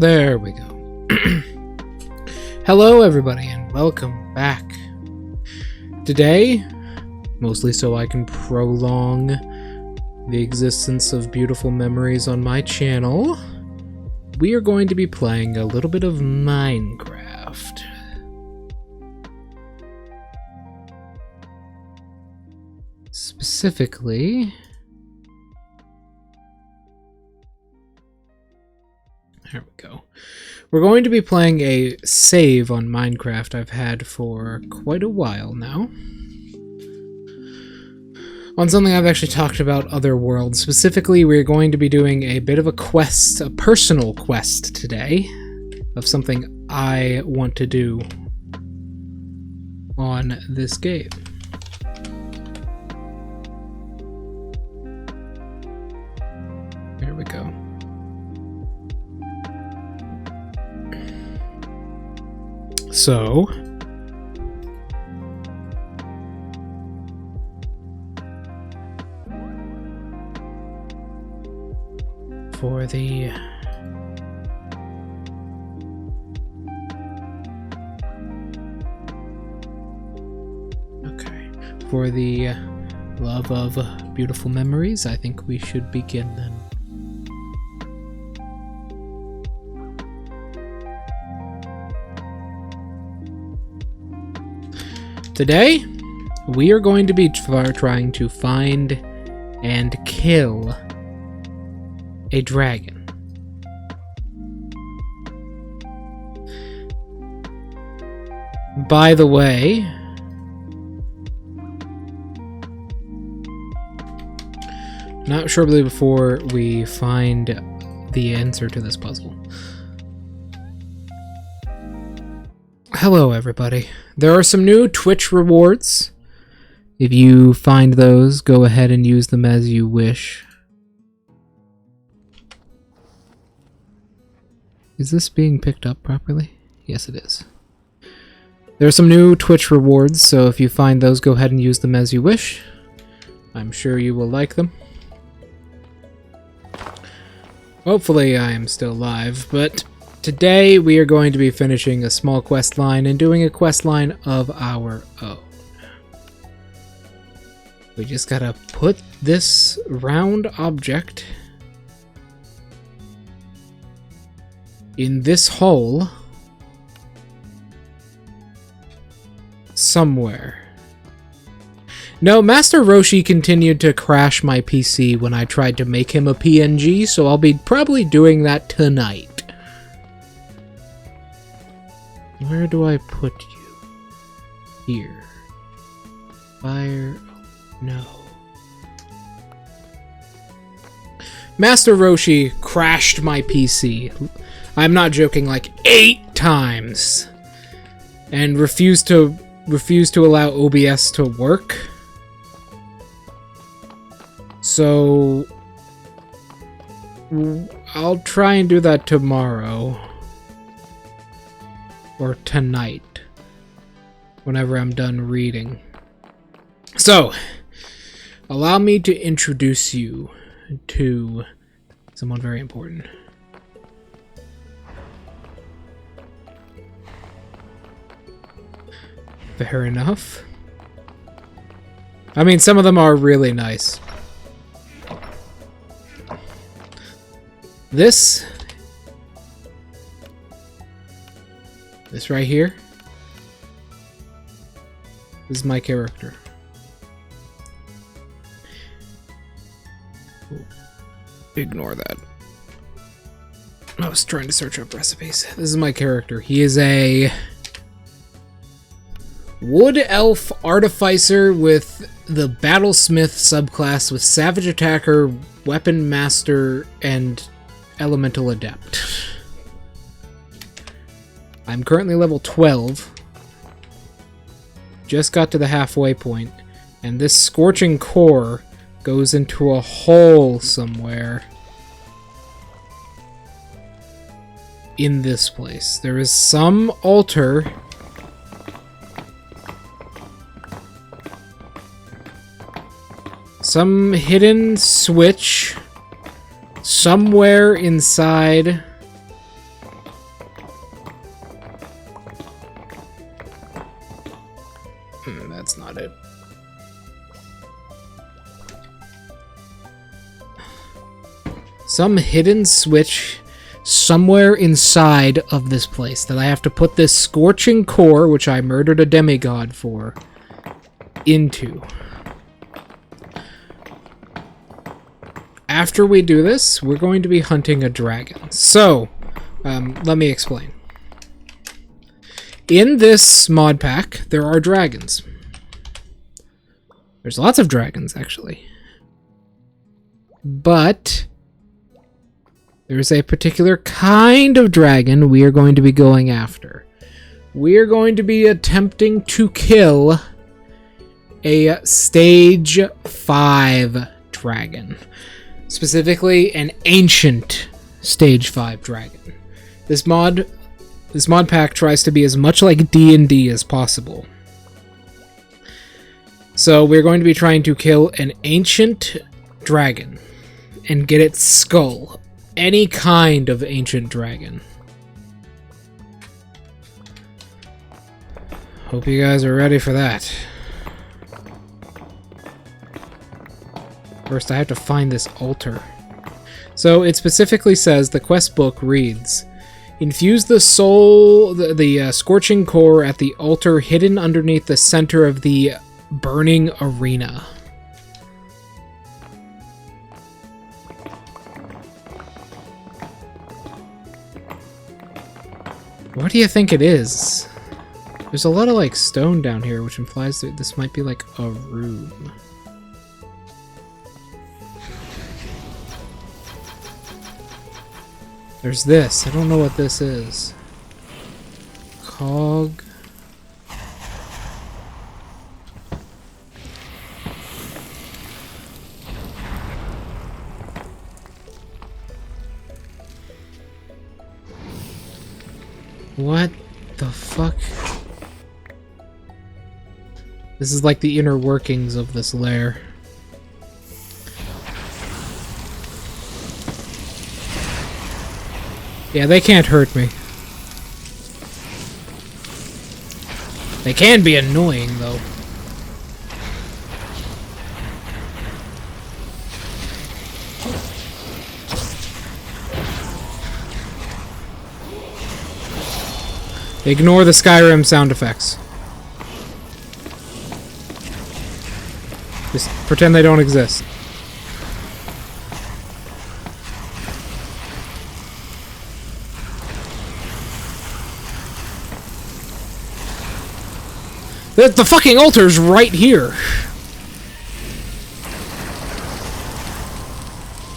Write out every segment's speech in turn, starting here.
There we go. Hello everybody and welcome back. Today, mostly so I can prolong the existence of beautiful memories on my channel, we are going to be playing a little bit of Minecraft. Specifically, there we go. We're going to be playing a save on Minecraft I've had for quite a while now. On something I've actually talked about, Otherworld. Specifically, we're going to be doing a bit of a quest, a personal quest today, of something I want to do on this game. There we go. So, for the love of beautiful memories, I think we should begin then. Today, we are going to be trying to find and kill a dragon. By the way, not shortly before we find the answer to this puzzle. Hello everybody. There are some new Twitch rewards. If you find those, go ahead and use them as you wish. Is this being picked up properly? Yes, it is. There are some new Twitch rewards, so if you find those, go ahead and use them as you wish. I'm sure you will like them. Hopefully I am still live, but today we are going to be finishing a small quest line and doing a quest line of our own. We just gotta put this round object in this hole somewhere. No, Master Roshi continued to crash my PC when I tried to make him a PNG, so I'll be probably doing that tonight. Where do I put you? Here. Fire. No. Master Roshi crashed my PC. I'm not joking, like 8 times. And refused to allow OBS to work. So I'll try and do that tomorrow. Or tonight. Whenever I'm done reading. So, allow me to introduce you to someone very important. Fair enough. I mean, some of them are really nice. This right here, this is my character. Ignore that. I was trying to search up recipes. This is my character. He is a wood elf artificer with the battlesmith subclass with savage attacker, weapon master, and elemental adept. I'm currently level 12. Just got to the halfway point, and this scorching core goes into a hole somewhere in this place. There is some altar some hidden switch somewhere inside That's not it. Some hidden switch somewhere inside of this place that I have to put this scorching core, which I murdered a demigod for, into. After we do this, we're going to be hunting a dragon. So, let me explain. In this mod pack, there are dragons. There's lots of dragons, actually. But there's a particular kind of dragon we are going to be going after. We are going to be attempting to kill a stage 5 dragon. Specifically, an ancient stage 5 dragon. This mod pack tries to be as much like D&D as possible. So we're going to be trying to kill an ancient dragon and get its skull. Any kind of ancient dragon. Hope you guys are ready for that. First, I have to find this altar. So it specifically says, the quest book reads, infuse the soul, the scorching core at the altar hidden underneath the center of the burning arena. What do you think it is? There's a lot of like stone down here, which implies that this might be like a room. There's this. I don't know what this is. Cog. What the fuck? This is like the inner workings of this lair. Yeah, they can't hurt me. They can be annoying, though. Ignore the Skyrim sound effects. Just pretend they don't exist. The fucking altar's right here.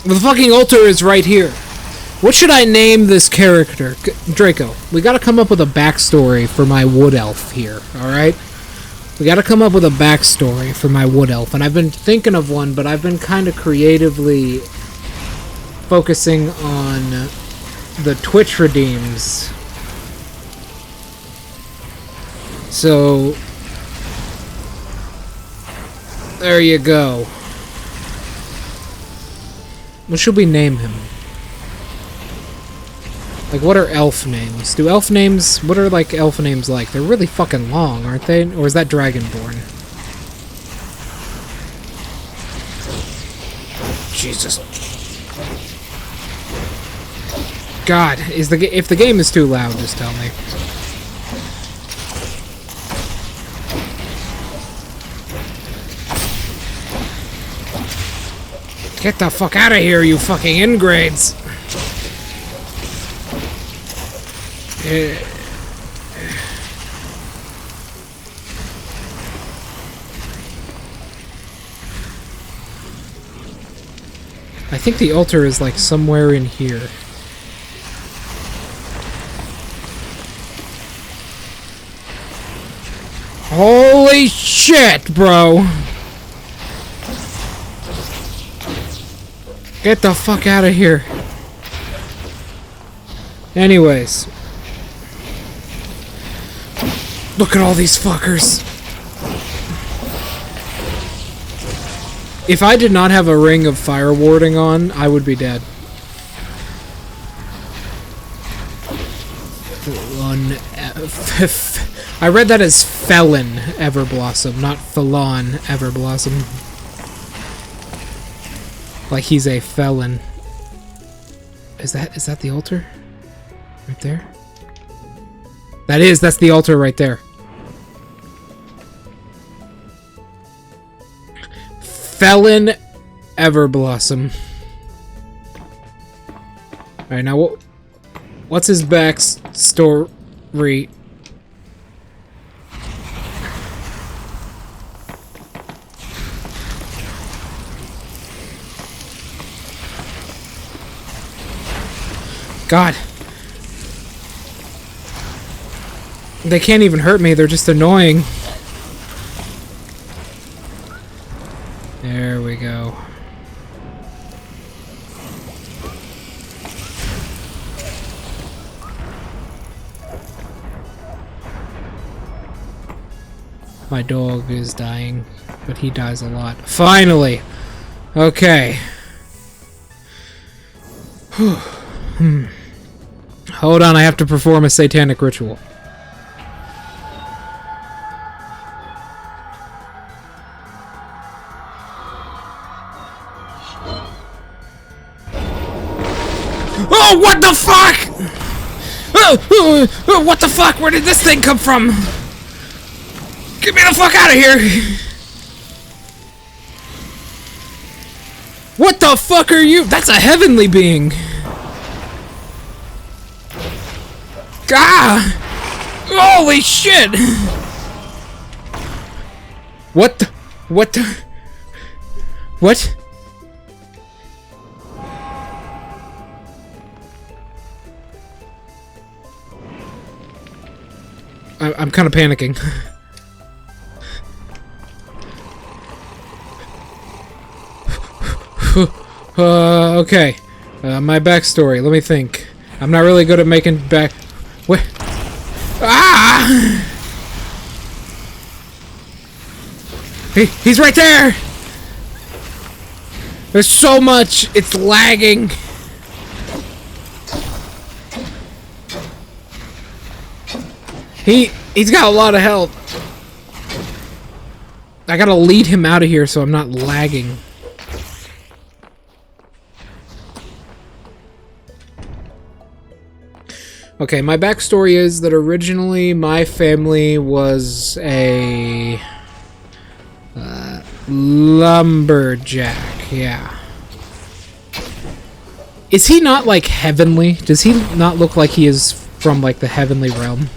The fucking altar is right here. What should I name this character? Draco, we gotta come up with a backstory for my wood elf here, alright? We gotta come up with a backstory for my wood elf, and I've been thinking of one, but I've been kind of creatively focusing on the Twitch redeems. So there you go. What should we name him? Like, what are elf names? Do elf names... What are, like, elf names like? They're really fucking long, aren't they? Or is that Dragonborn? Jesus. God, if the game is too loud, just tell me. Get the fuck out of here, you fucking ingrades! I think the altar is like somewhere in here. Holy shit, bro! Get the fuck out of here. Anyways. Look at all these fuckers. If I did not have a ring of fire warding on, I would be dead. I read that as Felon Everblossom, not Felon Everblossom. Like he's a felon. Is that the altar? Right there? That's the altar right there. Felon Everblossom. Alright, now what's his backstory? God. They can't even hurt me, they're just annoying. There we go. My dog is dying, but he dies a lot. Finally! Okay. Hold on, I have to perform a satanic ritual. Oh, what the fuck? What the fuck? Where did this thing come from? Get me the fuck out of here! What the fuck are you? That's a heavenly being! Ah! Holy shit! What the? What the? What? I'm kind of panicking. Okay. My backstory. Let me think. I'm not really good at making back... What? Ah! He's right there! There's so much! It's lagging! He's got a lot of health. I gotta lead him out of here so I'm not lagging. Okay, my backstory is that originally my family was a lumberjack, yeah. Is he not like heavenly? Does he not look like he is from like the heavenly realm?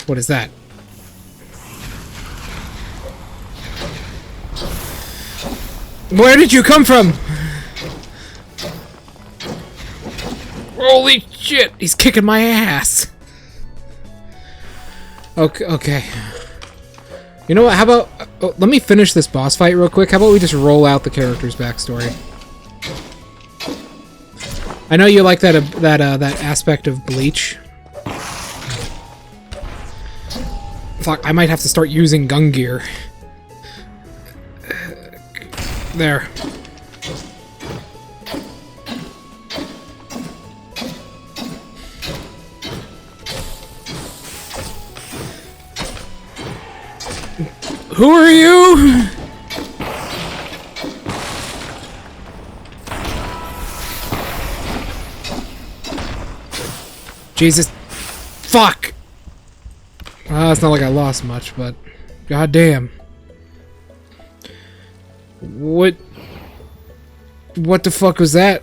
What is that? Where did you come from? Holy shit! He's kicking my ass! Okay. You know what, how about... let me finish this boss fight real quick. How about we just roll out the character's backstory? I know you like that aspect of Bleach. Fuck, I might have to start using Gungear. There. Who are you? Jesus. Fuck! It's not like I lost much, but... God damn. What the fuck was that?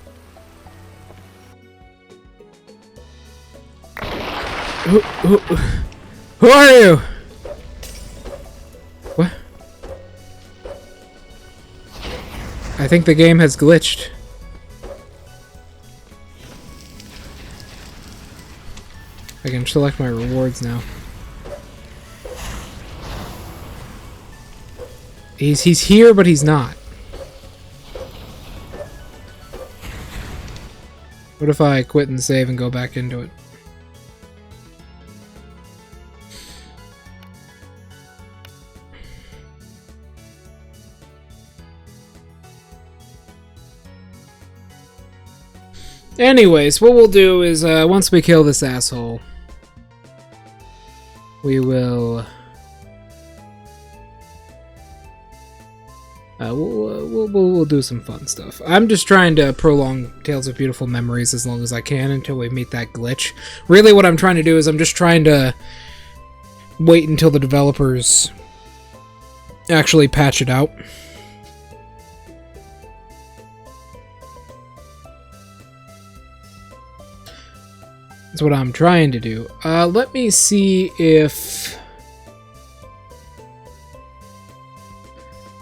Who are you? What? I think the game has glitched. I can select my rewards now. He's here, but he's not. What if I quit and save and go back into it? Anyways, what we'll do is, once we kill this asshole, we will... we'll do some fun stuff. I'm just trying to prolong Tales of Beautiful Memories as long as I can until we meet that glitch. Really what I'm trying to do is I'm just trying to wait until the developers actually patch it out. That's what I'm trying to do. Let me see if...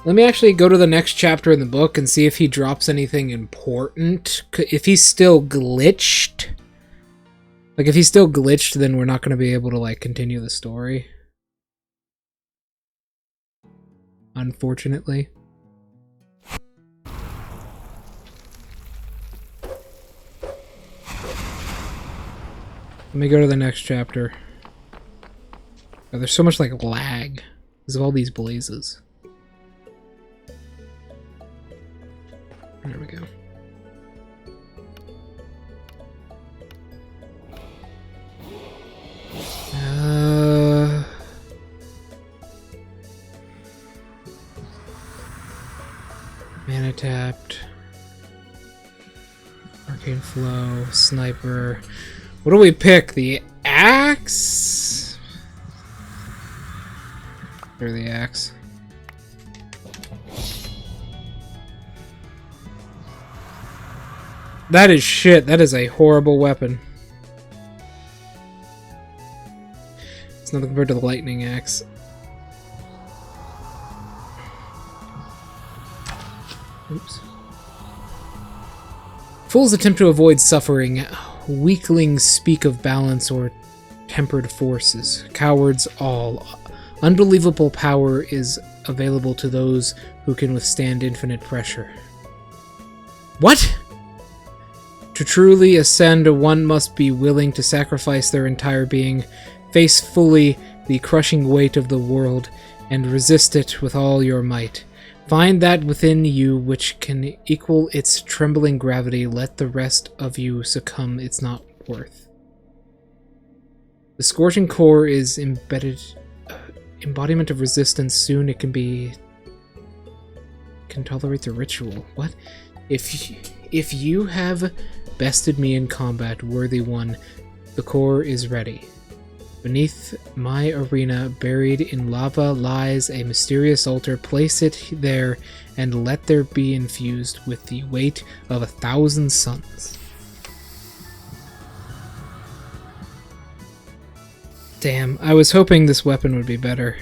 Let me actually go to the next chapter in the book and see if he drops anything important. If he's still glitched... Like, if he's still glitched, then we're not going to be able to, like, continue the story. Unfortunately. Let me go to the next chapter. Oh, there's so much, like, lag because of all these blazes. There we go. Mana tapped. Arcane Flow, Sniper. What do we pick? The axe? Or the axe? That is shit. That is a horrible weapon. It's nothing compared to the lightning axe. Oops. Fools attempt to avoid suffering. Weaklings speak of balance or tempered forces. Cowards all. Unbelievable power is available to those who can withstand infinite pressure. What? To truly ascend, one must be willing to sacrifice their entire being, face fully the crushing weight of the world, and resist it with all your might. Find that within you which can equal its trembling gravity. Let the rest of you succumb it's not worth. The scorching core is embodiment of resistance. Soon it can tolerate the ritual. What? If you have bested me in combat, worthy one, the core is ready. Beneath my arena, buried in lava, lies a mysterious altar. Place it there, and let there be infused with the weight of 1,000 suns. Damn, I was hoping this weapon would be better.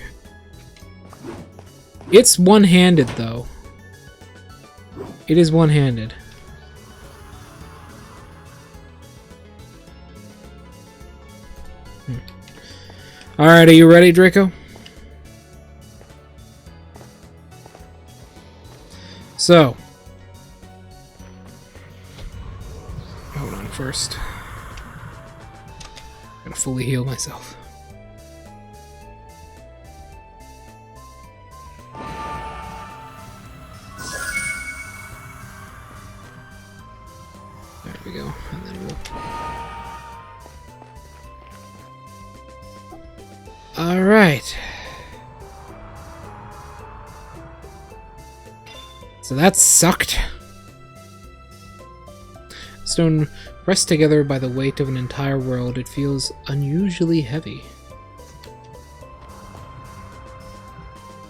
It's one-handed, though. It is one-handed. Alright, are you ready, Draco? So. Hold on first. I'm gonna fully heal myself. There we go. And then we'll... Alright. So that sucked. Stone pressed together by the weight of an entire world, it feels unusually heavy.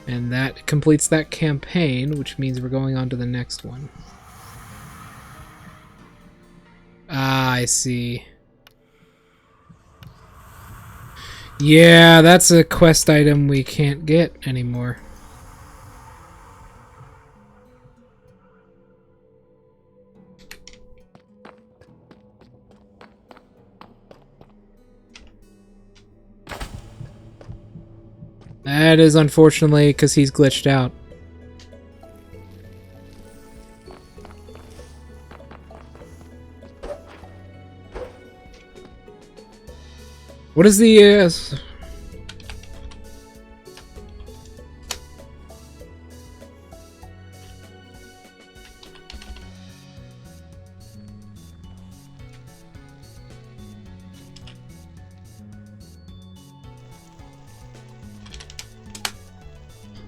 And that completes that campaign, which means we're going on to the next one. Ah, I see. Yeah, that's a quest item we can't get anymore. That is unfortunately because he's glitched out. What is the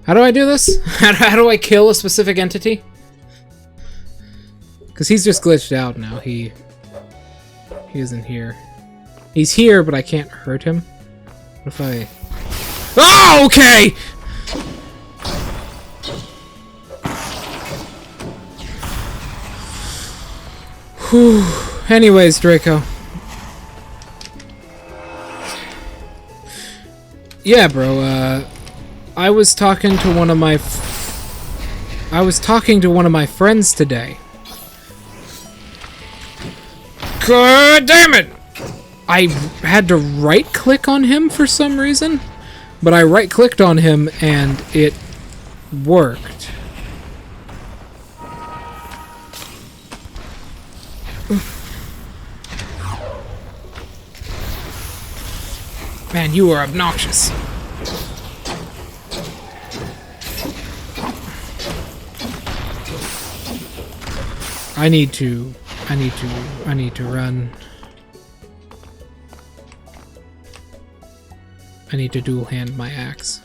How do I do this? How do I kill a specific entity? Because he's just glitched out now. He isn't here. He's here, but I can't hurt him. What if I... Oh, okay! Whew. Anyways, Draco. Yeah, bro, I was talking to one of my friends today. God damn it! I had to right-click on him for some reason, but I right-clicked on him and it worked. Man, you are obnoxious. I need to run. I need to dual hand my axe.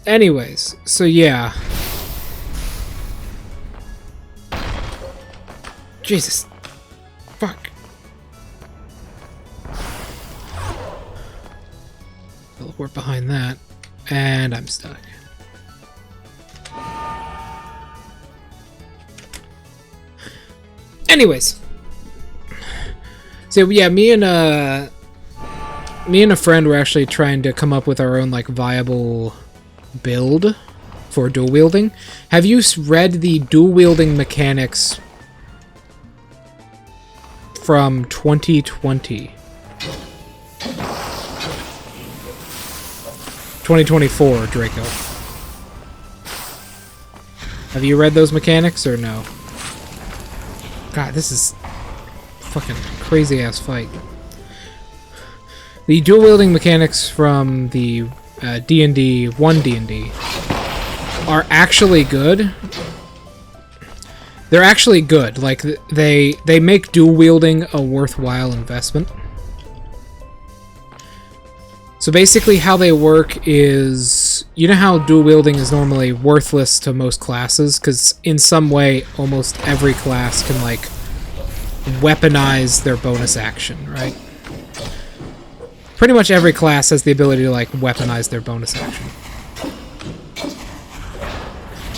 Anyways, so yeah. Jesus. Fuck. Teleport behind that. And I'm stuck. Anyways. So yeah, me and a friend were actually trying to come up with our own like viable build for dual wielding. Have you read the dual wielding mechanics from 2020? 2024, Draco. Have you read those mechanics or no? God, this is fucking crazy ass fight. The dual wielding mechanics from the D&D 1 D&D are actually good. They're actually good. Like they make dual wielding a worthwhile investment. So basically how they work is, you know how dual wielding is normally worthless to most classes, because in some way almost every class can like weaponize their bonus action, right? Pretty much every class has the ability to like weaponize their bonus action.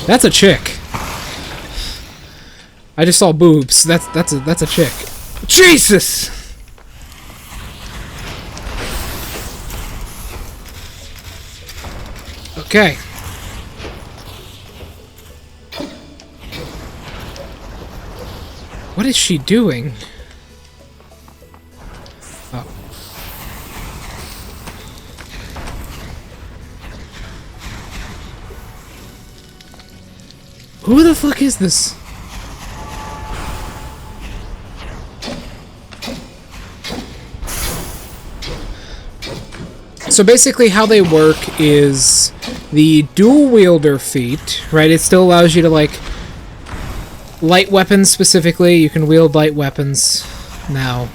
That's a chick. I just saw boobs. That's a chick. Jesus! Okay. What is she doing? Oh. Who the fuck is this? So basically how they work is the dual wielder feat, right? It still allows you to like light weapons specifically. You can wield light weapons now,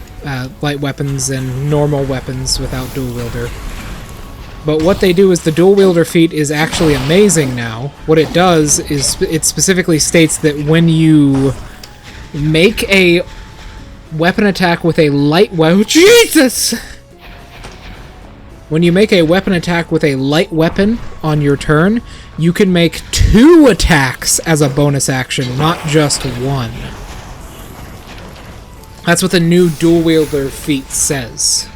light weapons and normal weapons without dual wielder. But what they do is the dual wielder feat is actually amazing now. What it does is it specifically states that when you make a weapon attack with a light weapon, Jesus! When you make a weapon attack with a light weapon on your turn, you can make 2 attacks as a bonus action, not just 1. That's what the new dual wielder feat says.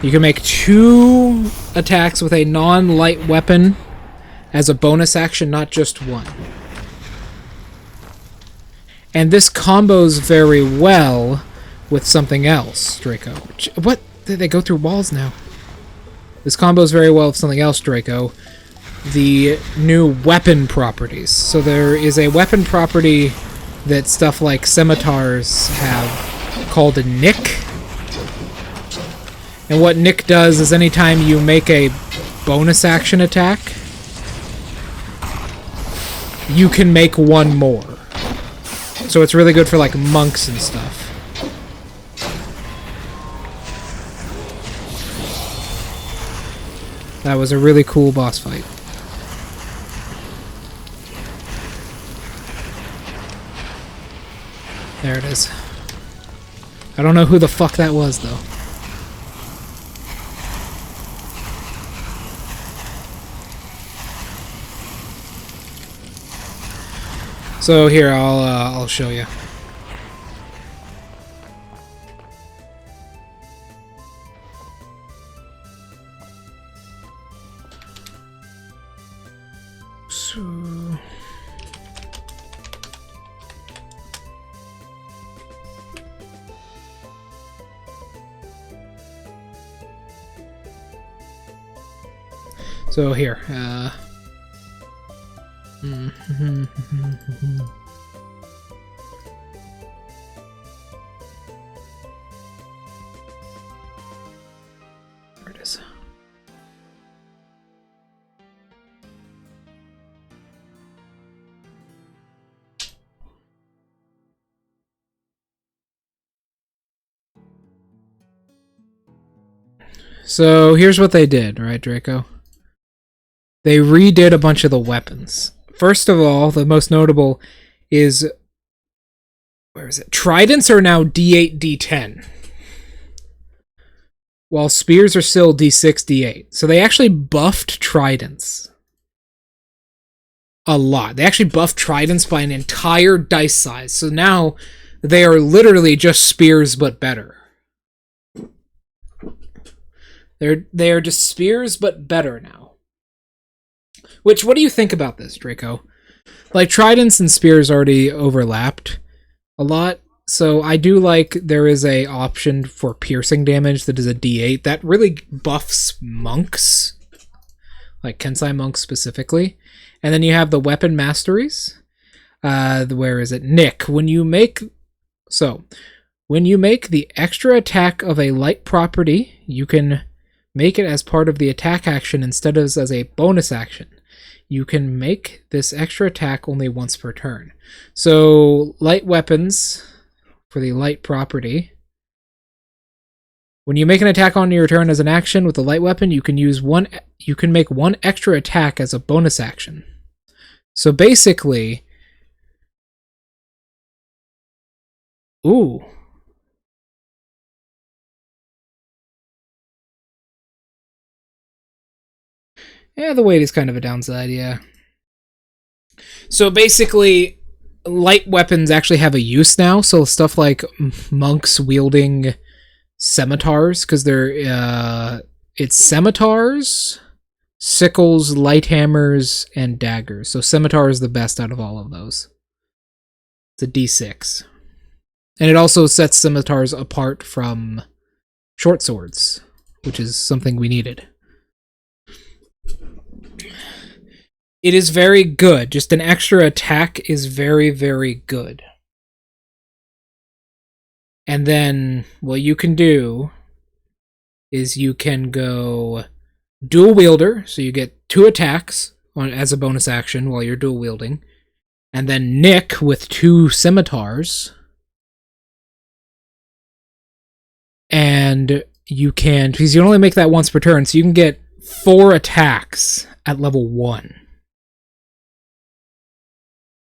You can make 2 attacks with a non-light weapon as a bonus action, not just 1. And this combos very well with something else, Draco. What? They go through walls now. This combos very well with something else, Draco. The new weapon properties. So there is a weapon property that stuff like scimitars have called a nick. And what nick does is anytime you make a bonus action attack, you can make 1 more. So it's really good for like monks and stuff. That was a really cool boss fight. There it is. I don't know who the fuck that was, though. So here, I'll show you. So here, there it is. So here's what they did, right, Draco? They redid a bunch of the weapons. First of all, the most notable is... Where is it? Tridents are now D8, D10. While spears are still D6, D8. So they actually buffed tridents. A lot. They actually buffed tridents by an entire dice size. So now they are literally just spears, but better. They are just spears, but better now. Which, what do you think about this, Draco? Like, tridents and spears already overlapped a lot, so I do like there is a option for piercing damage that is a D8. That really buffs monks, like Kensai monks specifically. And then you have the weapon masteries. Where is it? Nick, when you make the extra attack of a light property, you can make it as part of the attack action instead of as a bonus action. You can make this extra attack only once per turn. So, light weapons for the light property. When you make an attack on your turn as an action with a light weapon, you can make one extra attack as a bonus action. So basically, ooh. Yeah, the weight is kind of a downside, yeah. So basically, light weapons actually have a use now, so stuff like monks wielding scimitars, because it's scimitars, sickles, light hammers, and daggers. So scimitar is the best out of all of those. It's a D6. And it also sets scimitars apart from short swords, which is something we needed. It is very good. Just an extra attack is very, very good. And then what you can do is you can go dual wielder, so you get 2 attacks as a bonus action while you're dual wielding. And then Nick with 2 scimitars. And you can, because you only make that once per turn, so you can get 4 attacks at level 1.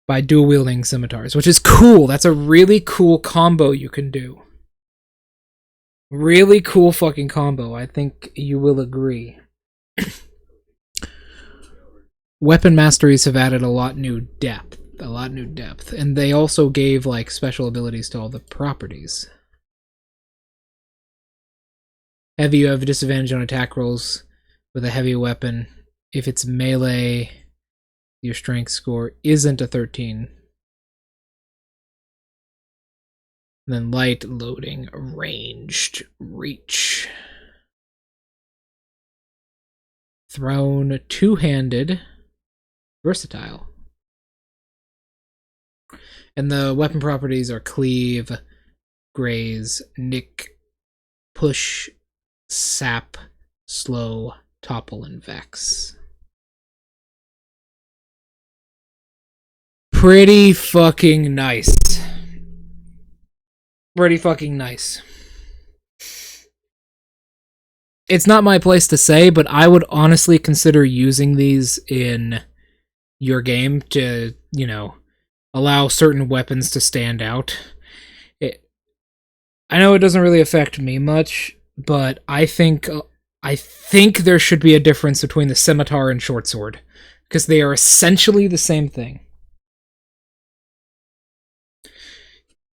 By dual wielding scimitars, which is cool. That's a really cool combo you can do. Really cool fucking combo. I think you will agree. Weapon masteries have added a lot new depth. And they also gave like special abilities to all the properties. Heavy, you have a disadvantage on attack rolls with a heavy weapon. If it's melee, your strength score isn't a 13. And then light, loading, ranged, reach. Thrown, two-handed, versatile. And the weapon properties are cleave, graze, nick, push, sap, slow, topple, and vex. Pretty fucking nice. Pretty fucking nice. It's not my place to say, but I would honestly consider using these in your game to, allow certain weapons to stand out. I know it doesn't really affect me much, but I think there should be a difference between the scimitar and short sword, because they are essentially the same thing.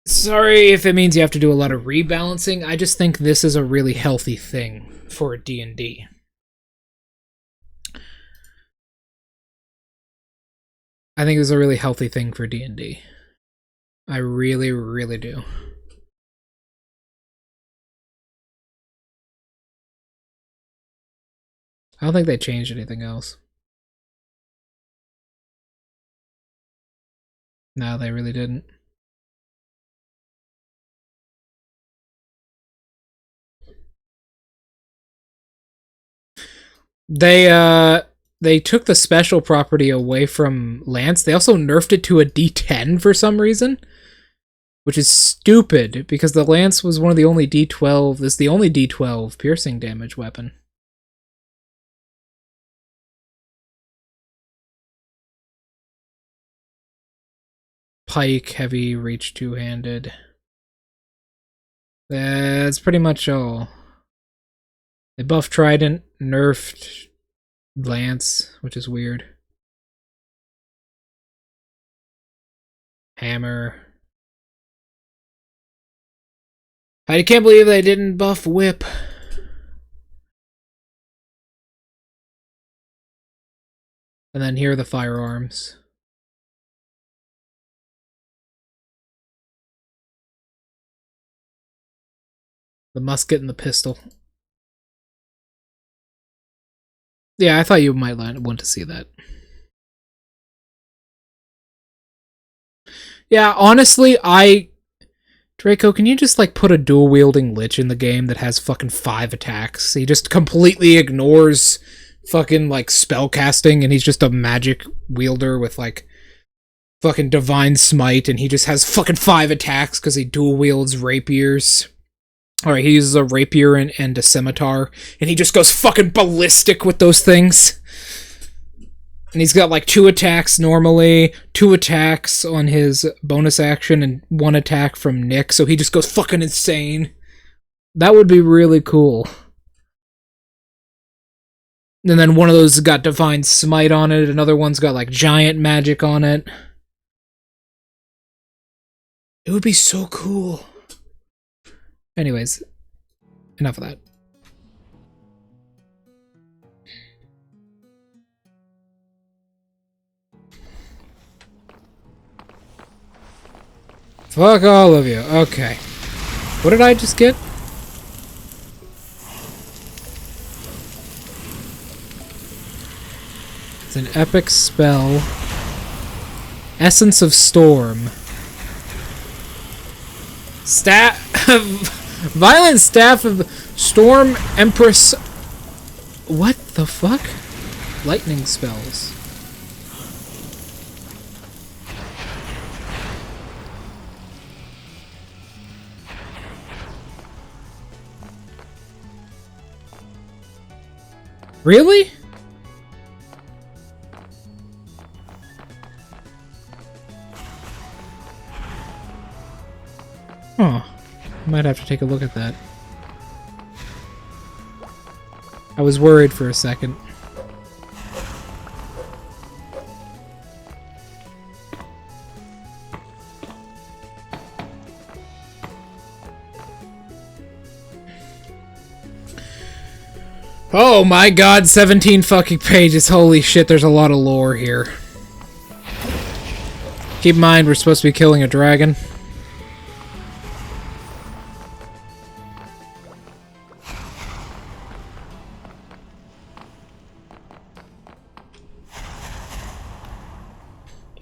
Sorry if it means you have to do a lot of rebalancing. I just think this is a really healthy thing for D&D. I think it's a really healthy thing for D&D. I really, really do. I don't think they changed anything else. No, they really didn't. They took the special property away from Lance. They also nerfed it to a D10 for some reason, which is stupid because the Lance was one of the only D12. This is the only D12 piercing damage weapon. Pike, heavy, reach two-handed. That's pretty much all. They buffed Trident, nerfed Lance, which is weird. Hammer. I can't believe they didn't buff Whip. And then here are the firearms. The musket and the pistol. Yeah, I thought you might want to see that. Yeah, honestly, Draco, can you just, like, put a dual-wielding Lich in the game that has fucking 5 attacks? He just completely ignores fucking, like, spellcasting, and he's just a magic wielder with, like, fucking Divine Smite, and he just has fucking 5 attacks because he dual-wields rapiers. Alright, he uses a rapier and a scimitar, and he just goes fucking ballistic with those things. And he's got like 2 attacks normally, 2 attacks on his bonus action, and 1 attack from Nick, so he just goes fucking insane. That would be really cool. And then one of those has got Divine Smite on it, another one's got like Giant Magic on it. It would be so cool. Anyways, enough of that. Fuck all of you. Okay. What did I just get? It's an epic spell. Essence of Storm. Violent Staff of Storm Empress. What the fuck? Lightning spells. Really? Huh. Might have to take a look at that. I was worried for a second. Oh my god, 17 fucking pages. Holy shit, there's a lot of lore here. Keep in mind, we're supposed to be killing a dragon.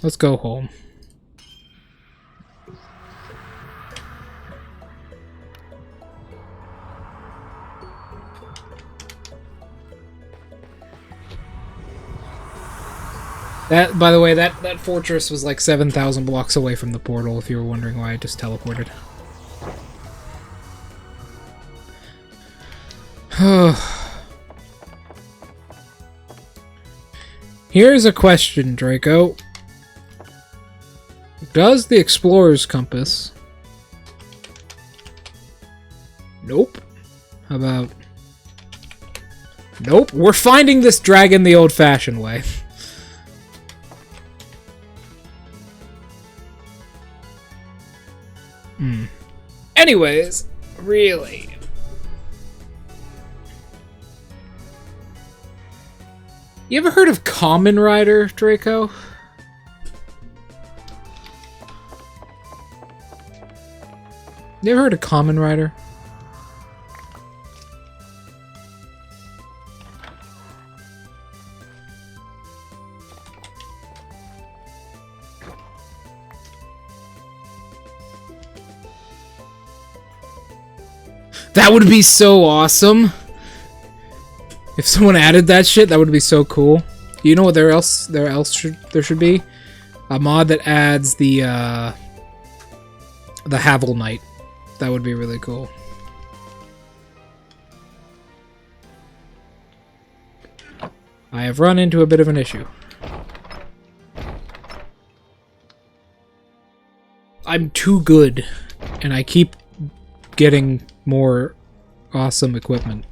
Let's go home. That, by the way, that fortress was like 7,000 blocks away from the portal, if you were wondering why I just teleported. Here's a question, Draco. Does the Explorer's Compass about... Nope, we're finding this dragon the old-fashioned way. Anyways, really... You ever heard of Kamen Rider, Draco? You ever heard of Kamen Rider? That would be so awesome! If someone added that shit, that would be so cool. You know what there should be? A mod that adds the Havel Knight. That would be really cool. I have run into a bit of an issue. I'm too good, and I keep getting more awesome equipment.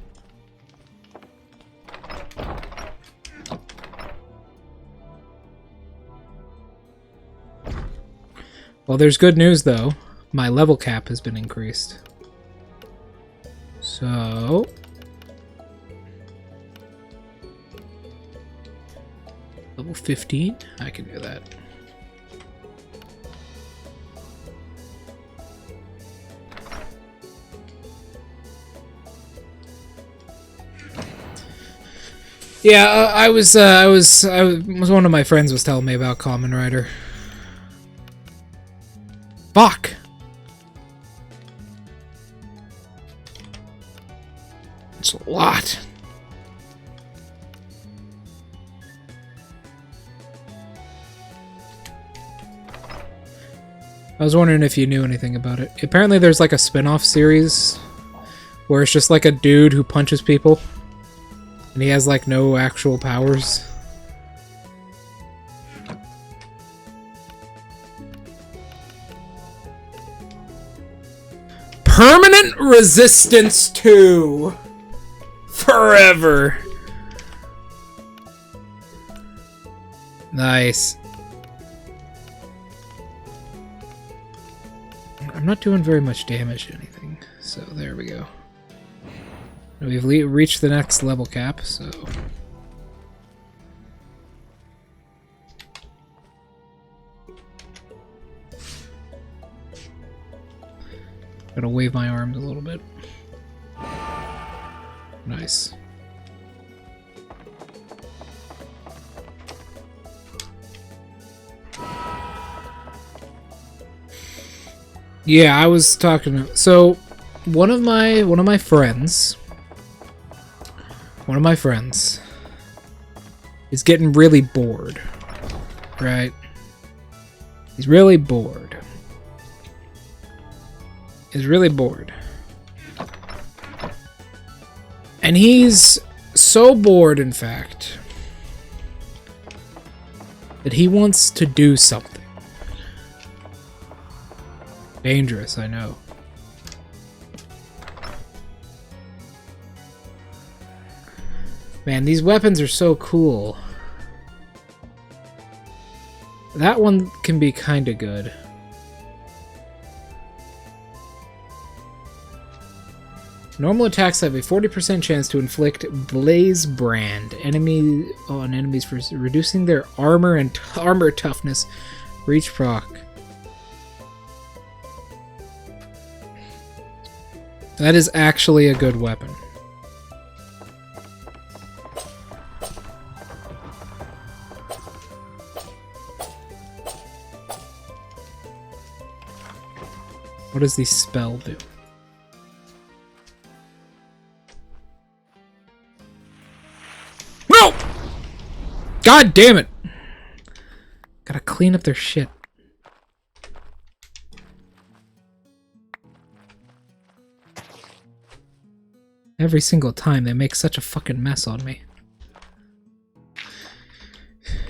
Well, there's good news, though. My level cap has been increased. So... level 15? I can do that. Yeah, I was one of my friends was telling me about Kamen Rider. Fuck! It's a lot. I was wondering if you knew anything about it. Apparently there's like a spin-off series where it's just like a dude who punches people. And he has like no actual powers. Permanent Resistance 2! Forever! Nice. I'm not doing very much damage to anything, so there we go. We've reached the next level cap, so... Gotta wave my arms a little bit. Nice. Yeah, I was talking to... So, one of my friends is getting really bored. Right? He's really bored. Is really bored. And he's so bored, in fact, that he wants to do something. Dangerous, I know. Man, these weapons are so cool. That one can be kinda good. Normal attacks have a 40% chance to inflict Blaze Brand on enemies for reducing their armor and armor toughness for each proc. That is actually a good weapon. What does the spell do? No! God damn it! Gotta clean up their shit. Every single time they make such a fucking mess on me.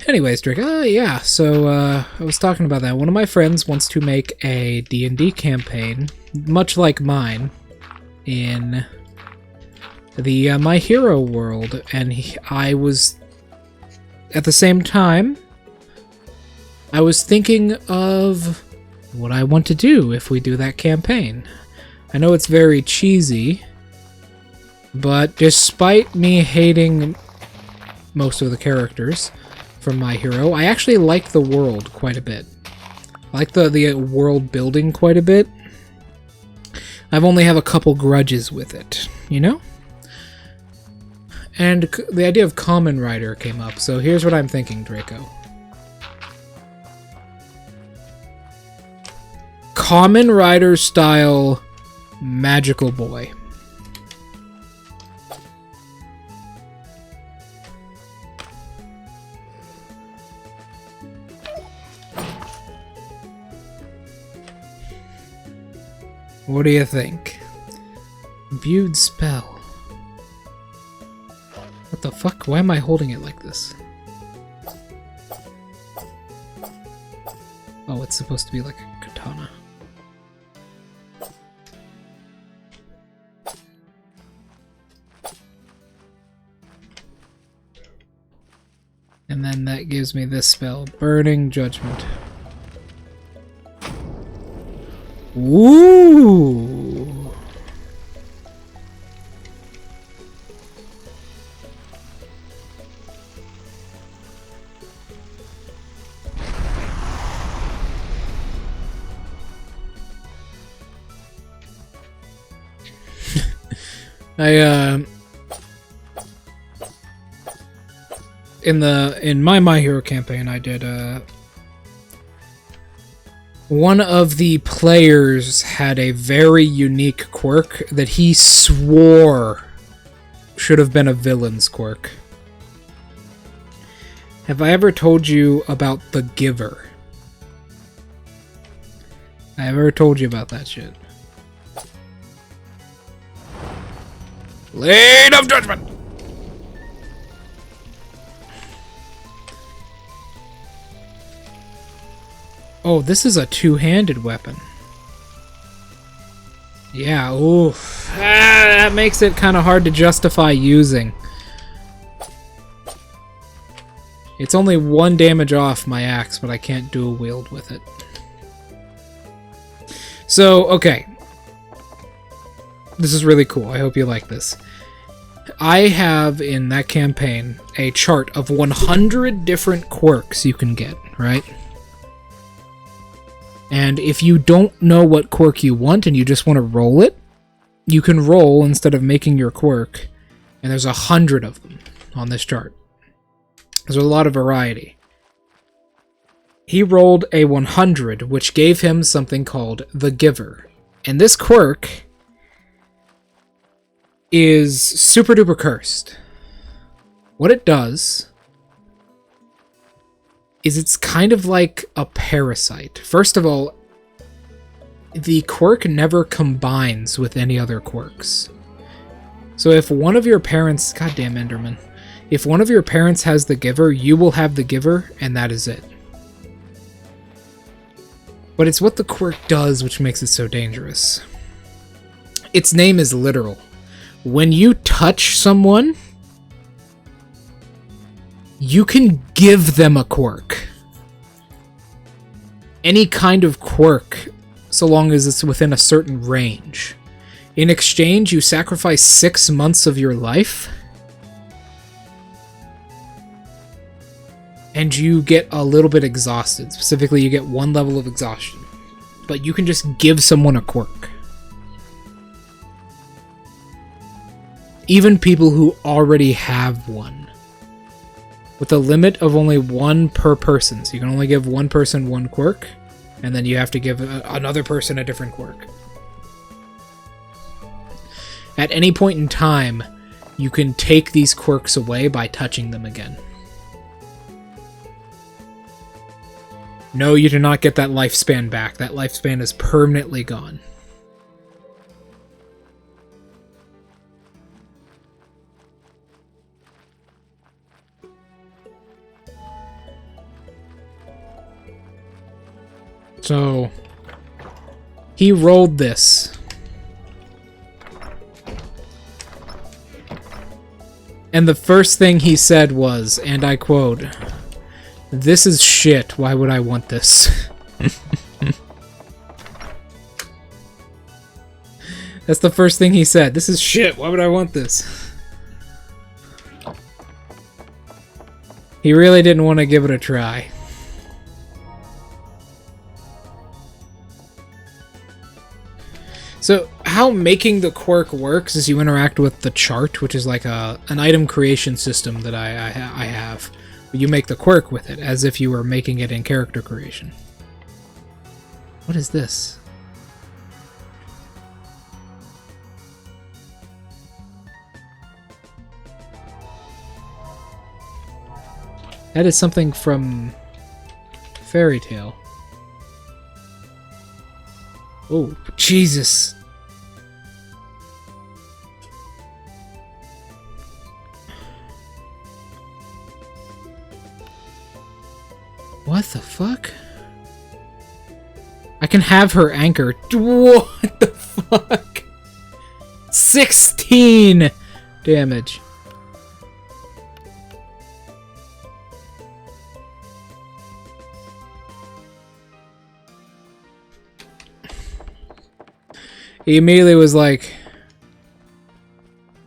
Anyways, Drake, yeah, so, I was talking about that. One of my friends wants to make a D&D campaign, much like mine, in the My Hero world, and I was, at the same time, I was thinking of what I want to do if we do that campaign. I know it's very cheesy, but despite me hating most of the characters from My Hero, I actually like the world quite a bit. I like the world building quite a bit. I've only have a couple grudges with it, you know? And the idea of Kamen Rider came up, so here's what I'm thinking, Draco. Kamen Rider style magical boy. What do you think? Imbued spell. What the fuck? Why am I holding it like this? Oh, it's supposed to be like a katana. And then that gives me this spell, Burning Judgment. Ooh! In my Hero campaign, I did one of the players had a very unique quirk that he swore should have been a villain's quirk. Have I ever told you about the Giver? I ever told you about that shit? Blade of Judgment! Oh, this is a two-handed weapon. Yeah, ooh. That makes it kind of hard to justify using. It's only 1 damage off my axe, but I can't dual wield with it. So, okay. This is really cool. I hope you like this. I have, in that campaign, a chart of 100 different quirks you can get, right? And if you don't know what quirk you want and you just want to roll it, you can roll instead of making your quirk, and there's 100 of them on this chart. There's a lot of variety. He rolled a 100, which gave him something called the Giver. And this quirk is super duper cursed. What it does is it's kind of like a parasite. First of all, the quirk never combines with any other quirks. So if one of your parents... Goddamn Enderman. If one of your parents has the Giver, you will have the Giver, and that is it. But it's what the quirk does which makes it so dangerous. Its name is literal. When you touch someone, you can give them a quirk. Any kind of quirk, so long as it's within a certain range. In exchange, you sacrifice 6 months of your life, and you get a little bit exhausted. Specifically, you get 1 level of exhaustion. But you can just give someone a quirk. Even people who already have one. With a limit of only 1 per person. So you can only give 1 person 1 quirk, and then you have to give another person a different quirk. At any point in time, you can take these quirks away by touching them again. No, you do not get that lifespan back. That lifespan is permanently gone. So, he rolled this. And the first thing he said was, and I quote, "This is shit, why would I want this?" That's the first thing he said. "This is shit, why would I want this?" He really didn't want to give it a try. So, how making the quirk works is you interact with the chart, which is like an item creation system that I have. You make the quirk with it, as if you were making it in character creation. What is this? That is something from Fairy Tail. Oh, Jesus. What the fuck? I can have her anchor. What the fuck? 16 damage. He immediately was like,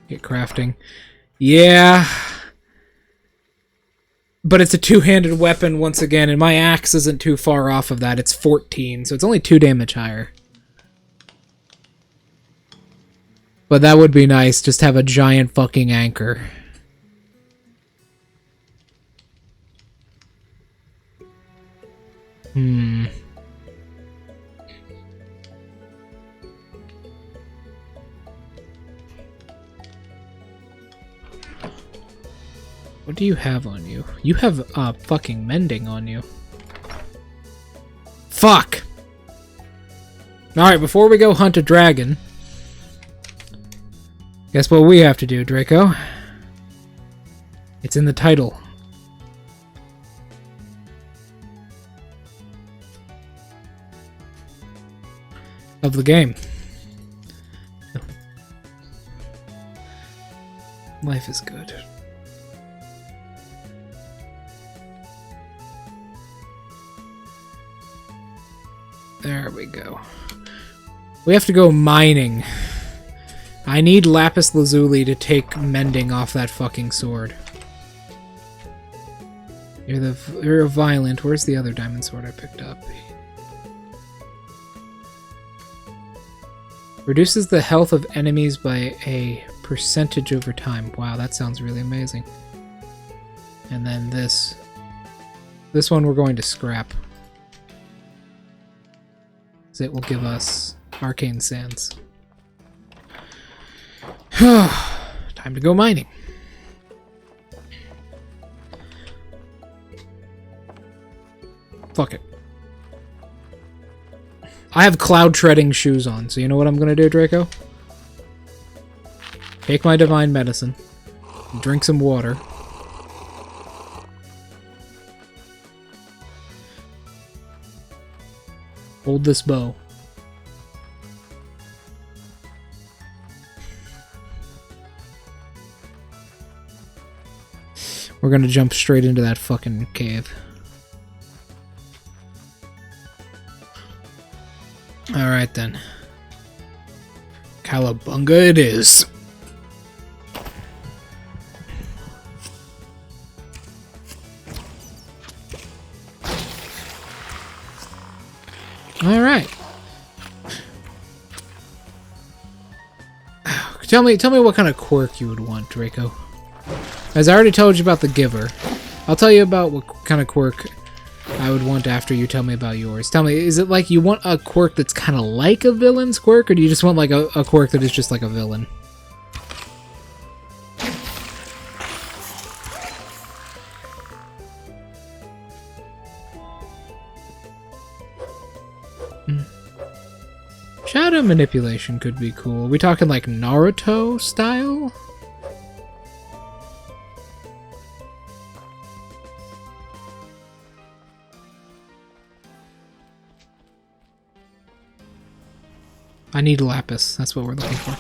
get crafting. Yeah. But it's a two-handed weapon once again, and my axe isn't too far off of that. It's 14, so it's only 2 damage higher. But that would be nice, just have a giant fucking anchor. What do you have on you? You have fucking mending on you. Fuck! Alright, before we go hunt a dragon, guess what we have to do, Draco? It's in the title. Of the game. Life is good. There we go. We have to go mining. I need lapis lazuli to take mending off that fucking sword. You're violent. Where's the other diamond sword I picked up? Reduces the health of enemies by a percentage over time. Wow, that sounds really amazing. And then this. This one we're going to scrap. It will give us arcane sands. Time to go mining. Fuck it. I have cloud treading shoes on, so you know what I'm gonna do, Draco? Take my divine medicine, drink some water. Hold this bow. We're gonna jump straight into that fucking cave. Alright then. Calabunga it is. Alright. Tell me what kind of quirk you would want, Draco. As I already told you about the Giver, I'll tell you about what kind of quirk I would want after you tell me about yours. Tell me, is it like you want a quirk that's kind of like a villain's quirk, or do you just want like a quirk that is just like a villain? Shadow manipulation could be cool. We talking like Naruto style? I need lapis. That's what we're looking for.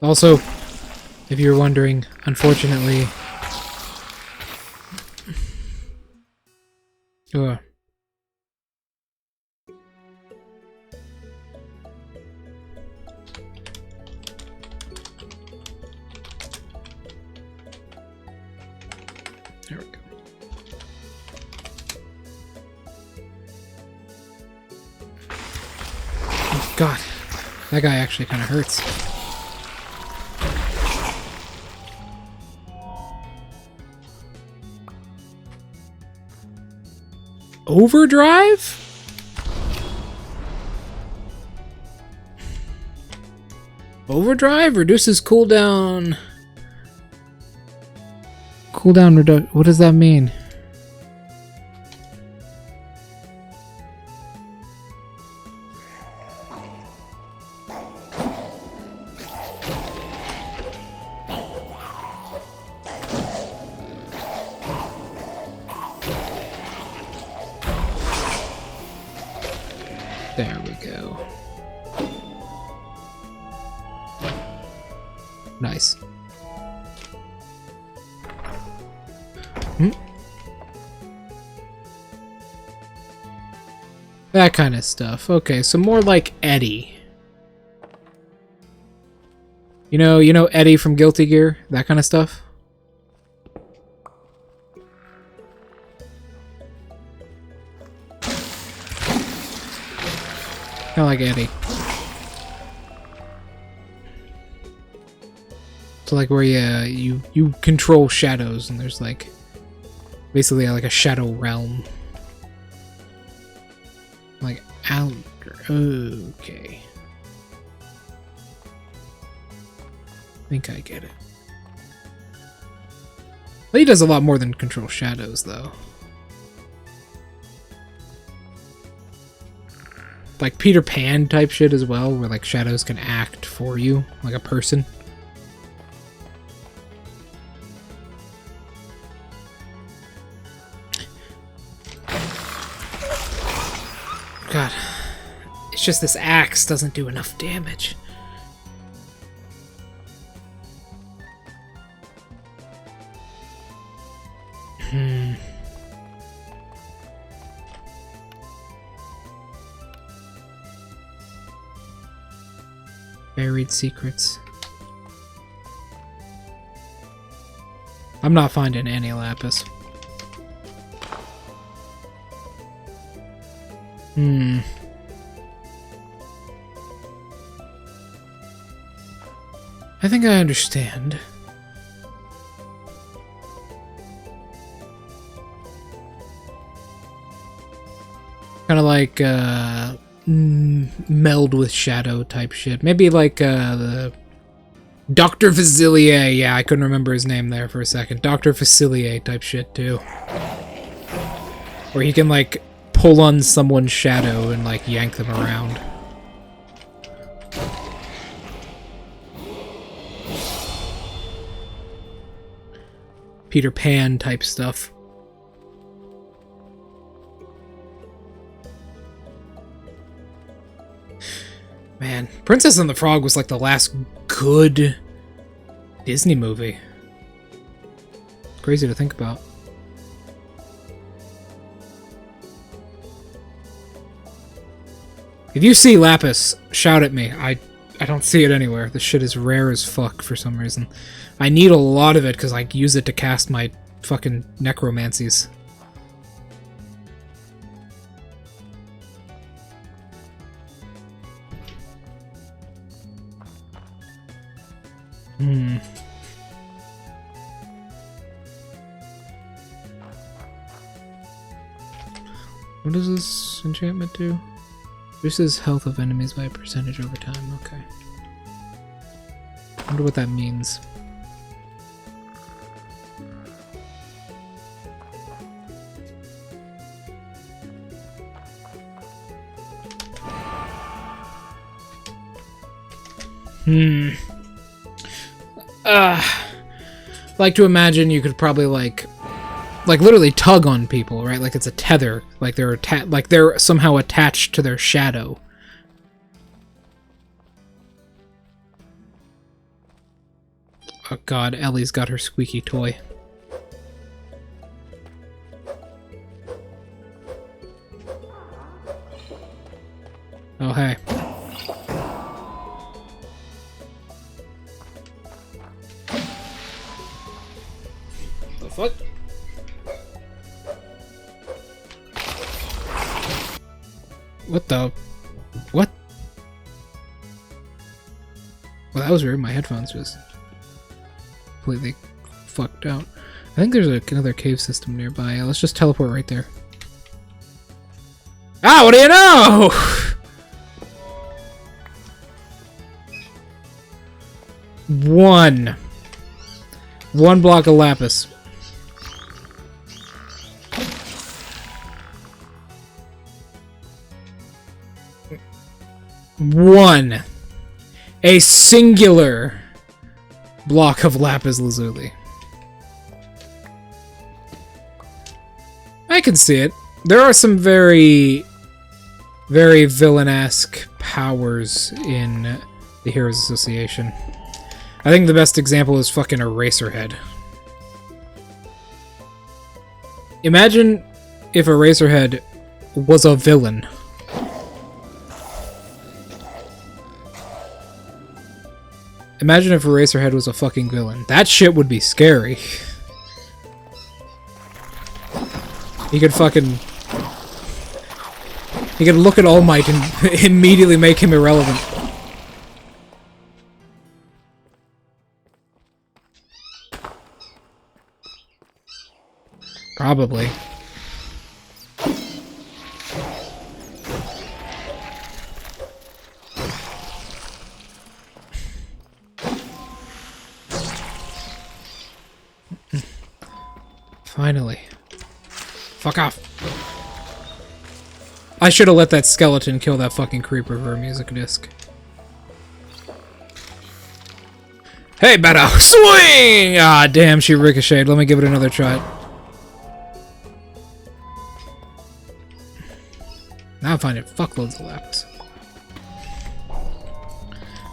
Also, if you're wondering, unfortunately... Ugh. There we go. Oh, God. That guy actually kind of hurts. Overdrive? Overdrive reduces cooldown. Cooldown reduction. What does that mean? There we go. Nice. That kind of stuff. Okay, so more like Eddie. You know Eddie from Guilty Gear? That kind of stuff? Kind of like Eddie. So like where you control shadows and there's like basically like a shadow realm. Like okay. I think I get it. But he does a lot more than control shadows though. Like Peter Pan type shit as well, where like shadows can act for you, like a person. God, it's just this axe doesn't do enough damage. Buried secrets. I'm not finding any lapis. I think I understand. Kind of like meld with shadow type shit. Maybe like the Dr. Facilier. Yeah, I couldn't remember his name there for a second. Dr. Facilier type shit too. Where he can like pull on someone's shadow and like yank them around. Peter Pan type stuff. Man, Princess and the Frog was like the last good Disney movie. Crazy to think about. If you see lapis, shout at me. I don't see it anywhere. This shit is rare as fuck for some reason. I need a lot of it because I use it to cast my fucking necromancies. What does this enchantment do? Reduces health of enemies by a percentage over time. Okay. Wonder what that means. Like to imagine you could probably like literally tug on people, right? Like it's a tether, like they're somehow attached to their shadow. Oh god, Ellie's got her squeaky toy. Oh, hey. The fuck? What the? What? Well, that was weird. My headphones just completely fucked out. I think there's another cave system nearby. Let's just teleport right there. Ah, what do you know? One block of lapis. A singular block of lapis lazuli. I can see it. There are some very villain-esque powers in the Heroes Association. I think the best example is fucking Eraserhead. Imagine if Eraserhead was a villain. Imagine if Eraserhead was a fucking villain. That shit would be scary. He could look at All Might and immediately make him irrelevant. Probably. Finally. Fuck off. I should have let that skeleton kill that fucking creeper for a music disc. Hey, Beto! Swing! Ah, damn, she ricocheted. Let me give it another try. Now I'm finding fuckloads of lapis.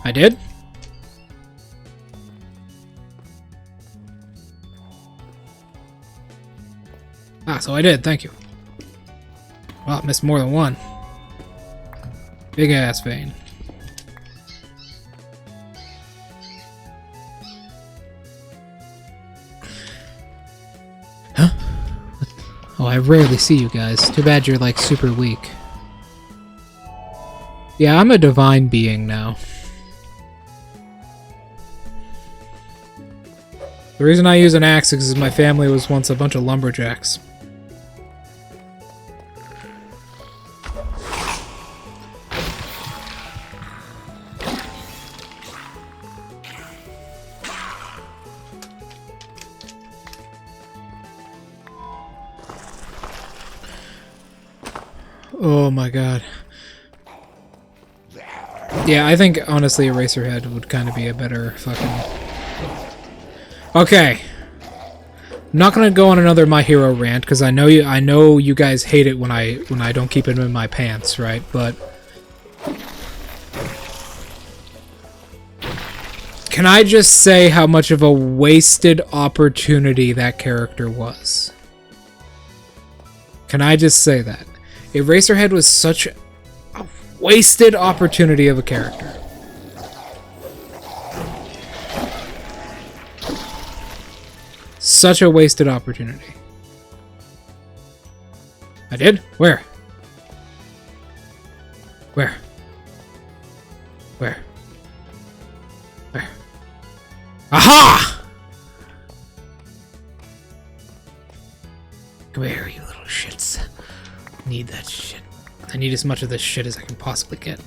I did? Ah, so I did, thank you. Well, I missed more than one. Big ass vein. Huh? Oh, I rarely see you guys. Too bad you're like super weak. Yeah, I'm a divine being now. The reason I use an axe is because my family was once a bunch of lumberjacks. Oh my god. Yeah, I think honestly Eraserhead would kind of be a better fucking... Okay. I'm not gonna go on another My Hero rant because I know you guys hate it when I don't keep it in my pants, right? But can I just say how much of a wasted opportunity that character was? Can I just say that? Eraserhead was such a wasted opportunity of a character. Such a wasted opportunity. I did? Where? Where? Where? Where? Aha! Come here, you little shits. Need that shit. I need as much of this shit as I can possibly get.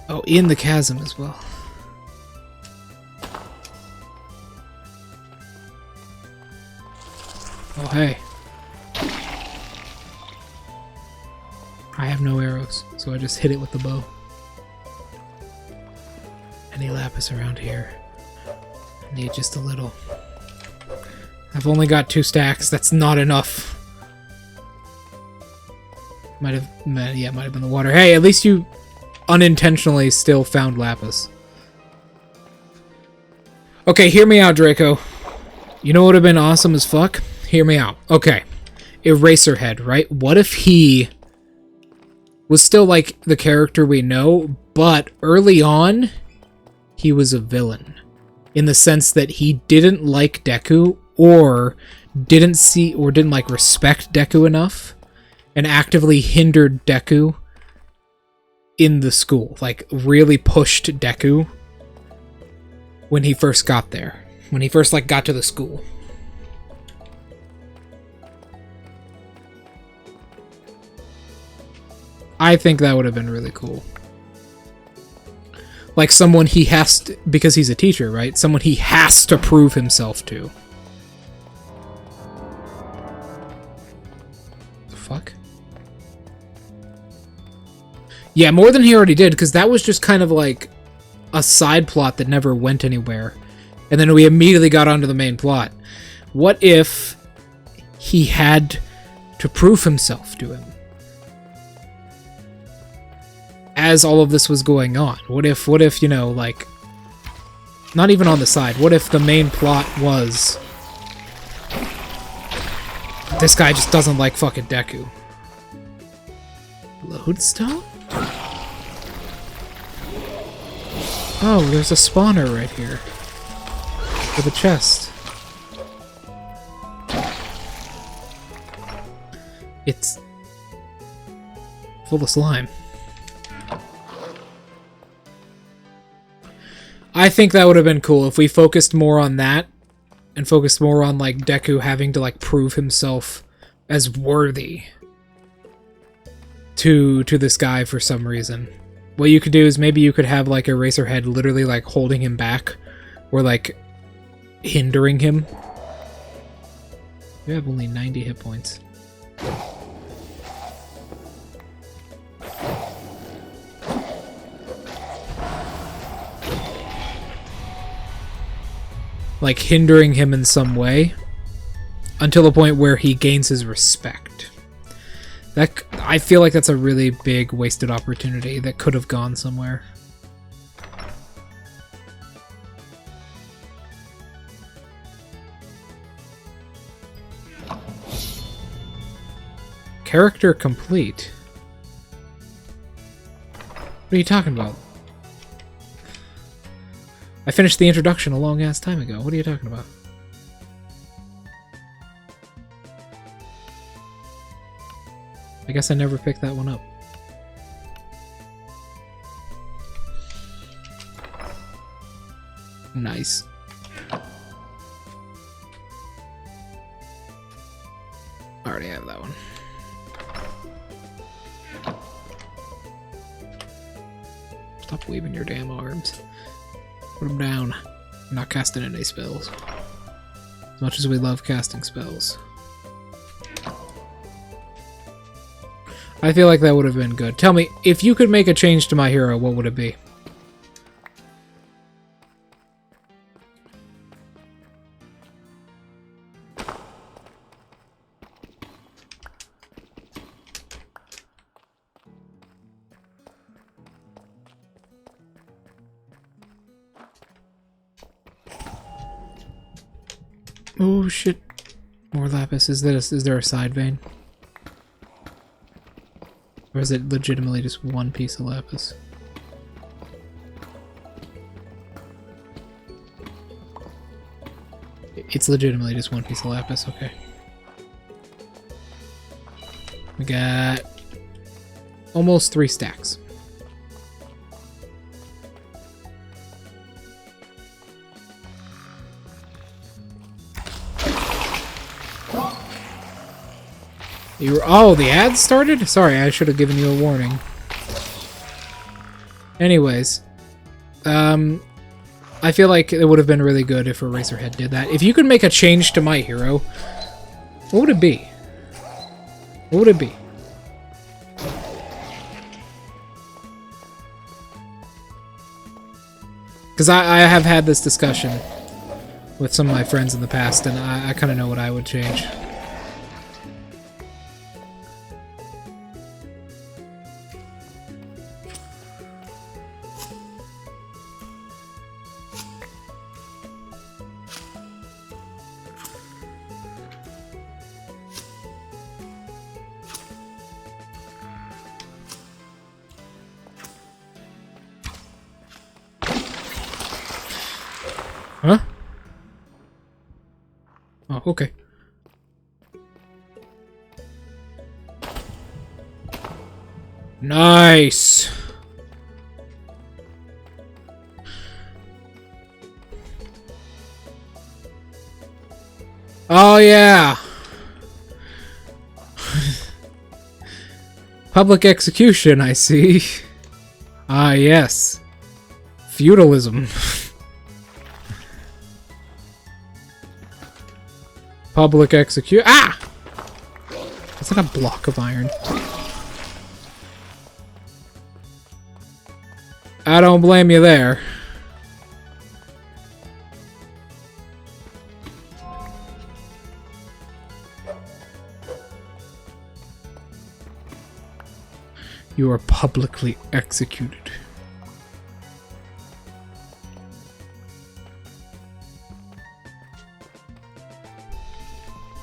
Oh, in the chasm as well. Oh, hey. I have no arrows, so I just hit it with the bow. Any lapis around here? I need just a little. I've only got 2 stacks. That's not enough. Might have, yeah, might have been the water. Hey, at least you unintentionally still found Lapis. Okay, hear me out, Draco. You know what would have been awesome as fuck? Hear me out. Okay. Eraserhead, right? What if he was still like the character we know, but early on, he was a villain. In the sense that he didn't like Deku, or didn't like respect Deku enough, and actively hindered Deku in the school. Like, really pushed Deku when he first got there. When he first, like, got to the school. I think that would have been really cool. Like, someone he has to... Because he's a teacher, right? Someone he has to prove himself to. The fuck? Yeah, more than he already did, because that was just kind of like a side plot that never went anywhere. And then we immediately got onto the main plot. What if he had to prove himself to him as all of this was going on? What if, you know, like, not even on the side, what if the main plot was this guy just doesn't like fucking Deku? Lodestone? Oh, there's a spawner right here. With a chest. It's full of slime. I think that would have been cool if we focused more on that and focused more on like Deku having to like prove himself as worthy to this guy for some reason. What you could do is maybe you could have like Eraserhead literally like holding him back or like hindering him. You have only 90 hit points. Like hindering him in some way until the point where he gains his respect. That, I feel like that's a really big wasted opportunity that could have gone somewhere. Character complete. What are you talking about? I finished the introduction a long ass time ago. What are you talking about? I guess I never picked that one up. Nice. I already have that one. Stop waving your damn arms. Put them down. I'm not casting any spells. As much as we love casting spells. I feel like that would have been good. Tell me, if you could make a change to my hero, what would it be? Oh shit. More lapis. Is there a side vein? Or is it legitimately just one piece of lapis? It's legitimately just one piece of lapis, okay. We got almost 3 stacks. Oh, the ad started? Sorry, I should have given you a warning. Anyways, I feel like it would have been really good if Eraserhead did that. If you could make a change to my hero, what would it be? What would it be? Because I have had this discussion with some of my friends in the past, and I kind of know what I would change. Oh, okay. Nice! Oh, yeah! Public execution, I see. Ah, yes. Feudalism. Public execute. Ah! Is that a block of iron? I don't blame you there. You are publicly executed.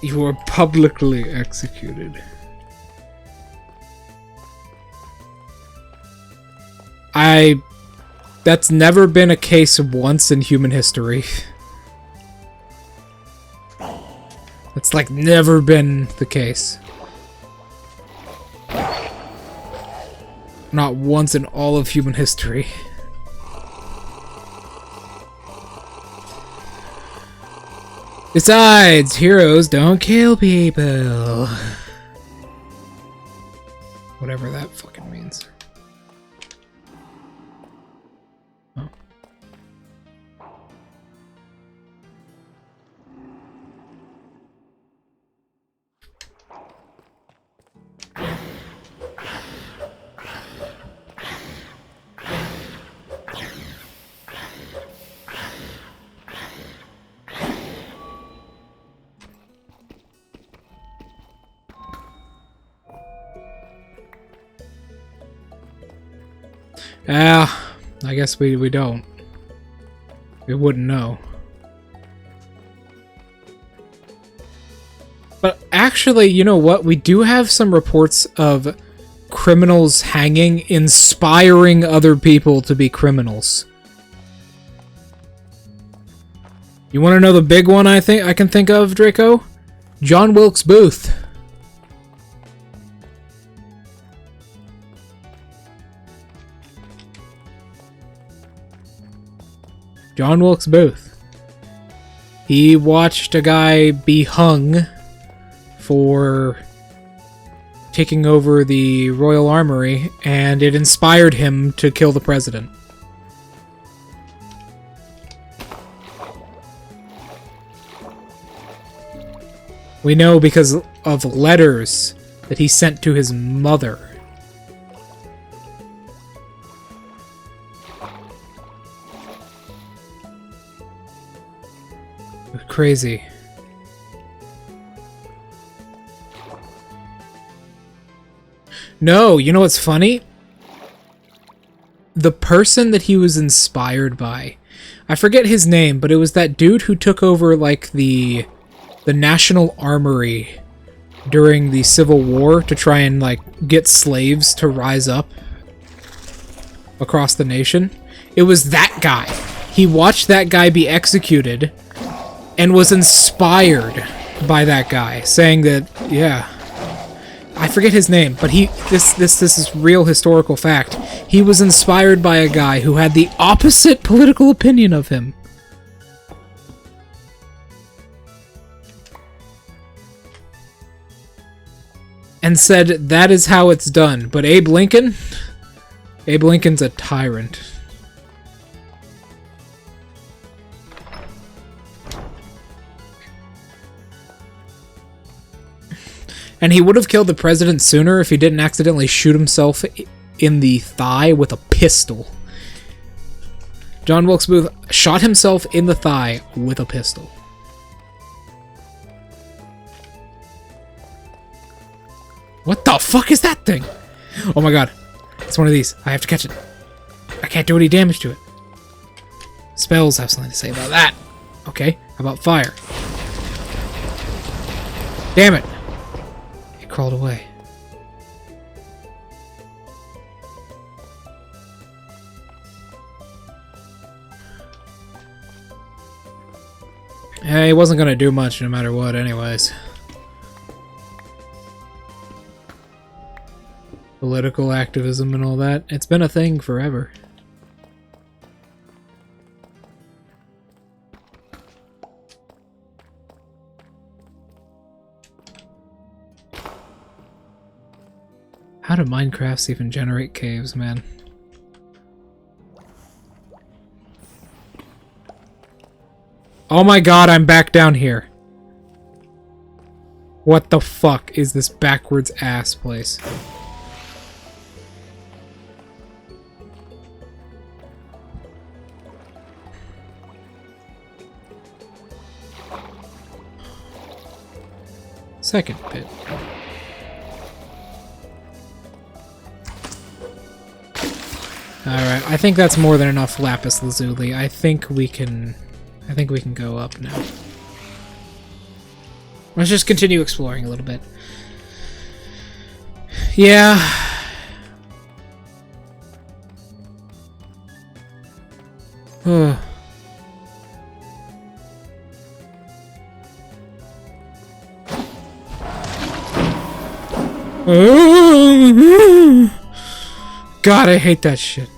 You are publicly executed. That's never been a case once in human history. That's like never been the case. Not once in all of human history. Besides, heroes don't kill people. Whatever that fucking means. Oh. I guess we don't. We wouldn't know. But actually, you know what? We do have some reports of criminals hanging, inspiring other people to be criminals. You want to know the big one I can think of, Draco? John Wilkes Booth. John Wilkes Booth. He watched a guy be hung for taking over the Royal Armory, and it inspired him to kill the president. We know because of letters that he sent to his mother. Crazy. No, you know what's funny? The person that he was inspired by, I forget his name, but it was that dude who took over like the National Armory during the Civil War to try and like get slaves to rise up across the nation. It was that guy. He watched that guy be executed and was inspired by that guy, saying that, yeah, I forget his name, but this is real historical fact. He was inspired by a guy who had the opposite political opinion of him. And said, that is how it's done. But Abe Lincoln's a tyrant. And he would have killed the president sooner if he didn't accidentally shoot himself in the thigh with a pistol. John Wilkes Booth shot himself in the thigh with a pistol. What the fuck is that thing? Oh my god. It's one of these. I have to catch it. I can't do any damage to it. Spells have something to say about that. Okay, how about fire? Damn it. It crawled away. He wasn't gonna do much no matter what anyways. Political activism and all that. It's been a thing forever. How do Minecrafts even generate caves, man? Oh my god, I'm back down here. What the fuck is this backwards ass place? Second pit. Alright, I think that's more than enough lapis lazuli. I think we can go up now. Let's just continue exploring a little bit. Yeah. Ugh. God, I hate that shit.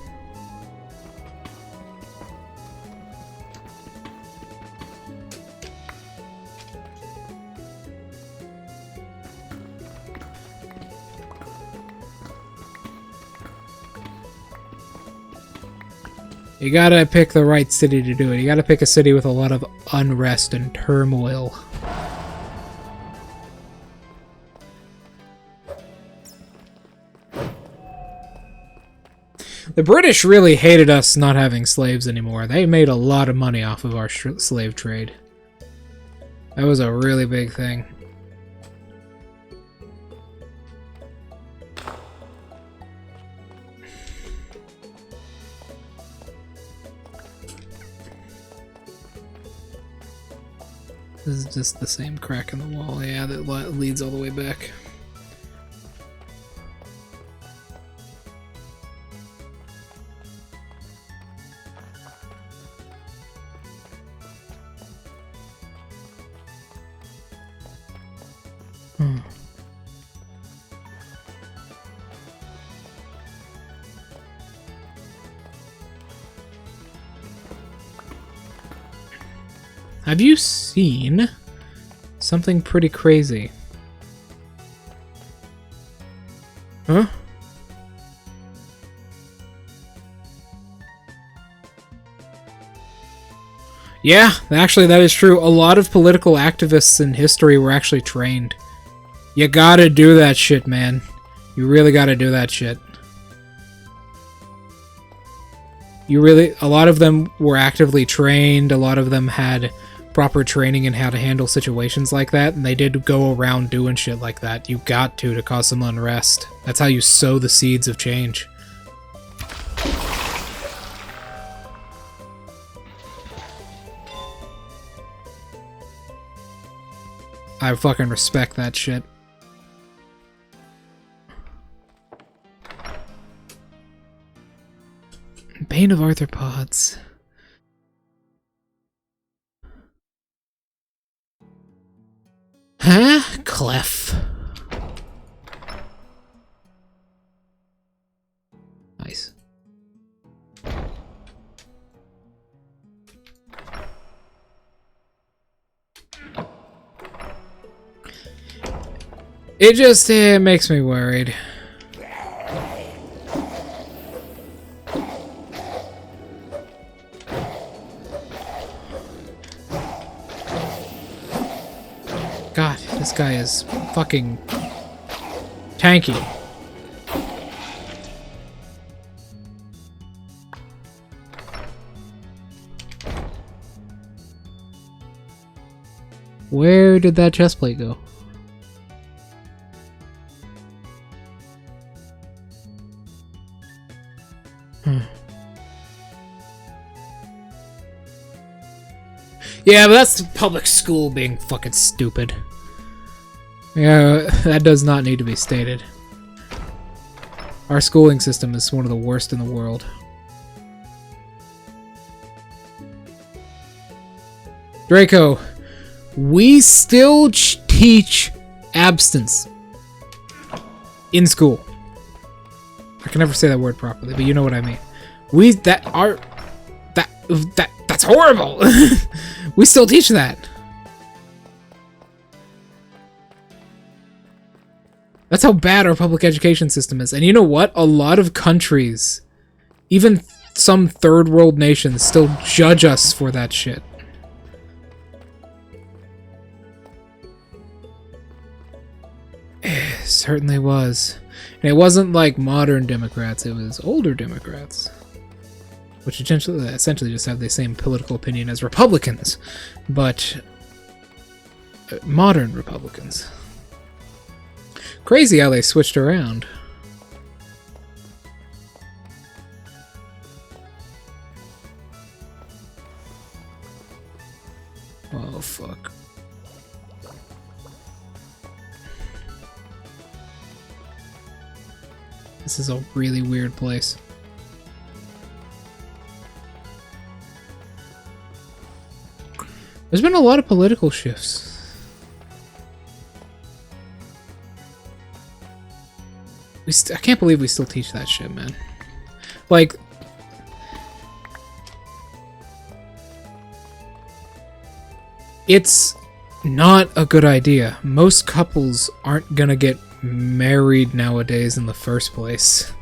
You gotta pick the right city to do it. You gotta pick a city with a lot of unrest and turmoil. The British really hated us not having slaves anymore. They made a lot of money off of our slave trade. That was a really big thing. This is just the same crack in the wall, yeah, that leads all the way back. Have you seen something pretty crazy? Huh? Yeah, actually that is true. A lot of political activists in history were actually trained. You gotta do that shit, man. You really gotta do that shit. A lot of them were actively trained, a lot of them had proper training in how to handle situations like that, and they did go around doing shit like that. You got to cause some unrest. That's how you sow the seeds of change. I fucking respect that shit. Bane of Arthropods. Huh? Clef. Nice. It just makes me worried. God, this guy is fucking tanky. Where did that chestplate go? Yeah, but that's public school being fucking stupid. Yeah, that does not need to be stated. Our schooling system is one of the worst in the world. Draco, We still teach abstinence in school. I can never say that word properly, but you know what I mean. That's horrible. We still teach that. That's how bad our public education system is. And you know what? A lot of countries, even some third world nations, still judge us for that shit. It certainly was. And it wasn't like modern Democrats, it was older Democrats. Which essentially just have the same political opinion as Republicans. But modern Republicans. Crazy how they switched around. Oh, fuck. This is a really weird place. There's been a lot of political shifts. I can't believe we still teach that shit, man. Like, it's not a good idea. Most couples aren't gonna get married nowadays in the first place.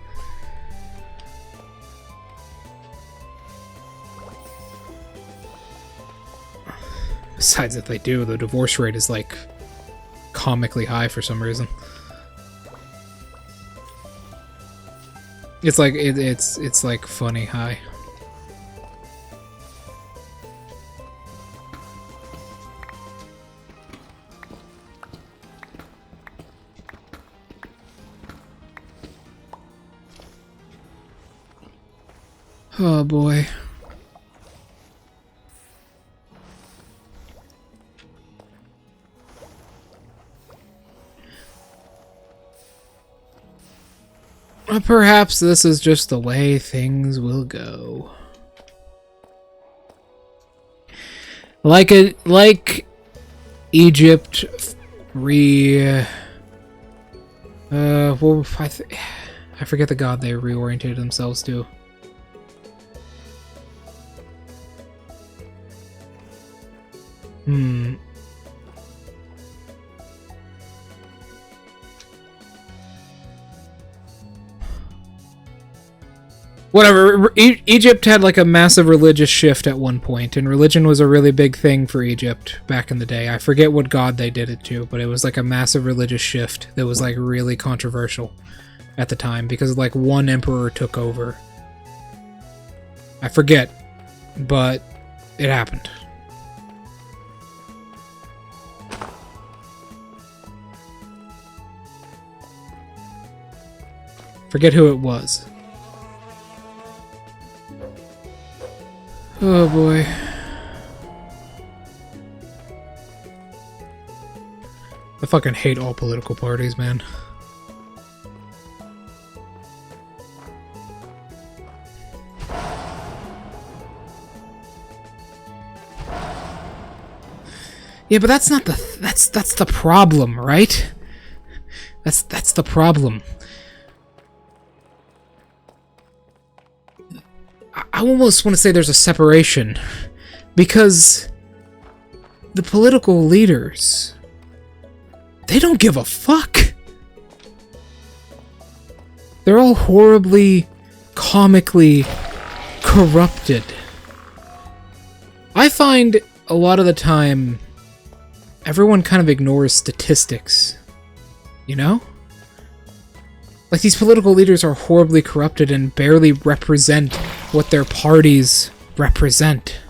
Besides, if they do, the divorce rate is like comically high for some reason. It's like it's like funny high. Oh boy. Perhaps this is just the way things will go. Like Egypt well, I forget the god they reoriented themselves to. Whatever, Egypt had like a massive religious shift at one point, and religion was a really big thing for Egypt back in the day. I forget what god they did it to, but it was like a massive religious shift that was like really controversial at the time, because like one emperor took over. I forget, but it happened. Forget who it was. Oh boy. I fucking hate all political parties, man. Yeah, but that's not the that's the problem, right? That's the problem. I almost want to say there's a separation, because the political leaders, they don't give a fuck. They're all horribly, comically corrupted. I find a lot of the time everyone kind of ignores statistics, you know? Like, these political leaders are horribly corrupted and barely represent what their parties represent.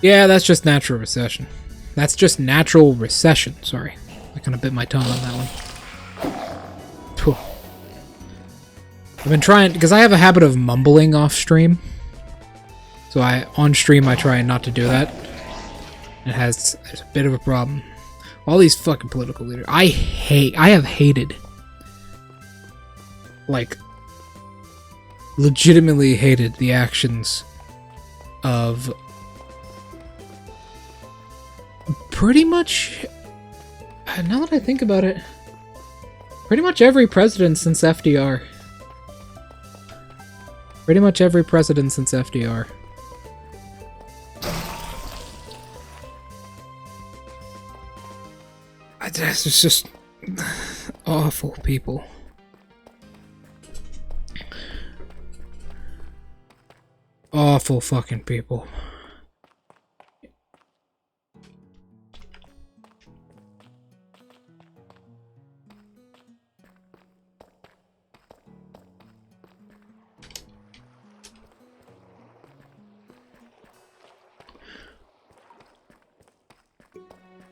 Yeah, that's just natural recession. That's just natural recession, sorry. I kind of bit my tongue on that one. Phew. I've been trying, because I have a habit of mumbling off stream. So on stream I try not to do that. There's a bit of a problem. All these fucking political leaders. I have hated, like, legitimately hated the actions of pretty much, now that I think about it, pretty much every president since FDR. Pretty much every president since FDR. It's just awful people. Awful fucking people.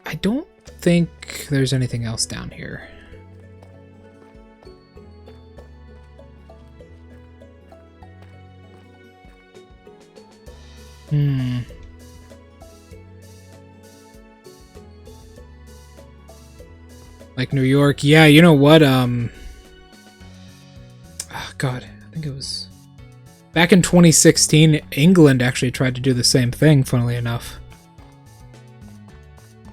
I don't think there's anything else down here. Like New York. Yeah, you know what? Oh God, I think it was back in 2016, England actually tried to do the same thing, funnily enough.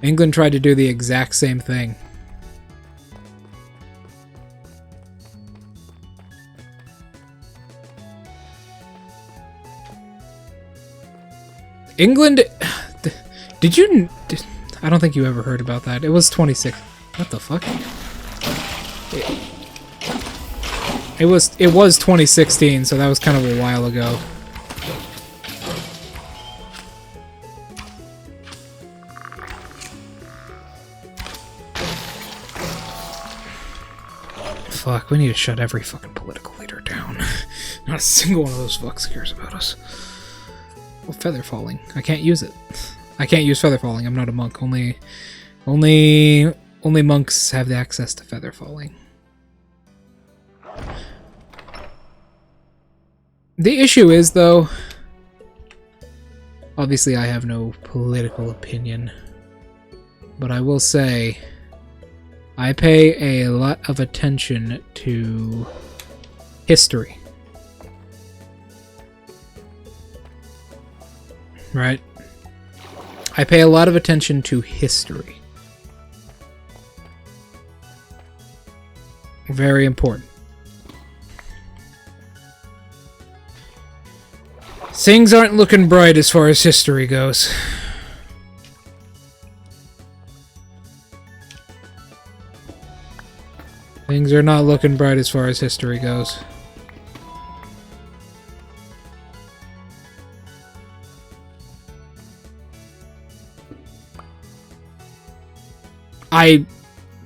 England tried to do the exact same thing. England... Did you... I don't think you ever heard about that. It was 26... What the fuck? It was 2016, so that was kind of a while ago. Fuck, we need to shut every fucking political leader down. Not a single one of those fucks cares about us. Well, feather falling. I can't use it. I can't use feather falling. I'm not a monk. Only monks have the access to feather falling. The issue is, though, obviously I have no political opinion, but I will say I pay a lot of attention to history. Right? I pay a lot of attention to history. Very important. Things aren't looking bright as far as history goes. Things are not looking bright as far as history goes.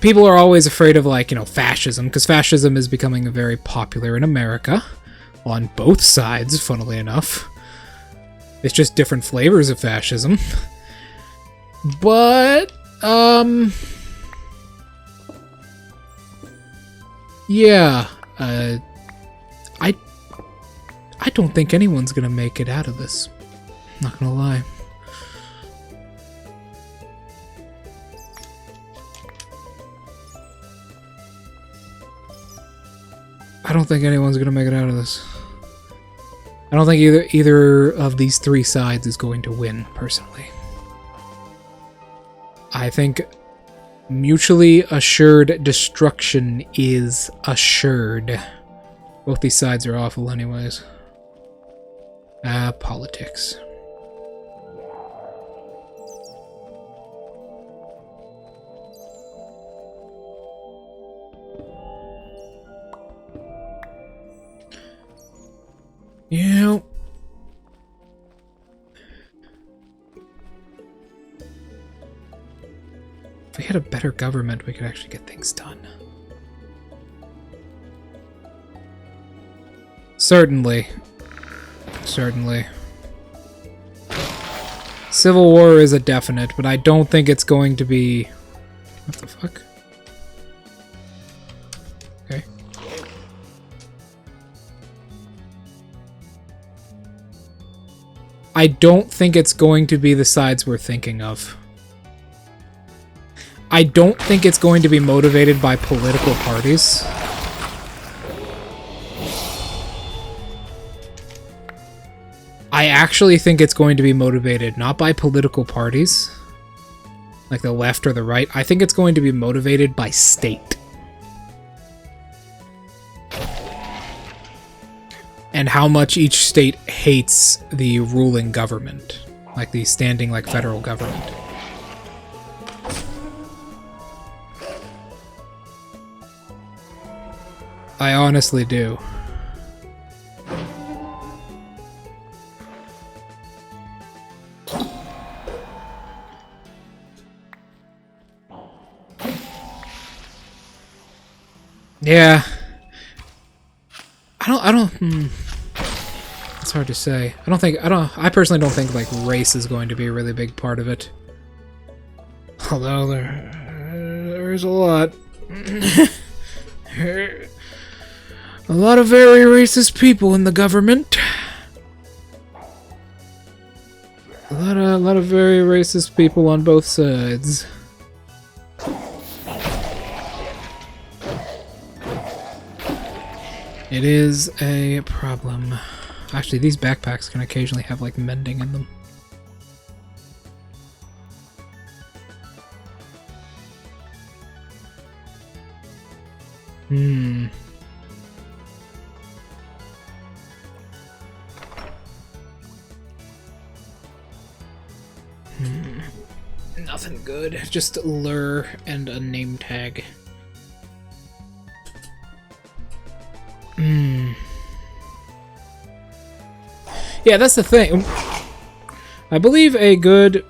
People are always afraid of, like, you know, fascism, because fascism is becoming very popular in America. On both sides, funnily enough. It's just different flavors of fascism. But, yeah, I don't think anyone's gonna make it out of this. Not gonna lie. I don't think anyone's gonna make it out of this. I don't think either of these three sides is going to win, personally. I think mutually assured destruction is assured. Both these sides are awful anyways. Politics. Yeah. If we had a better government, we could actually get things done. Certainly. Certainly. Civil war is a definite, but I don't think it's going to be... What the fuck? Okay. I don't think it's going to be the sides we're thinking of. I don't think it's going to be motivated by political parties. I actually think it's going to be motivated not by political parties, like the left or the right. I think it's going to be motivated by state. And how much each state hates the ruling government, like the standing like federal government. I honestly do. Yeah. I don't, it's hard to say. I personally don't think, like, race is going to be a really big part of it. Although there is a lot. A lot of very racist people in the government. A lot of very racist people on both sides. It is a problem. Actually, these backpacks can occasionally have, like, mending in them. Nothing good. Just lure and a name tag. Yeah, that's the thing. I believe a good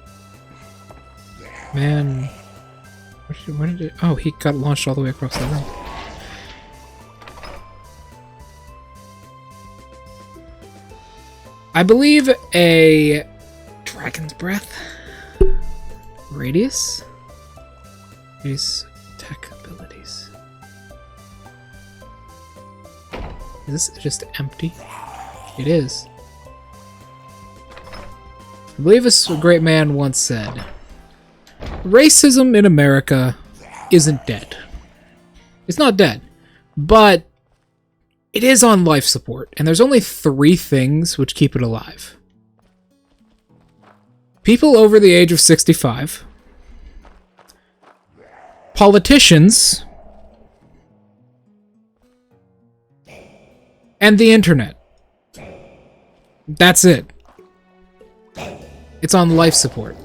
man. Where did it? Oh, he got launched all the way across the room. I believe a Dragon's Breath radius. These tech abilities. Is this just empty? It is. I believe a great man once said, racism in America isn't dead. It's not dead, but it is on life support, and there's only 3 things which keep it alive. People over the age of 65, politicians, and the internet. That's it. It's on life support.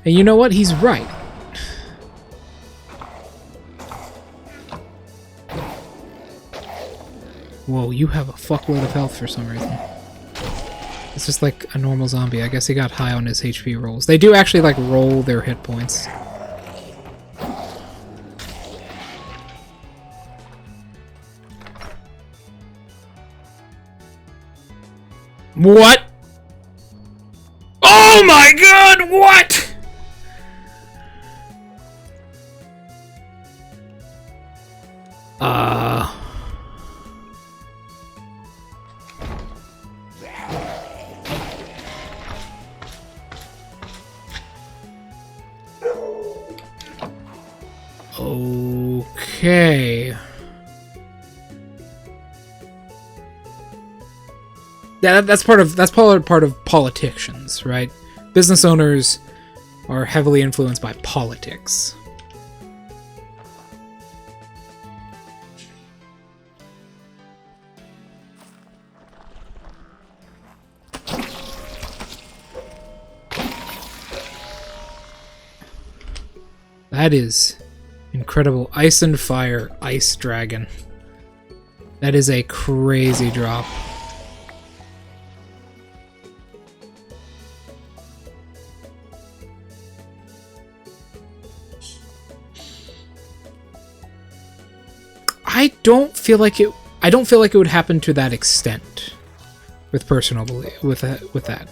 And you know what? He's right. Whoa, you have a fuckload of health for some reason. It's just like a normal zombie. I guess he got high on his HP rolls. They do actually, like, roll their hit points. What? Oh my god, what? Okay. Yeah, that's part of politicians, right? Business owners are heavily influenced by politics. That is incredible. Ice and Fire, Ice Dragon. That is a crazy drop. I don't feel like it would happen to that extent with personal belief with that.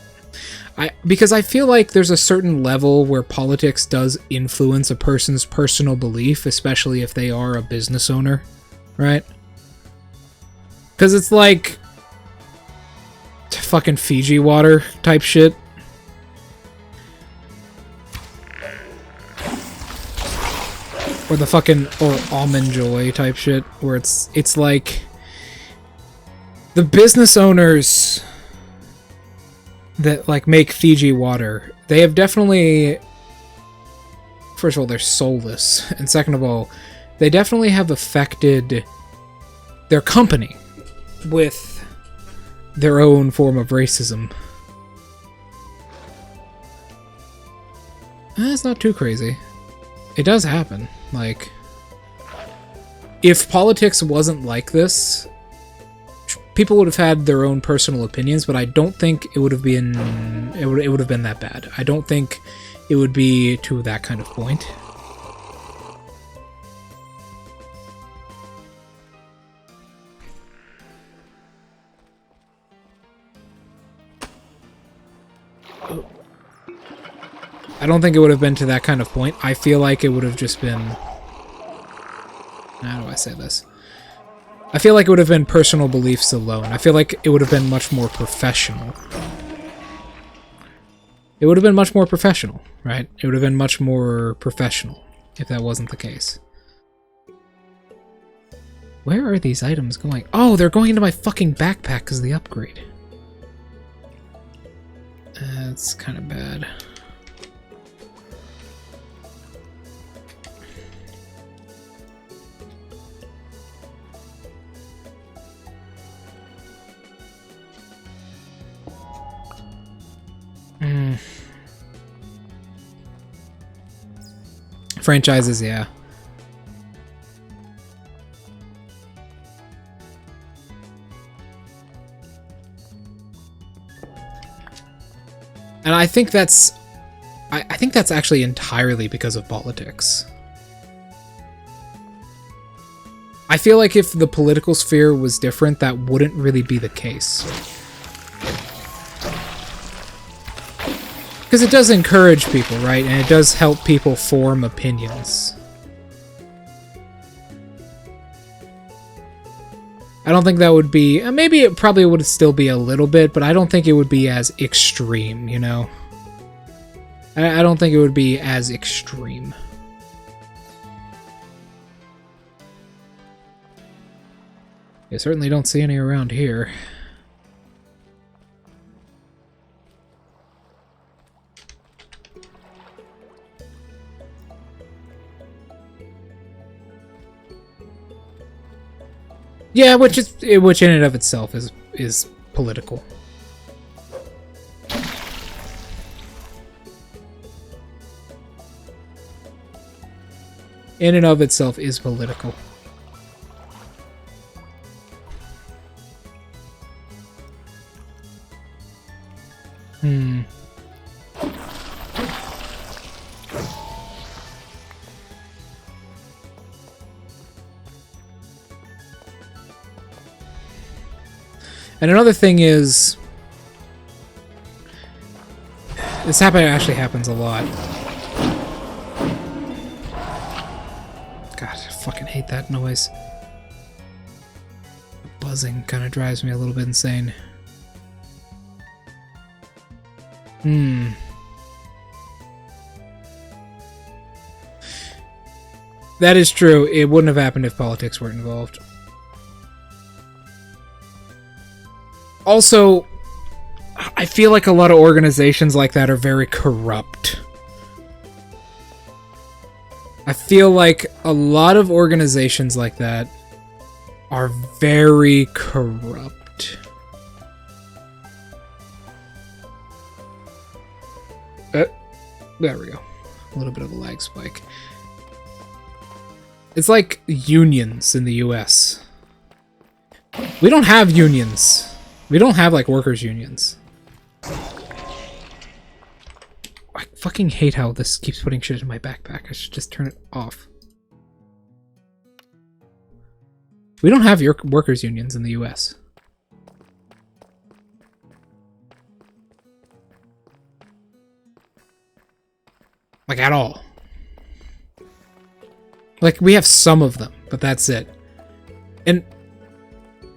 Because I feel like there's a certain level where politics does influence a person's personal belief, especially if they are a business owner, right? Because it's like, fucking Fiji water type shit. Or the fucking, or Almond Joy type shit, where it's like the business owners that like make Fiji water, they have definitely, first of all, they're soulless, and second of all, they definitely have affected their company with their own form of racism. It's not too crazy. It does happen. Like, if politics wasn't like this, people would have had their own personal opinions, but I don't think it would have been it would have been that bad. I don't think it would be to that kind of point. I don't think it would have been to that kind of point. I feel like it would have just been... How do I say this? I feel like it would have been personal beliefs alone. I feel like it would have been much more professional. It would have been much more professional, right? It would have been much more professional if that wasn't the case. Where are these items going? Oh, they're going into my fucking backpack because of the upgrade. That's kind of bad. Franchises, yeah. And I think that's... I think that's actually entirely because of politics. I feel like if the political sphere was different, that wouldn't really be the case. Because it does encourage people, right? And it does help people form opinions. I don't think that would be... maybe it probably would still be a little bit, but I don't think it would be as extreme, you know? I don't think it would be as extreme. I certainly don't see any around here. Yeah, which in and of itself is political. In and of itself is political. And another thing is, this actually happens a lot. God, I fucking hate that noise. The buzzing kind of drives me a little bit insane. That is true. It wouldn't have happened if politics weren't involved. Also, I feel like a lot of organizations like that are very corrupt. I feel like a lot of organizations like that are very corrupt. There we go. A little bit of a lag spike. It's like unions in the US. We don't have unions. We don't have, like, workers' unions. I fucking hate how this keeps putting shit in my backpack. I should just turn it off. We don't have workers' unions in the US. Like, at all. Like, we have some of them, but that's it. And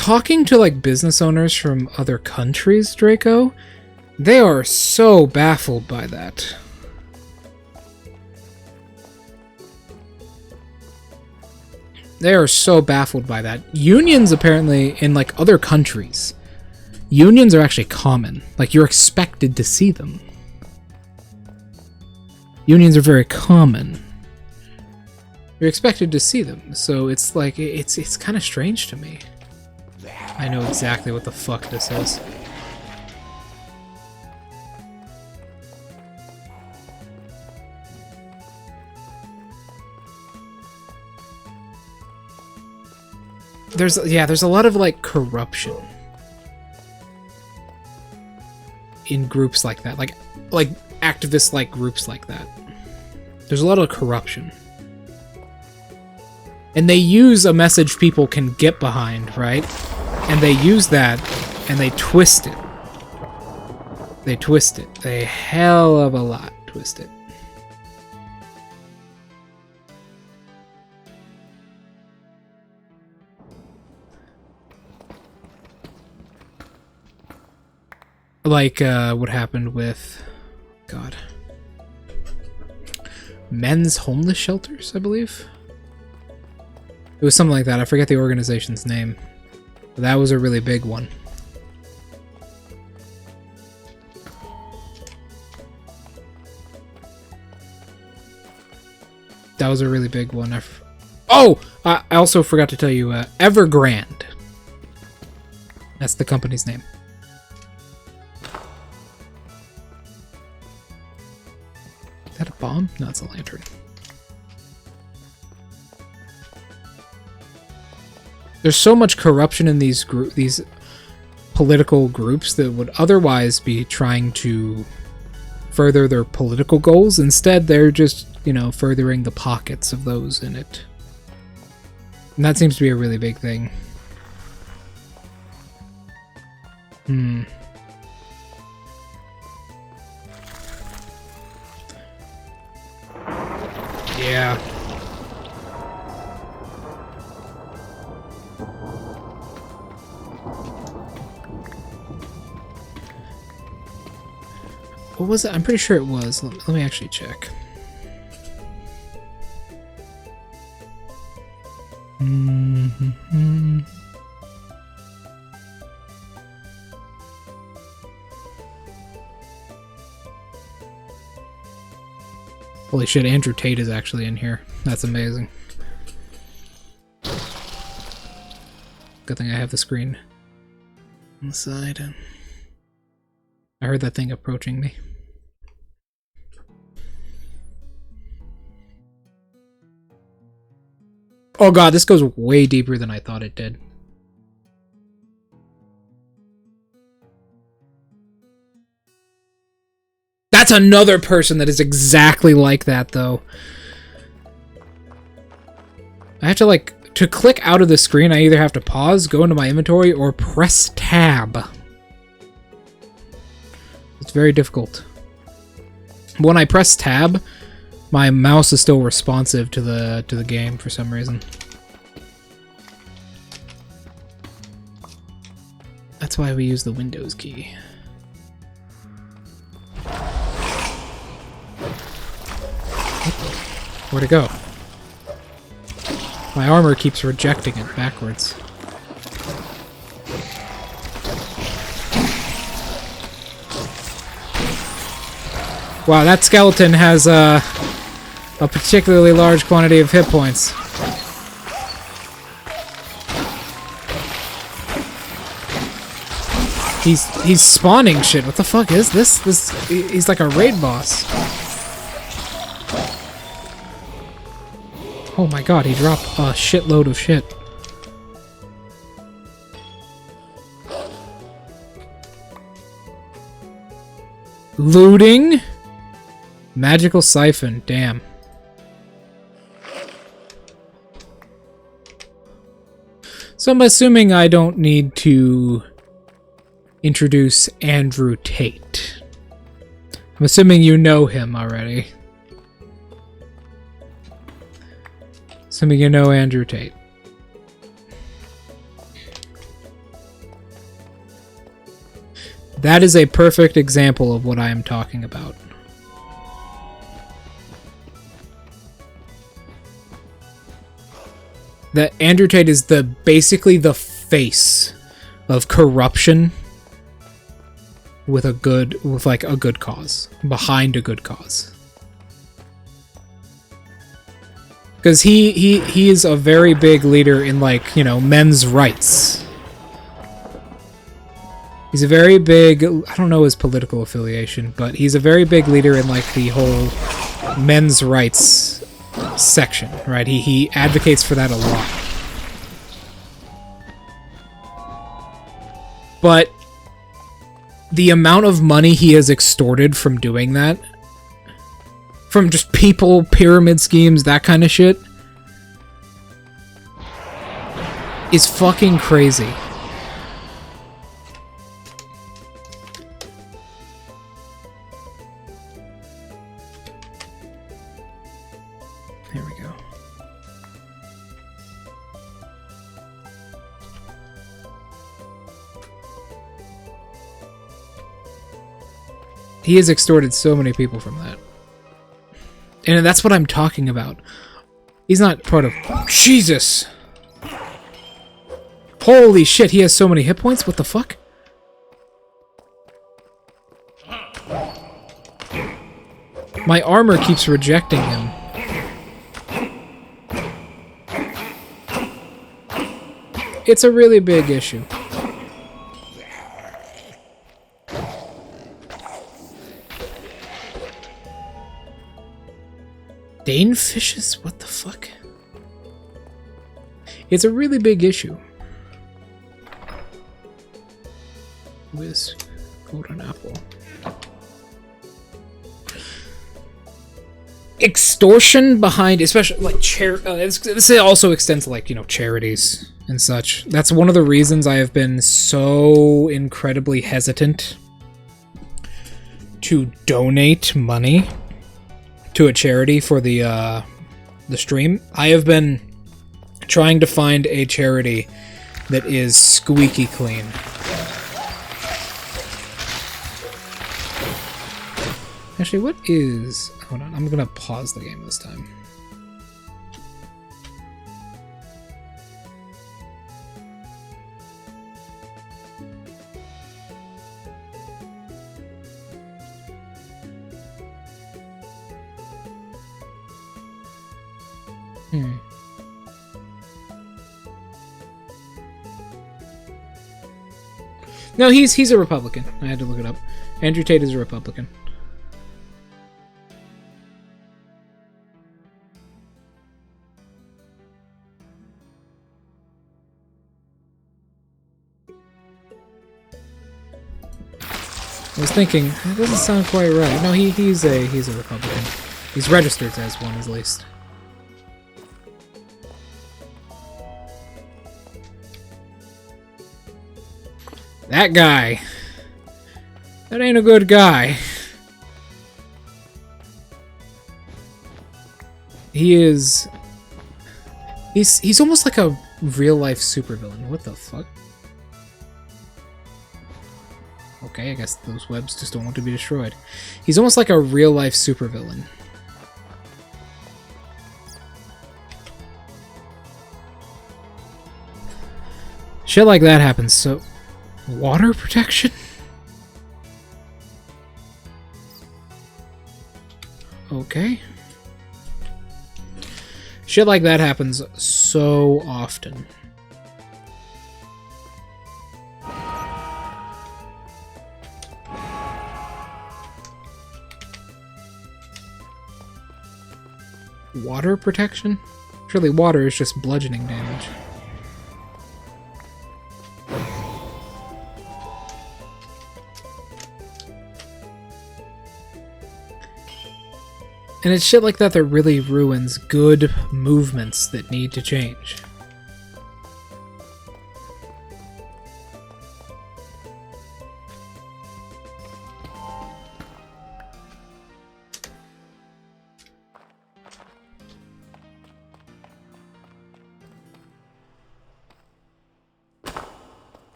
talking to like business owners from other countries, Draco, they are so baffled by that. They are so baffled by that. Unions, apparently, in like other countries, unions are actually common. Like, you're expected to see them. Unions are very common. You're expected to see them. So it's like, it's kind of strange to me. I know exactly what the fuck this is. There's a lot of like corruption in groups like that, like activist like groups like that. There's a lot of corruption, and they use a message people can get behind, right? And they use that and they twist it. They twist it. They hell of a lot twist it. Like what happened with, God, men's homeless shelters, I believe. It was something like that. I forget the organization's name. But that was a really big one. That was a really big one. I also forgot to tell you, Evergrande. That's the company's name. Is that a bomb? No, it's a lantern. There's so much corruption in these political groups that would otherwise be trying to further their political goals. Instead, they're just, you know, furthering the pockets of those in it. And that seems to be a really big thing. Yeah. What was it? I'm pretty sure it was. Let me actually check. Holy shit, Andrew Tate is actually in here. That's amazing. Good thing I have the screen on the side. I heard that thing approaching me. Oh god, this goes way deeper than I thought it did. That's another person that is exactly like that, though. I have to, like, to click out of the screen, I either have to pause, go into my inventory, or press tab. It's very difficult. When I press tab, my mouse is still responsive to the game for some reason. That's why we use the Windows key. Where'd it go? My armor keeps rejecting it backwards. Wow, that skeleton has a particularly large quantity of hit points. He's spawning shit. What the fuck is this? He's like a raid boss. Oh my god, he dropped a shitload of shit. Looting? Magical siphon, damn. So I'm assuming I don't need to introduce Andrew Tate. I'm assuming you know him already. Assuming you know Andrew Tate. That is a perfect example of what I am talking about. That Andrew Tate is basically the face of corruption with a good cause, behind a good cause. Because he is a very big leader in, like, you know, men's rights. He's a very big, I don't know his political affiliation, but he's a very big leader in, like, the whole men's rights section, right? He advocates for that a lot. But the amount of money he has extorted from doing that, from just people, pyramid schemes, that kind of shit, is fucking crazy. There we go. He has extorted so many people from that. And that's what I'm talking about. He's not part of... Jesus! Holy shit, he has so many hit points? What the fuck? My armor keeps rejecting him. It's a really big issue. Danefishes? What the fuck? It's a really big issue. Whiz. Golden apple. Extortion behind, especially like this also extends to, like, you know, charities and such. That's one of the reasons I have been so incredibly hesitant to donate money to a charity for the stream. I have been trying to find a charity that is squeaky clean. Actually, what is... Hold on, I'm gonna pause the game this time. No, he's a Republican. I had to look it up. Andrew Tate is a Republican. I was thinking, that doesn't sound quite right. No, he's a Republican. He's registered as one, at least. That guy. That ain't a good guy. He is... He's almost like a real-life supervillain. What the fuck? Okay, I guess those webs just don't want to be destroyed. He's almost like a real-life supervillain. Shit like that happens, so... Water protection? Okay. Shit like that happens so often. Water protection? Surely water is just bludgeoning damage. And it's shit like that that really ruins good movements that need to change.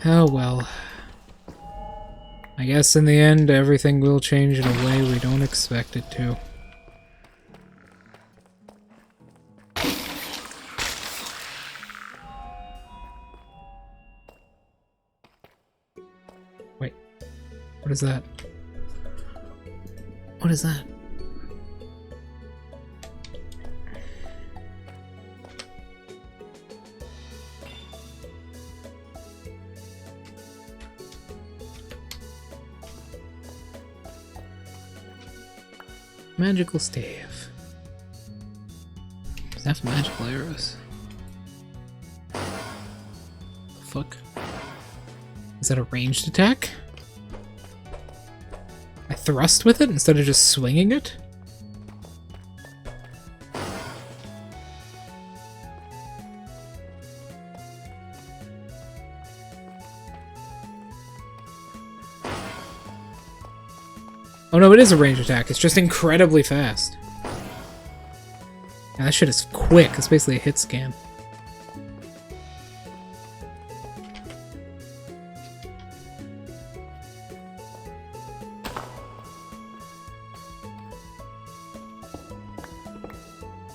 Oh well. I guess in the end, everything will change in a way we don't expect it to. Wait. What is that? What is that? Magical stave. Does that have magical arrows? Fuck. Is that a ranged attack? I thrust with it instead of just swinging it? Oh no, it is a ranged attack. It's just incredibly fast. Yeah, that shit is quick. It's basically a hit scan.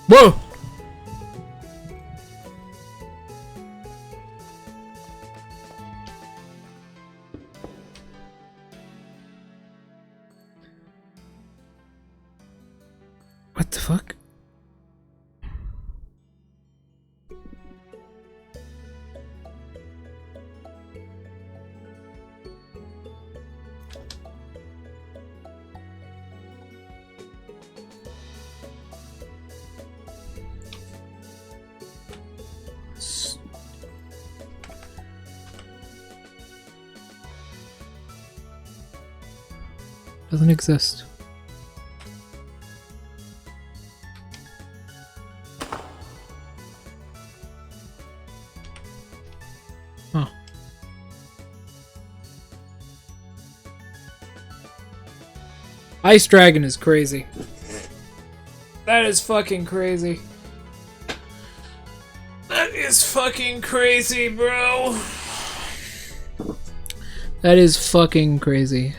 Whoa! What the fuck? Doesn't exist. Huh. Ice Dragon is crazy. That is fucking crazy. That is fucking crazy, bro. That is fucking crazy.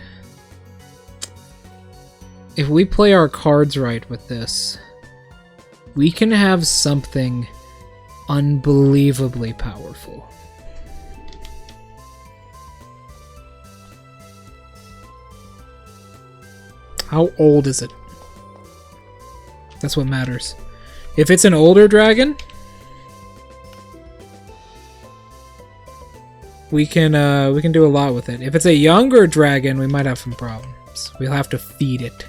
If we play our cards right with this, we can have something unbelievably powerful. How old is it? That's what matters. If it's an older dragon, we can do a lot with it. If it's a younger dragon, we might have some problems. We'll have to feed it.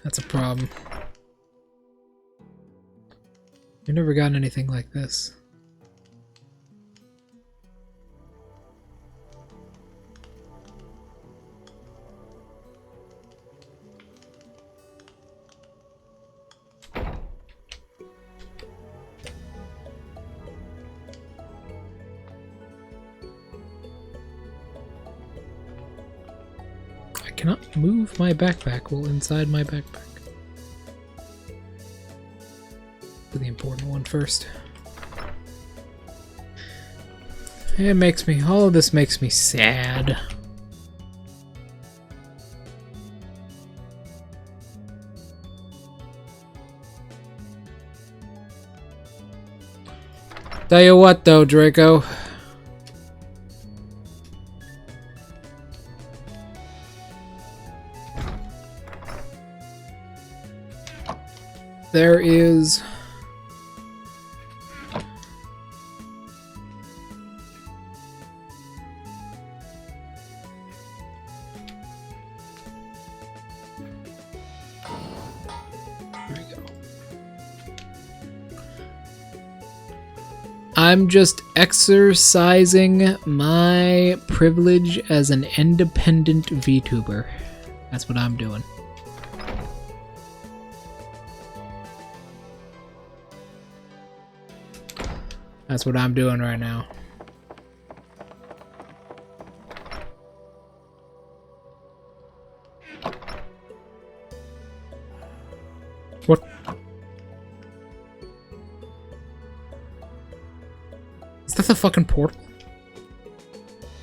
That's a problem. We've never gotten anything like this. I cannot move my backpack while inside my backpack. Do the important one first. It makes me, all of this makes me sad. Tell you what though, Draco. There is I'm just exercising my privilege as an independent VTuber. That's what I'm doing. That's what I'm doing right now. What? Is that the fucking portal?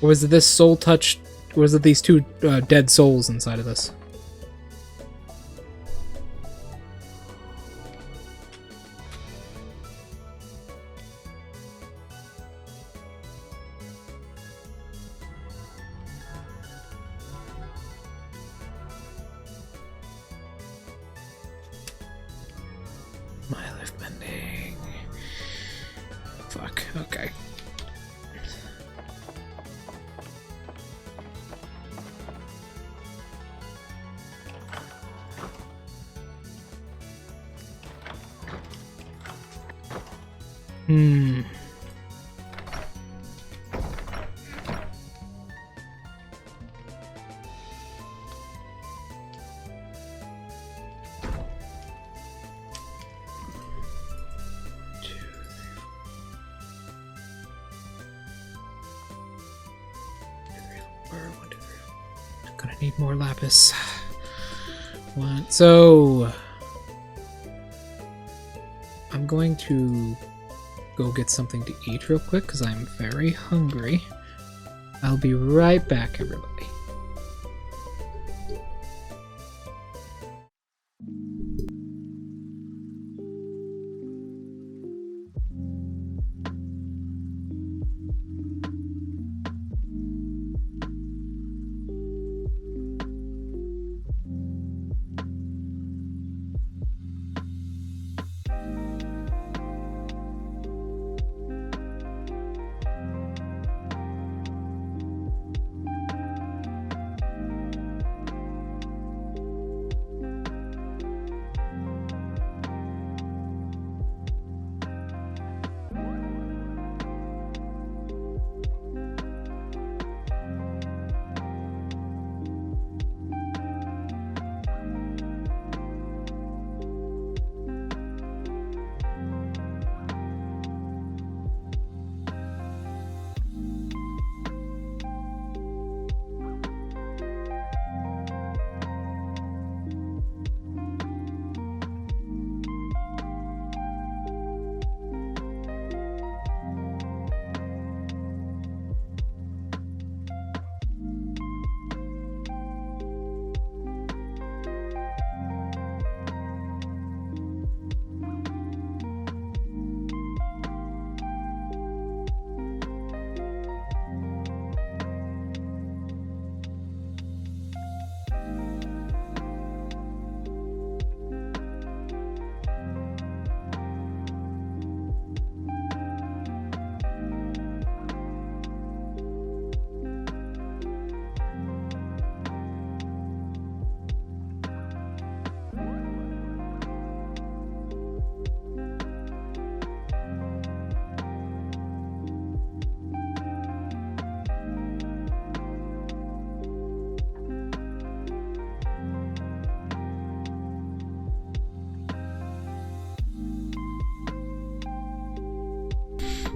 Or was it this soul touch? Or was it these two dead souls inside of this? My life bending. Fuck. Okay. Hmm. I'm gonna need more lapis. What? So I'm going to go get something to eat real quick because I'm very hungry. I'll be right back, everybody.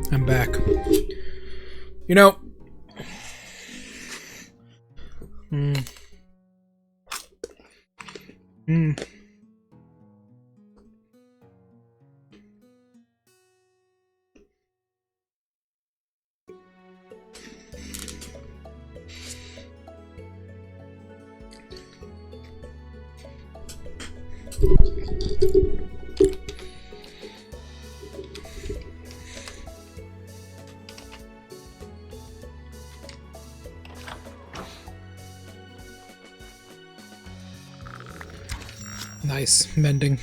I'm back. You know, nice mending.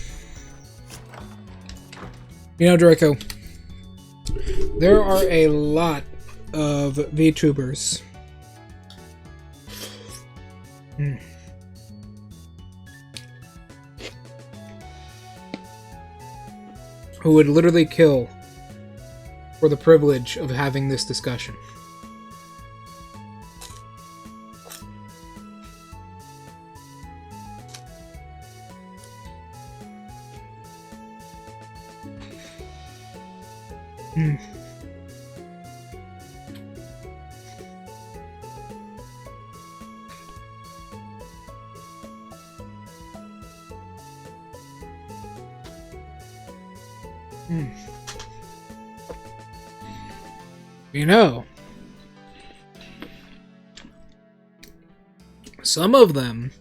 You know, Draco, there are a lot of VTubers who would literally kill for the privilege of having this discussion. You know, some of them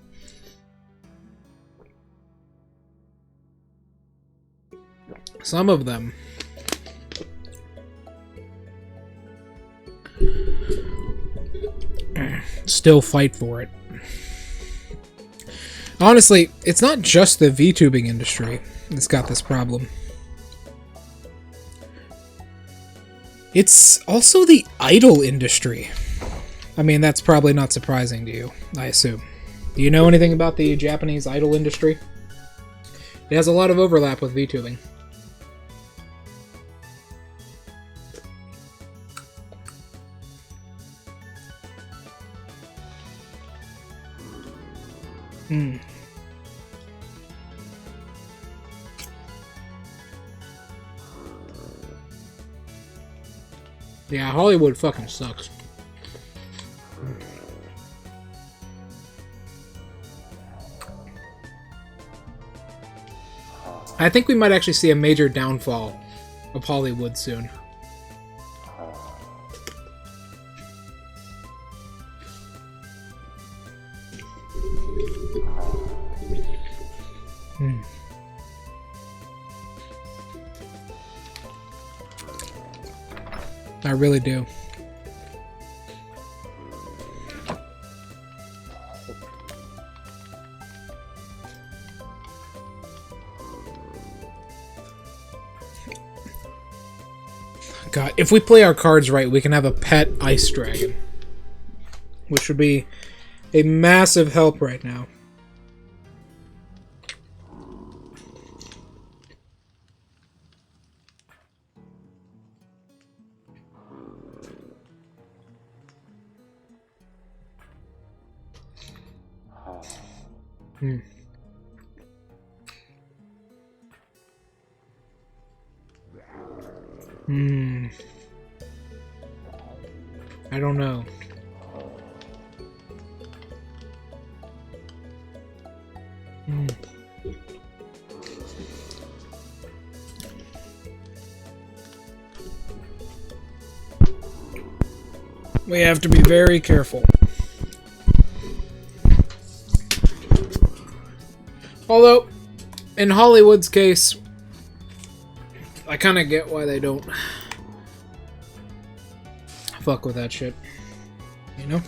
still fight for it. Honestly, it's not just the VTubing industry that's got this problem. It's also the idol industry. I mean, that's probably not surprising to you, I assume. Do you know anything about the Japanese idol industry? It has a lot of overlap with VTubing. Yeah, Hollywood fucking sucks. I think we might actually see a major downfall of Hollywood soon. I really do. God, if we play our cards right, we can have a pet ice dragon. Which would be a massive help right now. I don't know. We have to be very careful. Although, in Hollywood's case, I kind of get why they don't fuck with that shit. You know?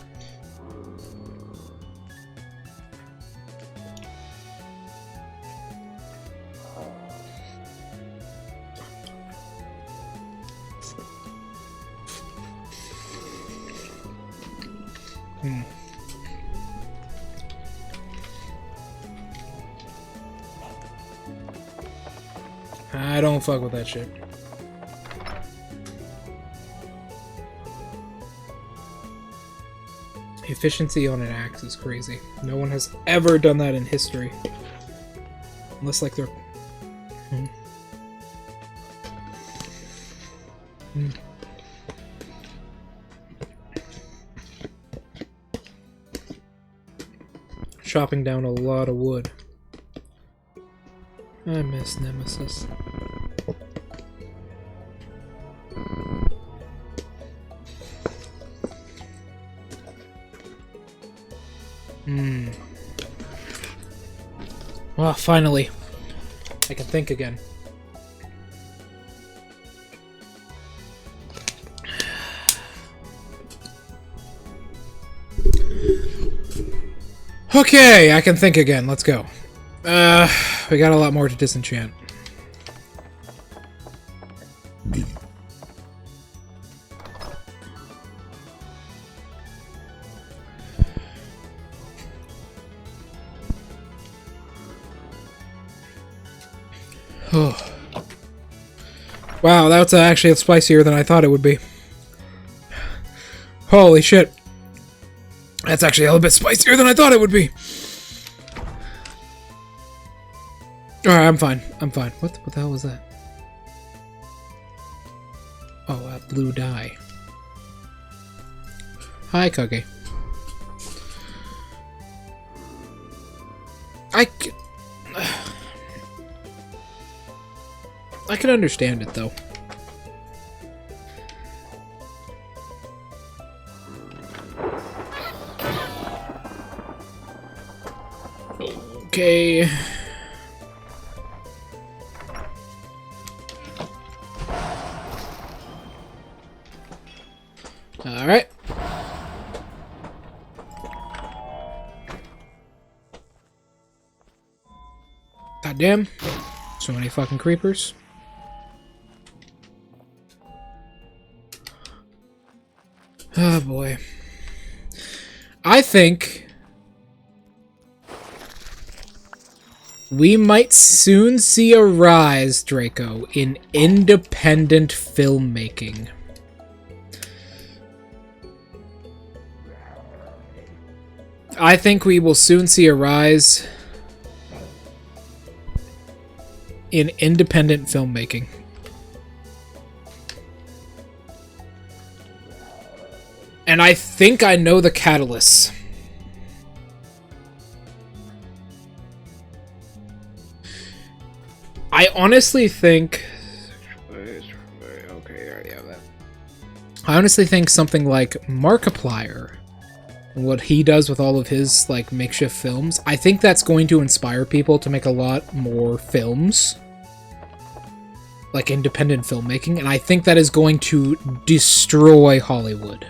I don't fuck with that shit. Efficiency on an axe is crazy. No one has ever done that in history. Unless, like, they're... chopping down a lot of wood. I miss Nemesis. Well, finally, I can think again. Okay, I can think again. Let's go. We got a lot more to disenchant. Wow, that's actually spicier than I thought it would be. Holy shit. That's actually a little bit spicier than I thought it would be. Alright, I'm fine. I'm fine. What the hell was that? Oh, a blue dye. Hi, Kage. I can understand it, though. Okay. Alright. Goddamn. So many fucking creepers. Oh boy. I think we might soon see a rise, Draco, in independent filmmaking. I think we will soon see a rise in independent filmmaking. And I think I know the catalyst. I honestly think... Okay, I already have that. I honestly think something like Markiplier, what he does with all of his like makeshift films, I think that's going to inspire people to make a lot more films. Like independent filmmaking, and I think that is going to destroy Hollywood.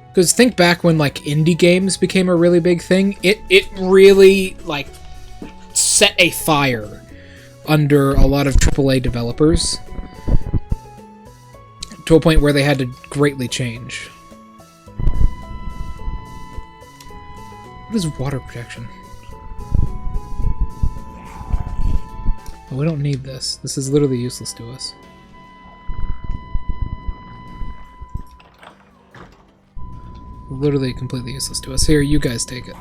Because think back when like indie games became a really big thing, it really like set a fire under a lot of AAA developers to a point where they had to greatly change. What is water protection? Oh, we don't need this. This is literally useless to us. Literally completely useless to us. Here, you guys take it.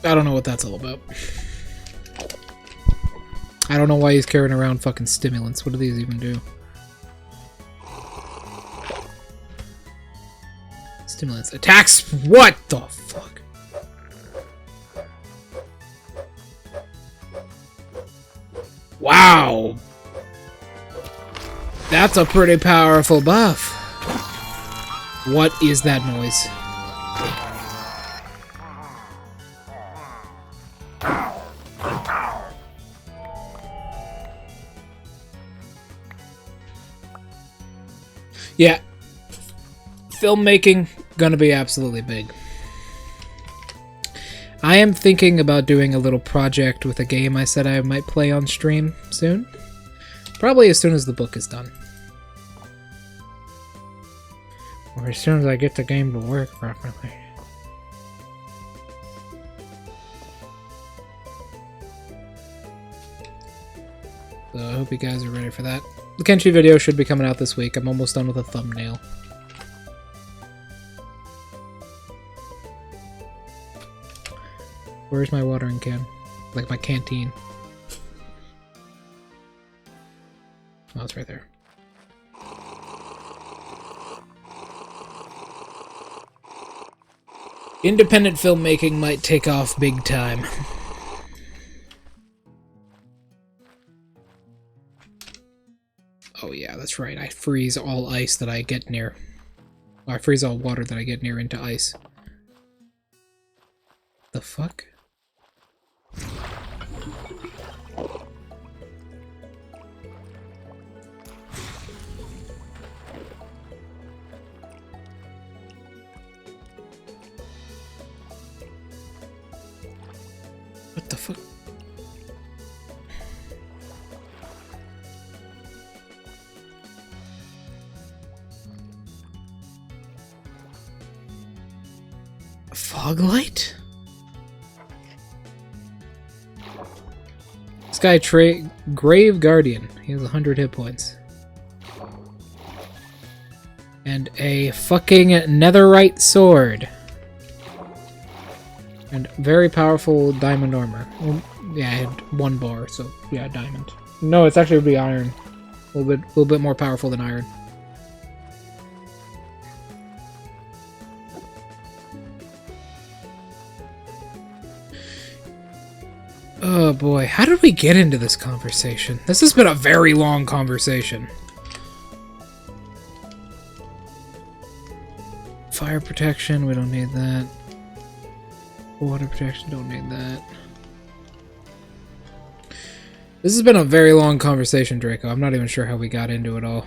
I don't know what that's all about. I don't know why he's carrying around fucking stimulants. What do these even do? Stimulants. Attacks? What the fuck? Wow! That's a pretty powerful buff. What is that noise? Yeah, filmmaking gonna be absolutely big. I am thinking about doing a little project with a game I said I might play on stream soon. Probably as soon as the book is done. Or as soon as I get the game to work properly. So I hope you guys are ready for that. The Kenshi video should be coming out this week. I'm almost done with a thumbnail. Where's my watering can? Like my canteen. Oh, it's right there. Independent filmmaking might take off big time. Oh yeah, that's right. I freeze all ice that I get near. Or I freeze all water that I get near into ice. The fuck? What the fuck? Fog light? This guy, Grave Guardian. He has 100 hit points. And a fucking netherite sword. And very powerful diamond armor. Well, Yeah, I had 1 bar, so yeah, diamond. No, it's actually would be iron. A little bit more powerful than iron. Oh boy, how did we get into this conversation? This has been a very long conversation. Fire protection, we don't need that. Water protection, don't need that. This has been a very long conversation, Draco. I'm not even sure how we got into it all.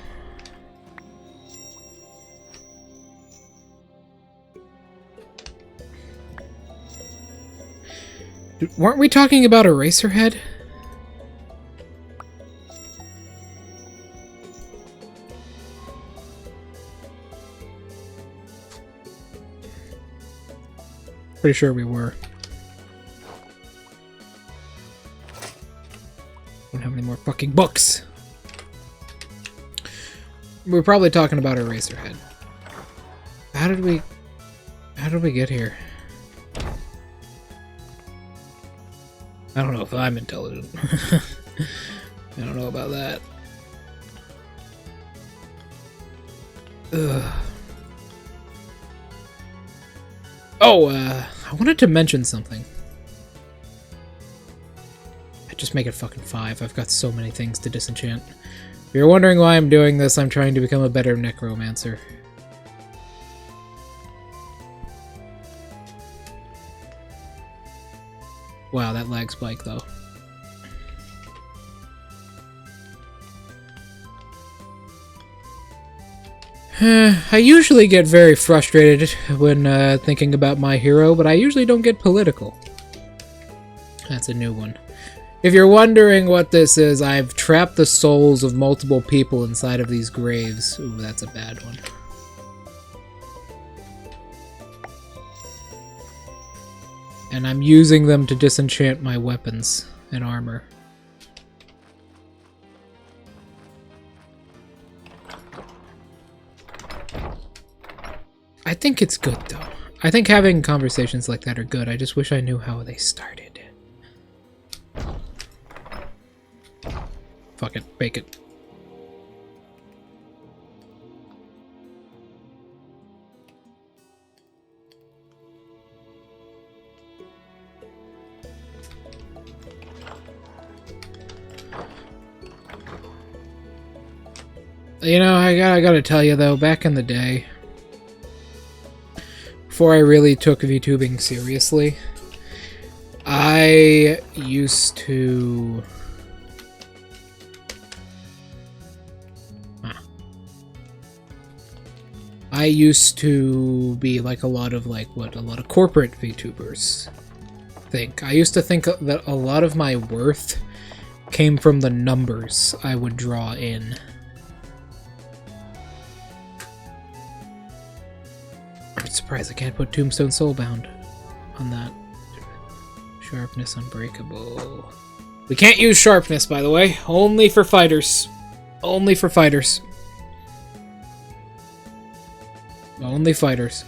Weren't we talking about Eraserhead? Pretty sure we were. Don't have any more fucking books. We're probably talking about Eraserhead. How did we get here? I don't know if I'm intelligent. I don't know about that. Ugh. Oh, I wanted to mention something. I just make it fucking 5. I've got so many things to disenchant. If you're wondering why I'm doing this, I'm trying to become a better necromancer. Wow, that lag spike, though. I usually get very frustrated when thinking about my hero, but I usually don't get political. That's a new one. If you're wondering what this is, I've trapped the souls of multiple people inside of these graves. Ooh, that's a bad one. And I'm using them to disenchant my weapons and armor. I think it's good, though. I think having conversations like that are good. I just wish I knew how they started. Fuck it. Bake it. You know, I gotta tell you, though, back in the day, before I really took VTubing seriously, I used to... I used to be like a lot of corporate VTubers think. I used to think that a lot of my worth came from the numbers I would draw in. I'm surprised I can't put Tombstone Soulbound on that. Sharpness Unbreakable. We can't use sharpness, by the way. Only for fighters. Only for fighters. Only fighters.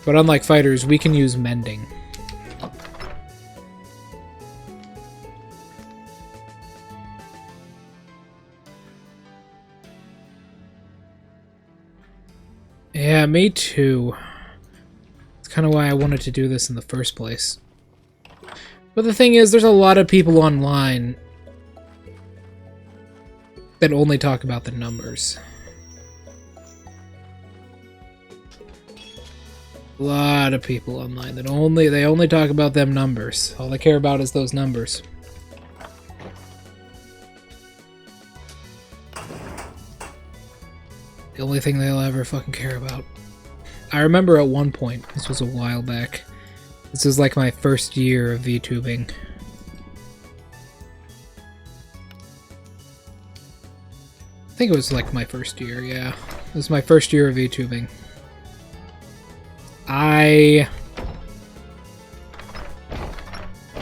But unlike fighters, we can use mending. Yeah, me too. It's kind of why I wanted to do this in the first place. But the thing is, there's a lot of people online that only talk about the numbers. A lot of people online that only talk about them numbers. All they care about is those numbers. The only thing they'll ever fucking care about. I remember at one point, this was a while back, this was like my first year of VTubing. I think it was like my first year, yeah. It was my first year of VTubing. I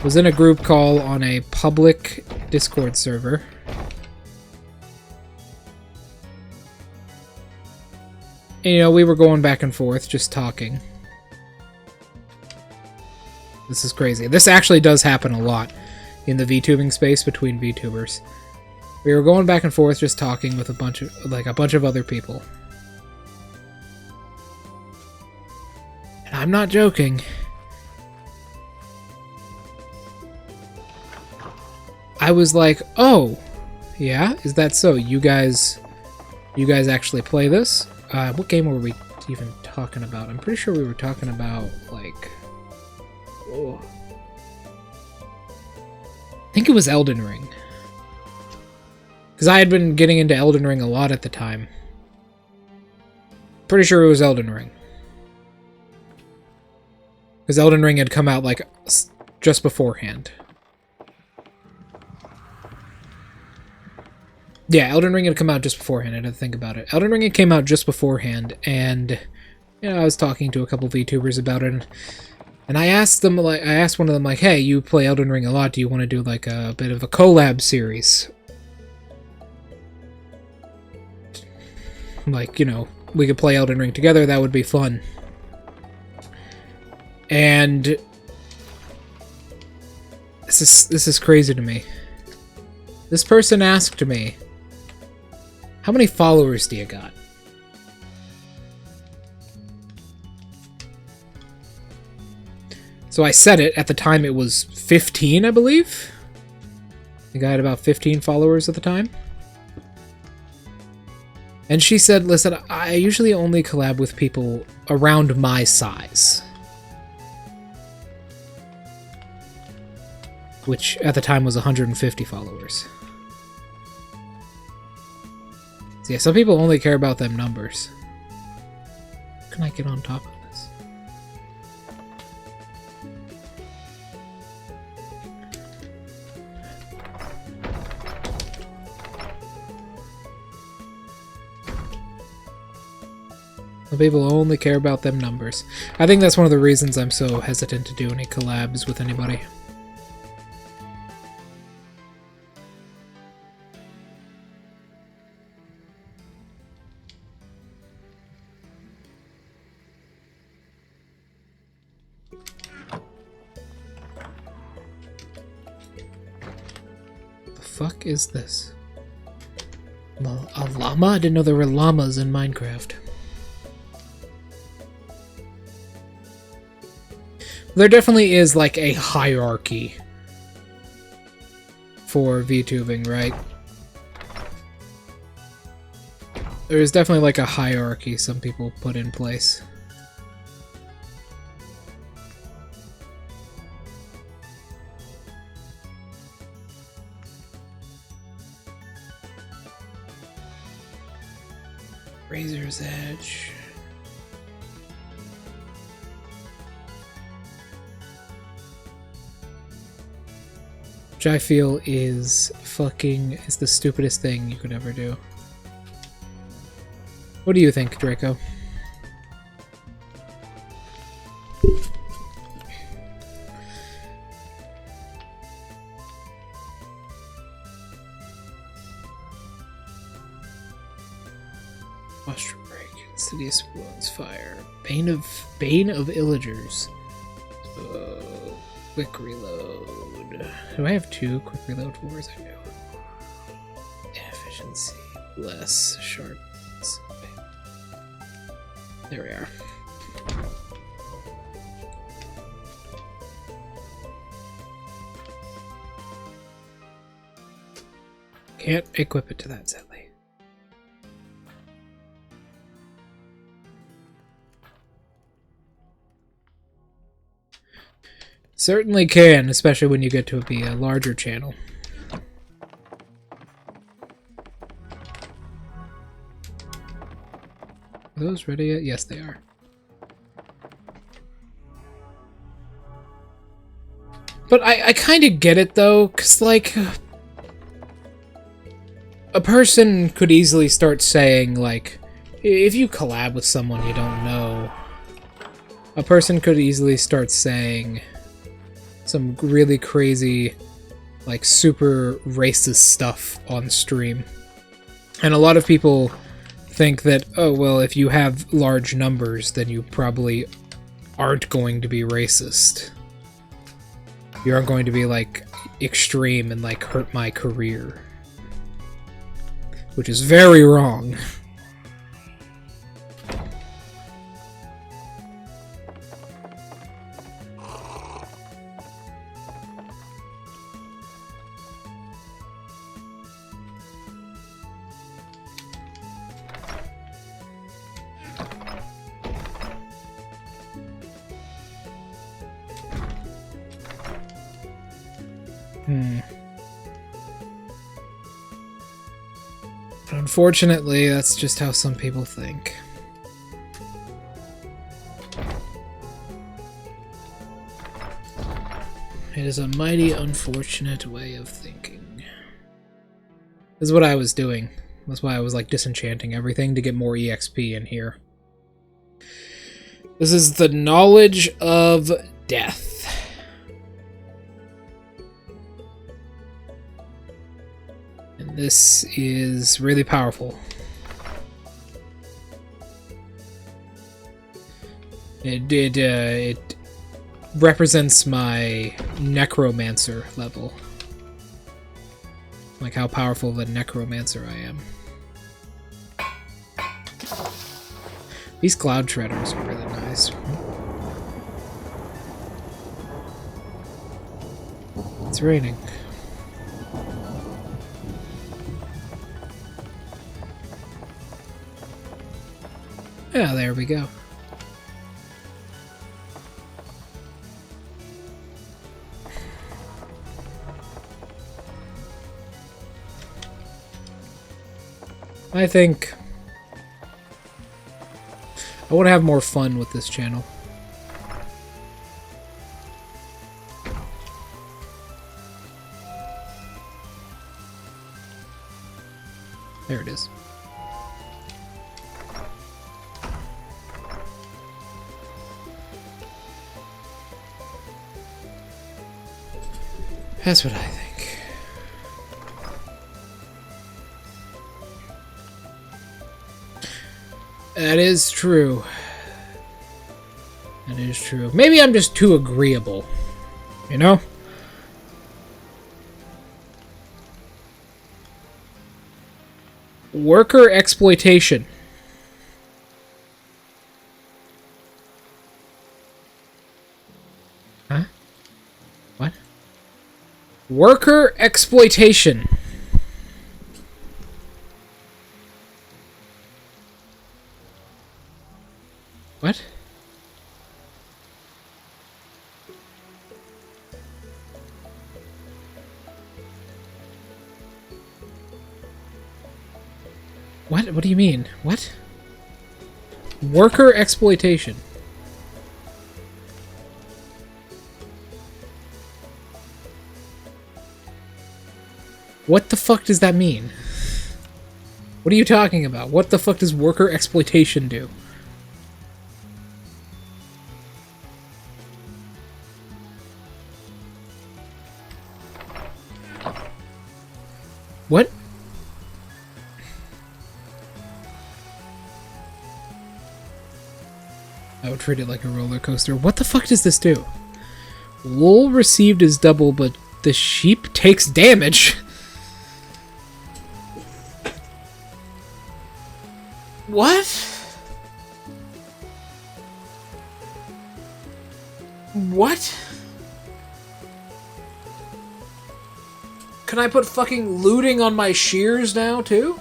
was in a group call on a public Discord server. And, you know, we were going back and forth, just talking. This is crazy. This actually does happen a lot in the VTubing space between VTubers. We were going back and forth, just talking with a bunch of other people. And I'm not joking. I was like, "Oh, yeah, is that so? You guys actually play this? What game were we even talking about? I'm pretty sure we were talking about like, oh, I think it was Elden Ring, because I had been getting into Elden Ring a lot at the time. Pretty sure it was Elden Ring, because Elden Ring had come out like just beforehand." Yeah, Elden Ring had come out just beforehand. I had to think about it. Elden Ring had came out just beforehand, and you know, I was talking to a couple VTubers about it, and I asked them, like, I asked one of them, like, "Hey, you play Elden Ring a lot. Do you want to do like a bit of a collab series? Like, you know, we could play Elden Ring together. That would be fun." And this is crazy to me. This person asked me, "How many followers do you got?" So I said it. At the time it was 15, I believe. The guy had about 15 followers at the time. And she said, "Listen, I usually only collab with people around my size." Which at the time was 150 followers. So yeah, some people only care about them numbers. How can I get on top of this? Some people only care about them numbers. I think that's one of the reasons I'm so hesitant to do any collabs with anybody. Fuck is this? A llama? I didn't know there were llamas in Minecraft. There definitely is like a hierarchy for VTubing, right? There is definitely like a hierarchy some people put in place. Razor's Edge. Which I feel is the stupidest thing you could ever do. What do you think, Draco? Mushroom break. Insidious wounds fire. Bane of Illagers. Quick reload. Do I have 2 quick reload wars? I do. Efficiency. Less sharp. There we are. Can't equip it to that, sadly. Certainly can, especially when you get to be a larger channel. Are those ready yet? Yes, they are. But I kind of get it, though, because, like, a person could easily start saying, like, if you collab with someone you don't know, a person could easily start saying some really crazy, like, super racist stuff on stream. And a lot of people think that, oh, well, if you have large numbers, then you probably aren't going to be racist. You aren't going to be, like, extreme and, like, hurt my career. Which is very wrong. But unfortunately, that's just how some people think. It is a mighty unfortunate way of thinking. This is what I was doing. That's why I was like disenchanting everything to get more EXP in here. This is the knowledge of death. And this is really powerful. It represents my necromancer level. Like how powerful of a necromancer I am. These cloud shredders are really nice. It's raining. Yeah, there we go. I think I want to have more fun with this channel. There it is. That's what I think. That is true. That is true. Maybe I'm just too agreeable. You know? Worker exploitation. Huh? What? Worker exploitation. What? What do you mean? What? Worker exploitation. What the fuck does that mean? What are you talking about? What the fuck does worker exploitation do? What? I would treat it like a roller coaster. What the fuck does this do? Wool received is double, but the sheep takes damage. What? What? Can I put fucking looting on my shears now, too?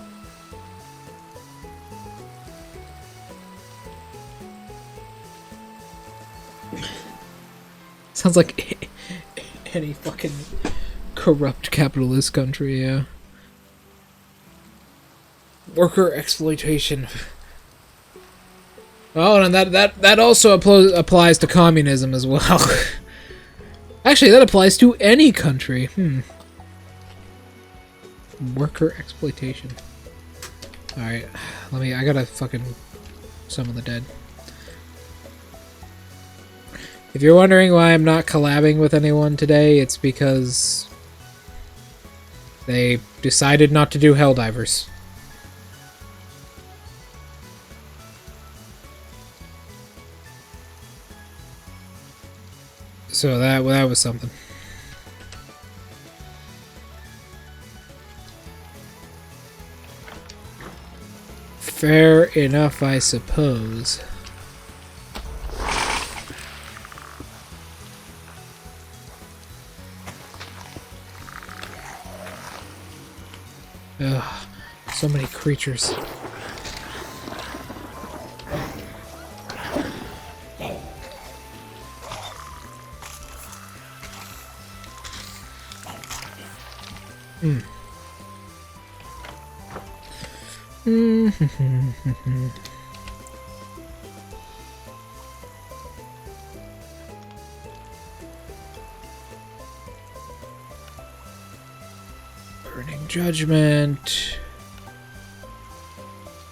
Sounds like any fucking corrupt capitalist country, yeah. Worker exploitation. Oh, and that also applies to communism as well. Actually, that applies to any country. Worker exploitation. Alright, I gotta fucking summon the dead. If you're wondering why I'm not collabing with anyone today, it's because they decided not to do Helldivers. So that was something. Fair enough, I suppose. Ugh, so many creatures. Burning Judgment.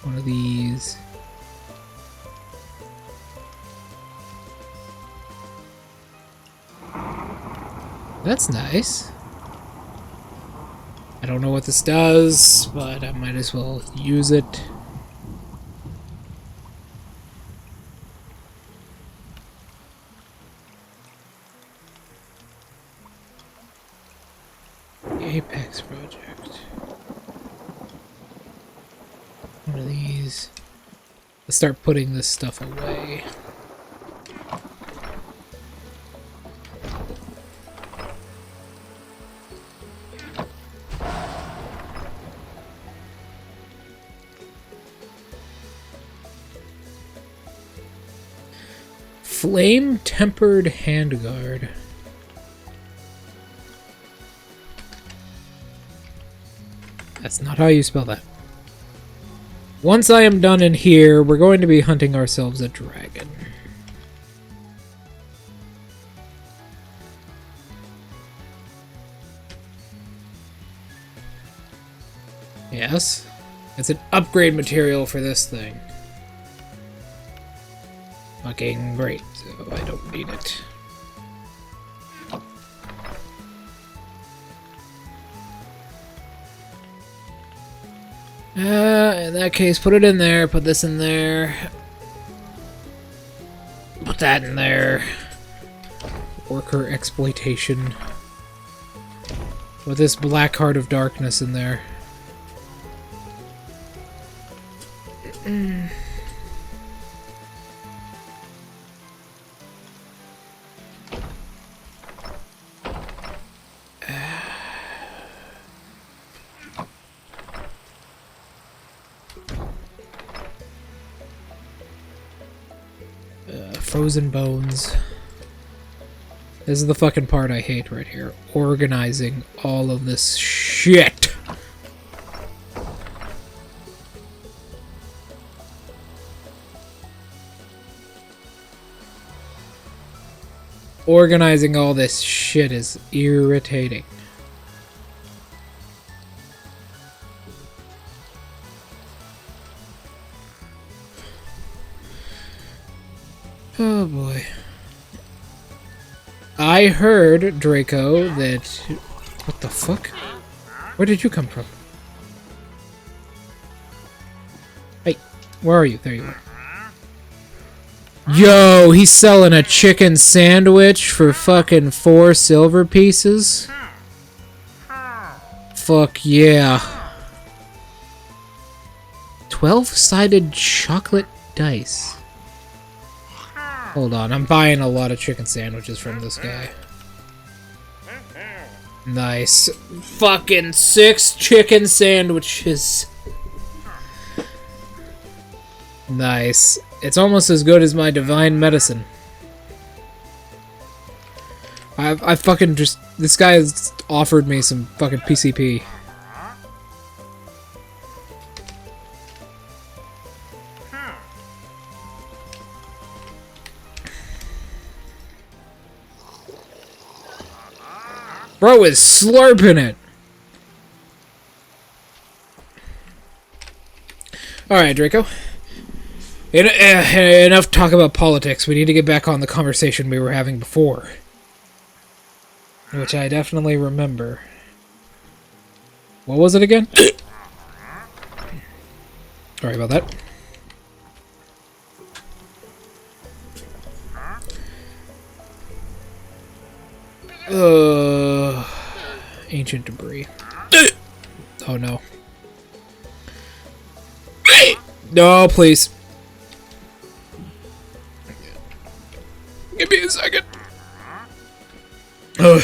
One of these. That's nice. I don't know what this does, but I might as well use it. The Apex Project. One of these. Let's start putting this stuff away. Flame Tempered Handguard. That's not how you spell that. Once I am done in here, we're going to be hunting ourselves a dragon. Yes, it's an upgrade material for this thing. Fucking great, so I don't need it. In that case, put it in there, put this in there. Put that in there. Worker exploitation. With this Black Heart of Darkness in there. Frozen bones. This is the fucking part I hate right here. Organizing all of this shit. Organizing all this shit is irritating. Oh boy. I heard, Draco, that... What the fuck? Where did you come from? Hey, where are you? There you are. Yo, he's selling a chicken sandwich for fucking 4 silver pieces? Fuck yeah. 12-sided chocolate dice. Hold on, I'm buying a lot of chicken sandwiches from this guy. Nice. Fucking 6 chicken sandwiches. Nice. It's almost as good as my divine medicine. I fucking just... This guy has offered me some fucking PCP. Bro is slurping it. Alright, Draco. Enough talk about politics. We need to get back on the conversation we were having before. Which I definitely remember. What was it again? Sorry about that. ancient debris. Oh no. No, please. Give me a second. Ugh.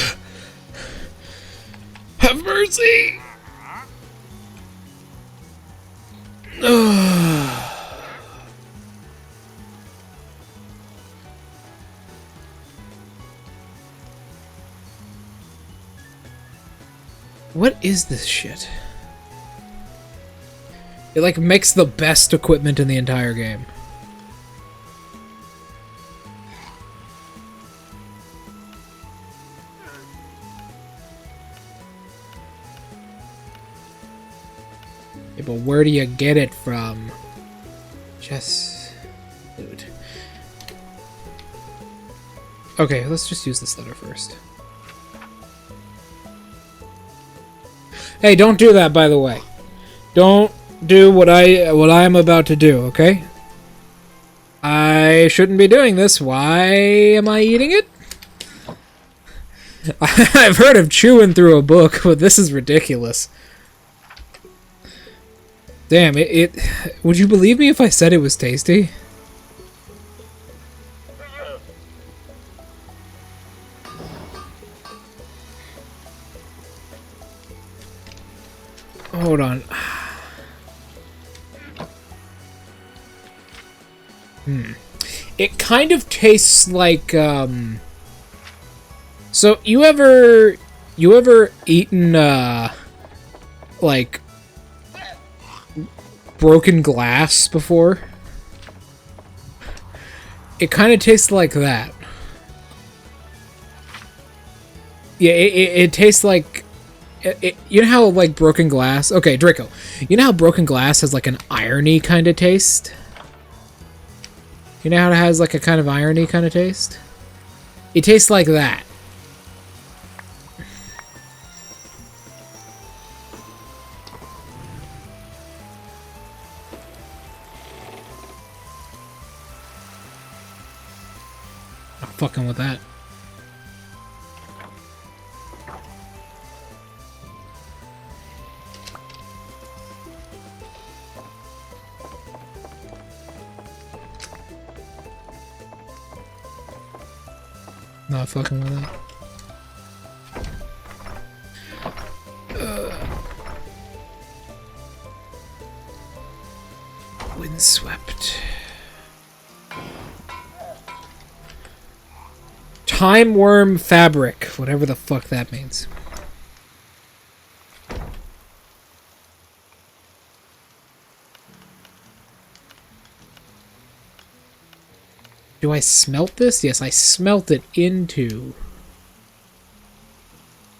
Have mercy. What is this shit? It like makes the best equipment in the entire game. Yeah, but where do you get it from? Just... Dude. Okay, let's just use this letter first. Hey, don't do that, by the way. Don't do what I'm about to do, okay? I shouldn't be doing this. Why am I eating it? I've heard of chewing through a book, but this is ridiculous. Damn, it would you believe me if I said it was tasty? Hold on. It kind of tastes like, So, you ever eaten, like, broken glass before? It kind of tastes like that. Yeah, it tastes like... you know how, like, broken glass... Okay, Draco. You know how broken glass has, like, an irony kind of taste? You know how it has, like, a kind of irony kind of taste? It tastes like that. Not fucking with that. Not fucking with that. Windswept. Time worm fabric, whatever the fuck that means. Do I smelt this? Yes, I smelt it into...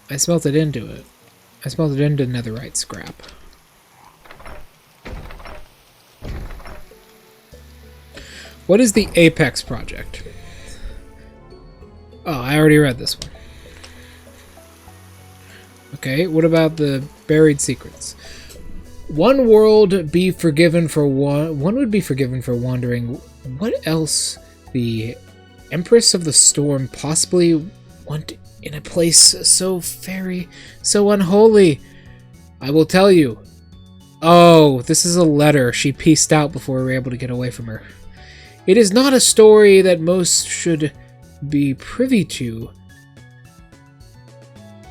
I smelt it into it. I smelt it into netherite scrap. What is the Apex project? Oh, I already read this one. Okay, what about the buried secrets? One world be forgiven for one would be forgiven for wandering. What else the Empress of the Storm possibly want in a place so fairy, so unholy? I will tell you. Oh, this is a letter she pieced out before we were able to get away from her. It is not a story that most should be privy to.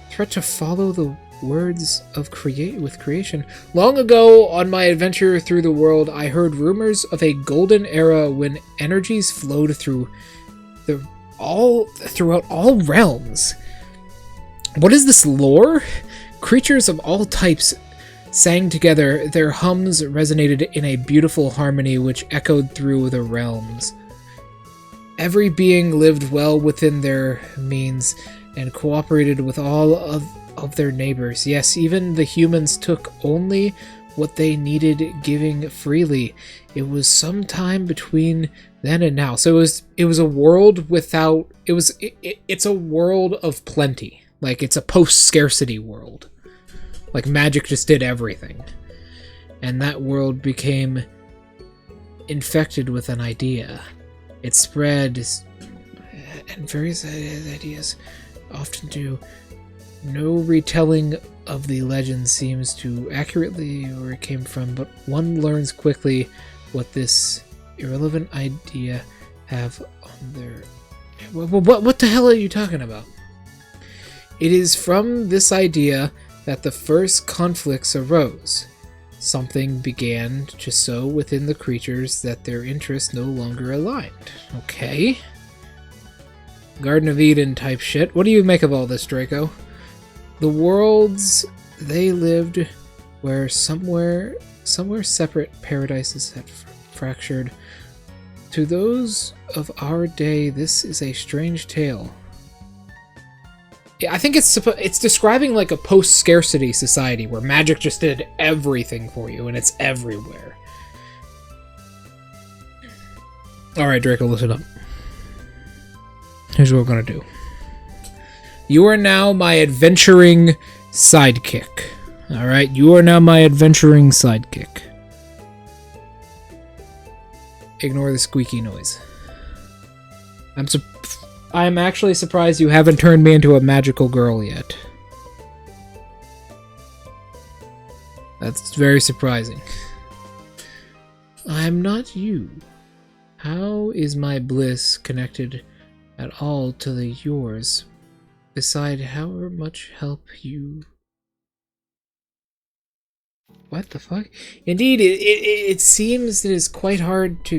Threat to follow the words of creation. Long ago, on my adventure through the world, I heard rumors of a golden era when energies flowed through throughout all realms. What is this lore? Creatures of all types sang together. Their hums resonated in a beautiful harmony which echoed through the realms. Every being lived well within their means and cooperated with all of their neighbors. Yes, even the humans took only what they needed, giving freely. It was some time between then and now. So it was a world without... It's a world of plenty. Like, it's a post-scarcity world. Like, magic just did everything. And that world became infected with an idea. It spread, and various ideas often do. No retelling of the legend seems to accurately where it came from, but one learns quickly what this irrelevant idea have on their... What the hell are you talking about? It is from this idea that the first conflicts arose. Something began to sow within the creatures that their interests no longer aligned. Okay. Garden of Eden type shit. What do you make of all this, Draco? The worlds they lived where somewhere separate paradises had fractured. To those of our day, this is a strange tale. I think it's describing like a post-scarcity society where magic just did everything for you and it's everywhere. Alright, Draco, listen up. Here's what we're gonna do. You are now my adventuring sidekick. Alright, you are now my adventuring sidekick. Ignore the squeaky noise. I'm actually surprised you haven't turned me into a magical girl yet. That's very surprising. I'm not you. How is my bliss connected at all to the yours, beside how much help you... What the fuck? Indeed, it seems it is quite hard to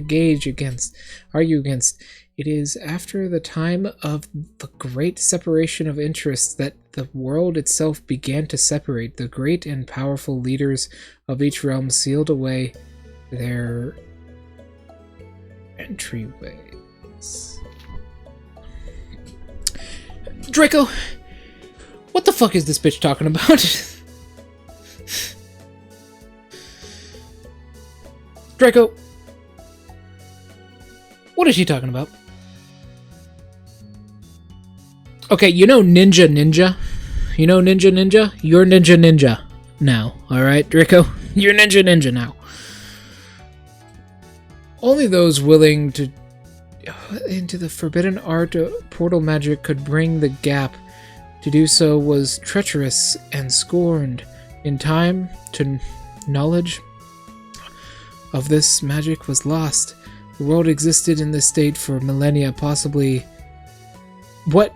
argue against. It is after the time of the great separation of interests that the world itself began to separate. The great and powerful leaders of each realm sealed away their entryways. Draco, what the fuck is this bitch talking about? Draco, what is she talking about? Okay, you know Ninja? You know Ninja? You're Ninja now, alright, Draco? You're Ninja now. Only those willing to into the forbidden art of portal magic could bring the gap. To do so was treacherous and scorned. In time, to knowledge of this magic was lost. The world existed in this state for millennia, possibly... What?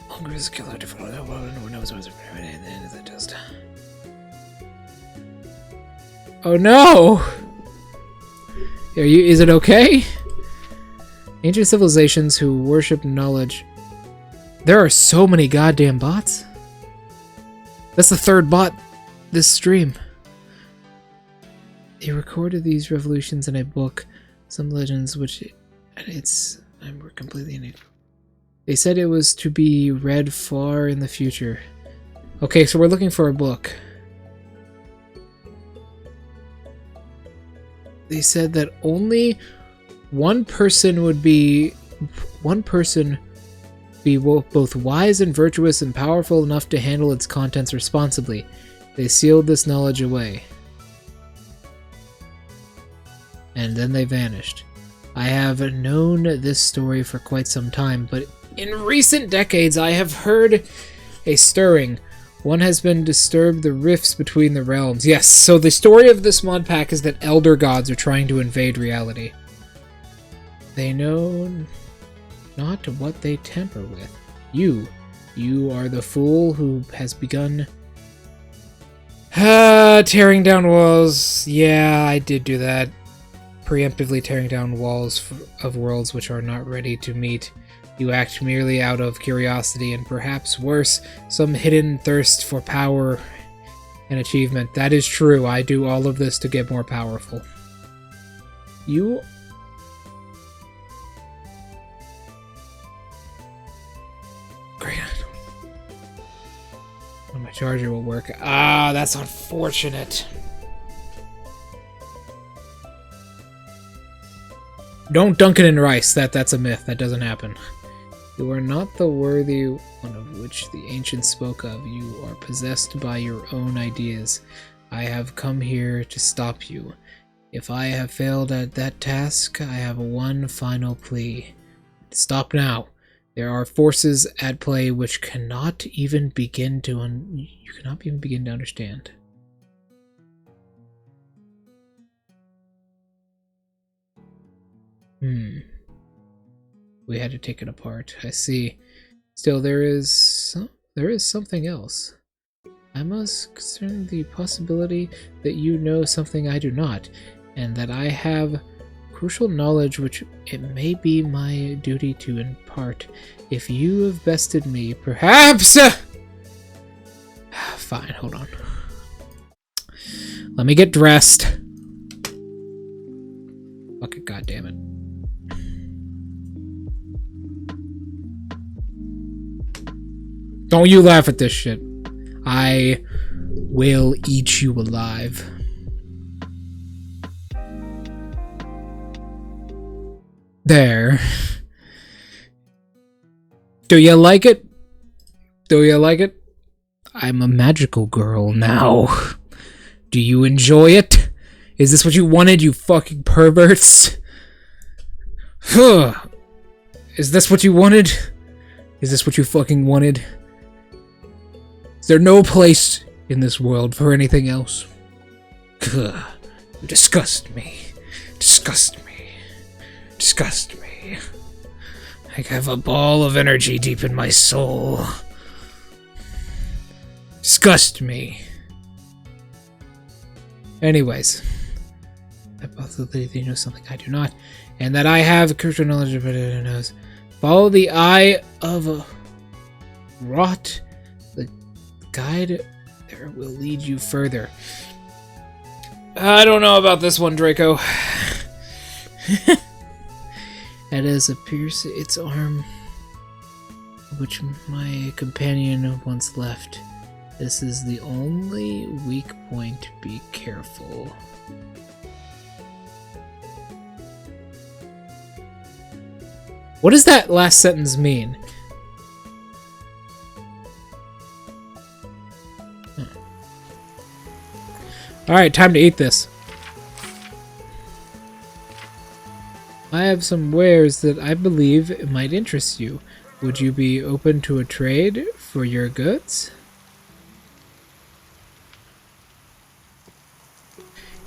Hunger is a killer. No one knows what's just... Oh no! Is it okay? Ancient civilizations who worship knowledge. There are so many goddamn bots. That's the third bot this stream. They recorded these revolutions in a book. Some legends, which we're completely in it. They said it was to be read far in the future. Okay, so we're looking for a book. They said that only one person would be both wise and virtuous and powerful enough to handle its contents responsibly. They sealed this knowledge away. And then they vanished. I have known this story for quite some time, but in recent decades I have heard a stirring. One has been disturbed the rifts between the realms. Yes, so the story of this mod pack is that elder gods are trying to invade reality. They know not what they tamper with. You are the fool who has begun tearing down walls. Yeah, I did do that. Preemptively tearing down walls of worlds which are not ready to meet. You act merely out of curiosity and perhaps worse, some hidden thirst for power and achievement. That is true. I do all of this to get more powerful. You... Great. Well, my charger will work. Ah, that's unfortunate. Don't dunk it in rice. That's a myth. That doesn't happen. You are not the worthy one of which the ancients spoke of. You are possessed by your own ideas. I have come here to stop you. If I have failed at that task, I have one final plea. Stop now. There are forces at play which cannot even begin to you cannot even begin to understand. We had to take it apart. I see. Still, there is something else. I must concern the possibility that you know something I do not, and that I have crucial knowledge which it may be my duty to impart. If you have bested me, perhaps... Fine, hold on. Let me get dressed. Fuck it, goddammit. Don't you laugh at this shit. I will eat you alive. There. Do you like it? Do you like it? I'm a magical girl now. Do you enjoy it? Is this what you wanted, you fucking perverts? Is this what you wanted? Is this what you fucking wanted? Is there no place in this world for anything else? You disgust me. Disgust me. Disgust me. I have a ball of energy deep in my soul. Disgust me. Anyways. I possibly you know something I do not. And that I have crucial knowledge of it who knows. Follow the eye of a rot. The guide there will lead you further. I don't know about this one, Draco. And as a pierce its arm, which my companion once left. This is the only weak point. Be careful. What does that last sentence mean? Alright, time to eat this. I have some wares that I believe might interest you. Would you be open to a trade for your goods?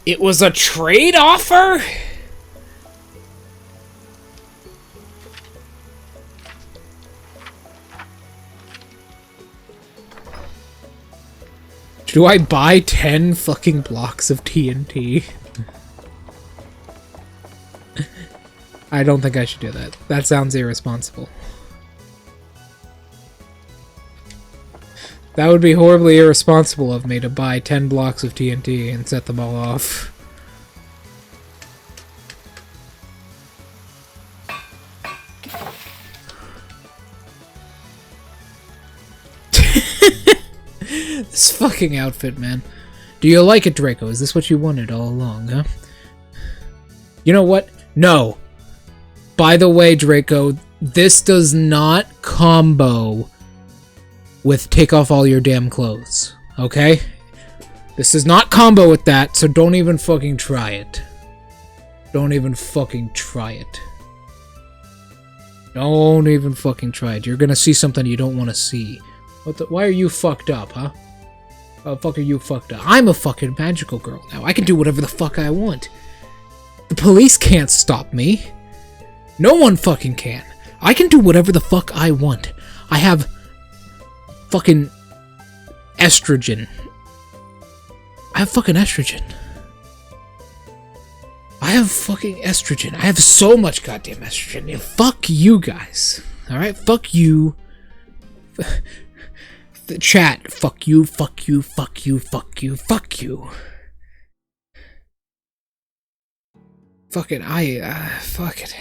It was a trade offer? Do I buy 10 fucking blocks of TNT? I don't think I should do that. That sounds irresponsible. That would be horribly irresponsible of me to buy 10 blocks of TNT and set them all off. This fucking outfit, man. Do you like it, Draco? Is this what you wanted all along, huh? You know what? No. By the way, Draco, this does not combo with take off all your damn clothes, okay? This does not combo with that, so don't even fucking try it. Don't even fucking try it. Don't even fucking try it. You're gonna see something you don't want to see. What the? Why are you fucked up, huh? How the fuck are you fucked up? I'm a fucking magical girl now. I can do whatever the fuck I want. The police can't stop me. No one fucking can. I can do whatever the fuck I want. I have fucking estrogen. I have fucking estrogen. I have fucking estrogen. I have so much goddamn estrogen. Yeah, fuck you guys. Alright? Fuck you. The chat. Fuck you, fuck you, fuck you, fuck you, fuck you. Fuck it. Fuck it.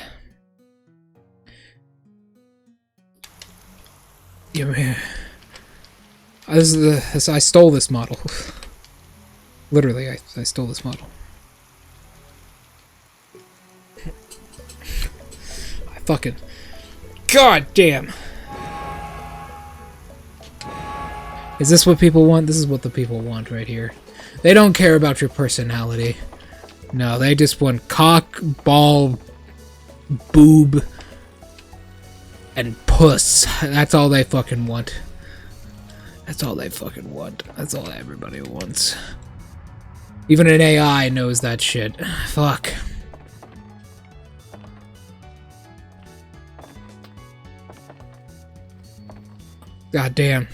Yeah, man. I stole this model. Literally, I stole this model. I fucking... God damn! Is this what people want? This is what the people want right here. They don't care about your personality. No, they just want cock, ball, boob, and puss. That's all they fucking want. That's all they fucking want. That's all everybody wants. Even an AI knows that shit. Fuck. God damn.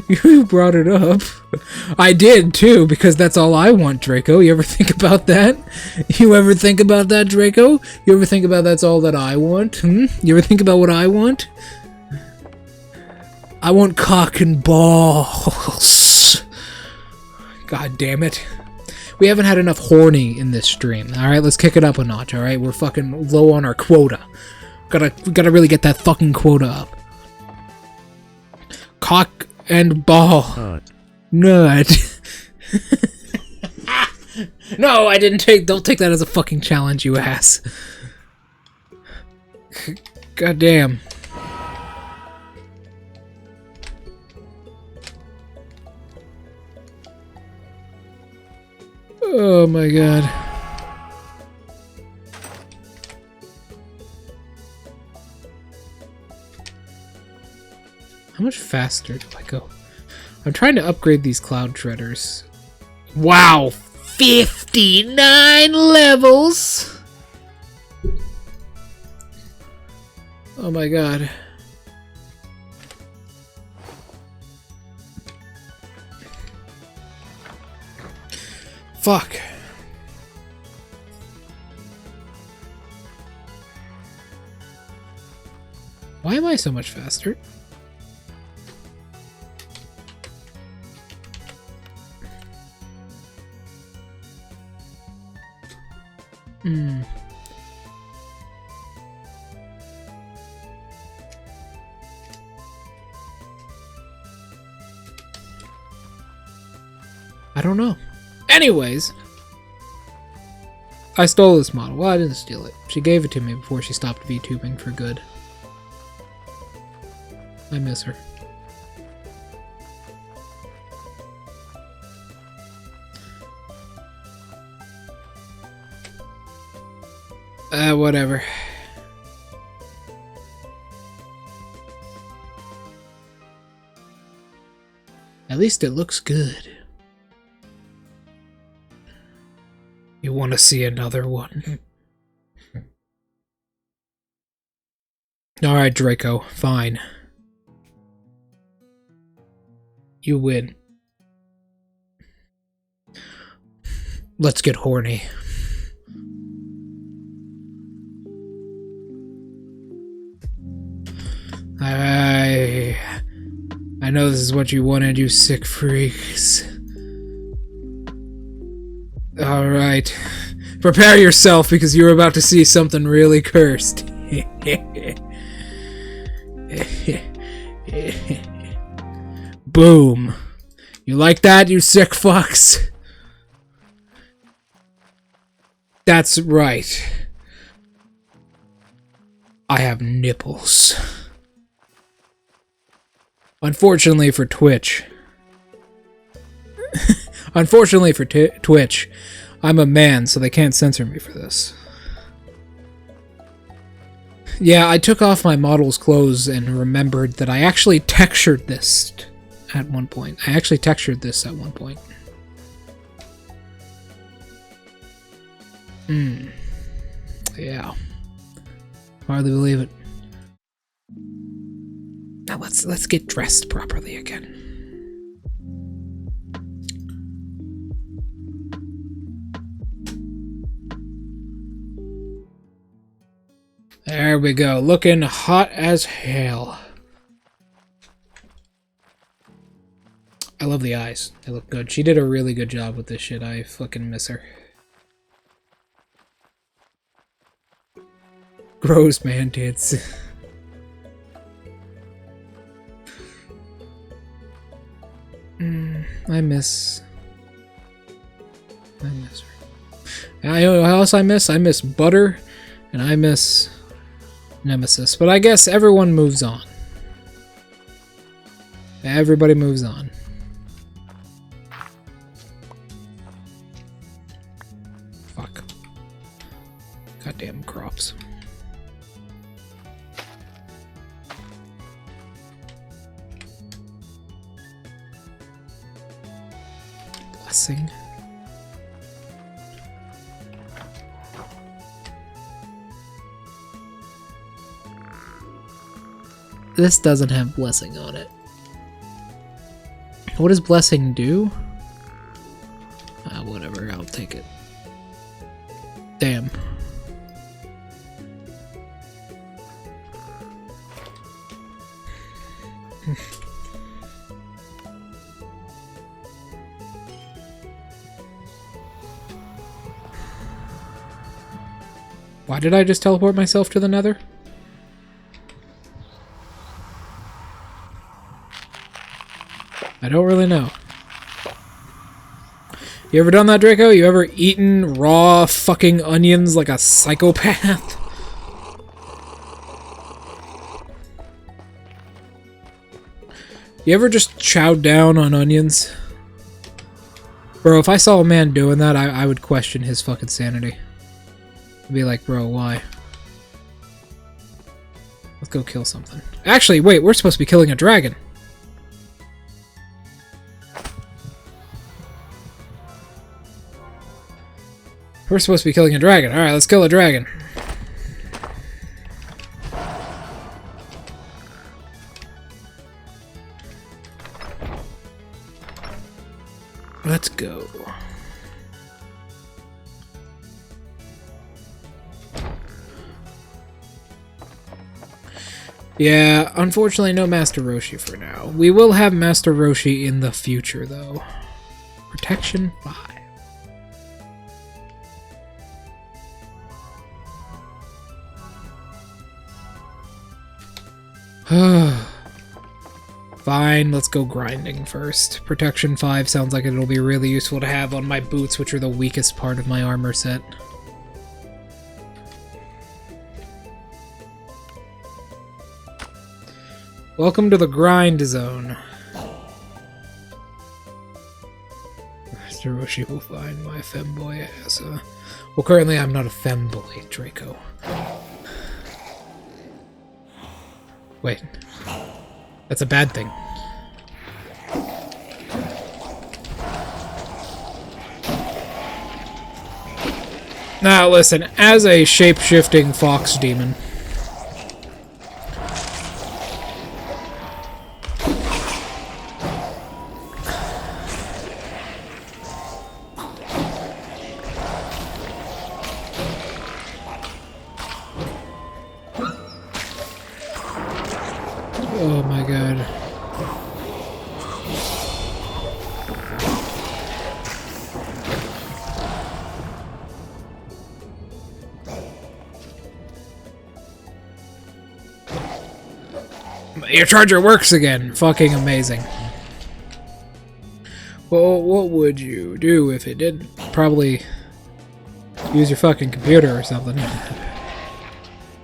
You brought it up. I did too, because that's all I want, Draco. You ever think about that? You ever think about that, Draco? You ever think about that's all that I want? You ever think about what I want? I want cock and balls. God damn it. We haven't had enough horny in this stream. Alright, let's kick it up a notch, alright? We're fucking low on our quota. Gotta really get that fucking quota up. Cock and ball. Nut. No, I didn't don't take that as a fucking challenge, you ass. God damn. Oh my god. How much faster do I go? I'm trying to upgrade these cloud treaders. Wow! 59 levels! Oh my god. Fuck. Why am I so much faster? I don't know. Anyways, I stole this model. Well, I didn't steal it. She gave it to me before she stopped VTubing for good. I miss her. Whatever. At least it looks good. You want to see another one? Alright, Draco. Fine. You win. Let's get horny. I know this is what you wanted, you sick freaks. Alright. Prepare yourself, because you're about to see something really cursed. Boom. You like that, you sick fucks? That's right. I have nipples. Unfortunately for Twitch. Unfortunately for Twitch, I'm a man, so they can't censor me for this. Yeah, I took off my model's clothes and remembered that I actually textured this at one point. Yeah. Hardly believe it. Now let's get dressed properly again. There we go, looking hot as hell. I love the eyes. They look good. She did a really good job with this shit. I fucking miss her. Gross man tits. I miss her. I know what else I miss? I miss Butter, and I miss Nemesis. But I guess everyone moves on. Everybody moves on. damn crops. Blessing. This doesn't have blessing on it. What does blessing do? Whatever, I'll take it. Damn. Why did I just teleport myself to the Nether? I don't really know. You ever done that, Draco? You ever eaten raw fucking onions like a psychopath? You ever just chowed down on onions? Bro, if I saw a man doing that, I would question his fucking sanity. I'd be like, bro, why? Let's go kill something. Actually, wait, we're supposed to be killing a dragon. We're supposed to be killing a dragon. Alright, let's kill a dragon. Let's go. Yeah, unfortunately no Master Roshi for now. We will have Master Roshi in the future, though. Protection 5. Fine, let's go grinding first. Protection 5 sounds like it'll be really useful to have on my boots, which are the weakest part of my armor set. Welcome to the grind zone. Master Roshi will find my femboy ass. Well, currently I'm not a femboy, Draco. Wait. That's a bad thing. Now listen, as a shape-shifting fox demon, oh my god. Your charger works again! Fucking amazing. Well, what would you do if it didn't? Probably use your fucking computer or something.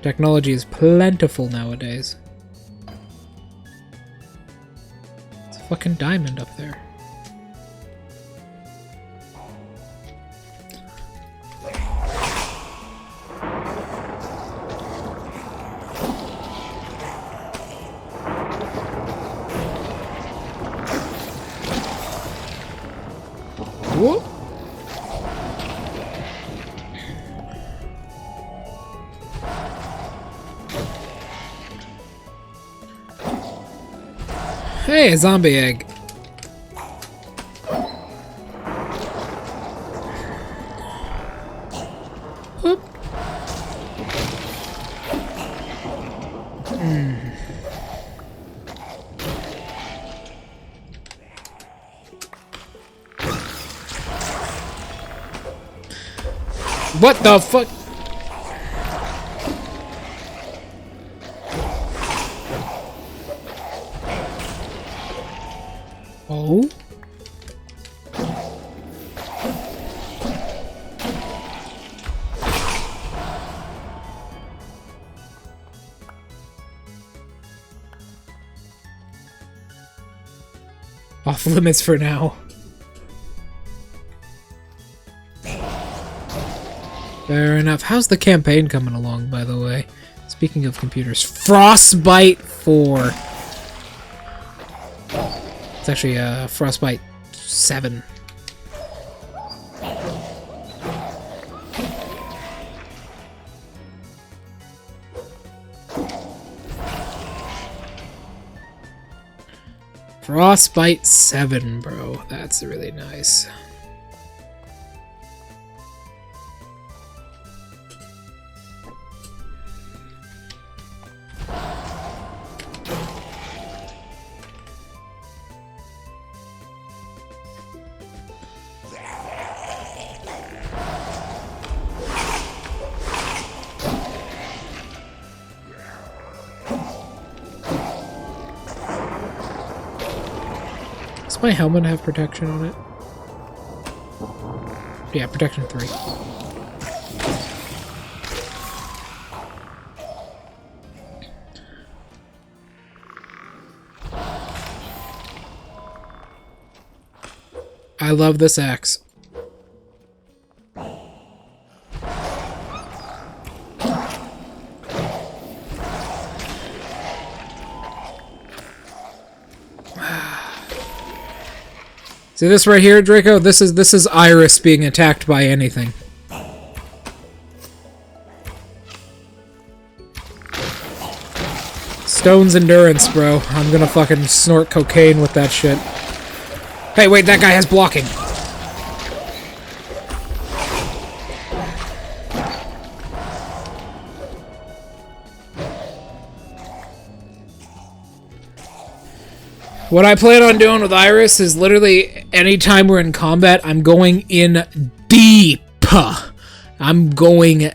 Technology is plentiful nowadays. It's a fucking diamond up there. Whoop. Hey, a zombie egg. Whoop. What the fuck? Oh? Off limits for now. Fair enough. How's the campaign coming along, by the way? Speaking of computers, Frostbite 4. It's actually Frostbite 7. Frostbite 7, bro. That's really nice. Does my helmet have protection on it? Yeah, protection 3. I love this axe. See this right here, Draco? This is Iris being attacked by anything. Stone's endurance, bro. I'm gonna fucking snort cocaine with that shit. Hey, wait, that guy has blocking. What I plan on doing with Iris is literally anytime we're in combat, I'm going in deep. I'm going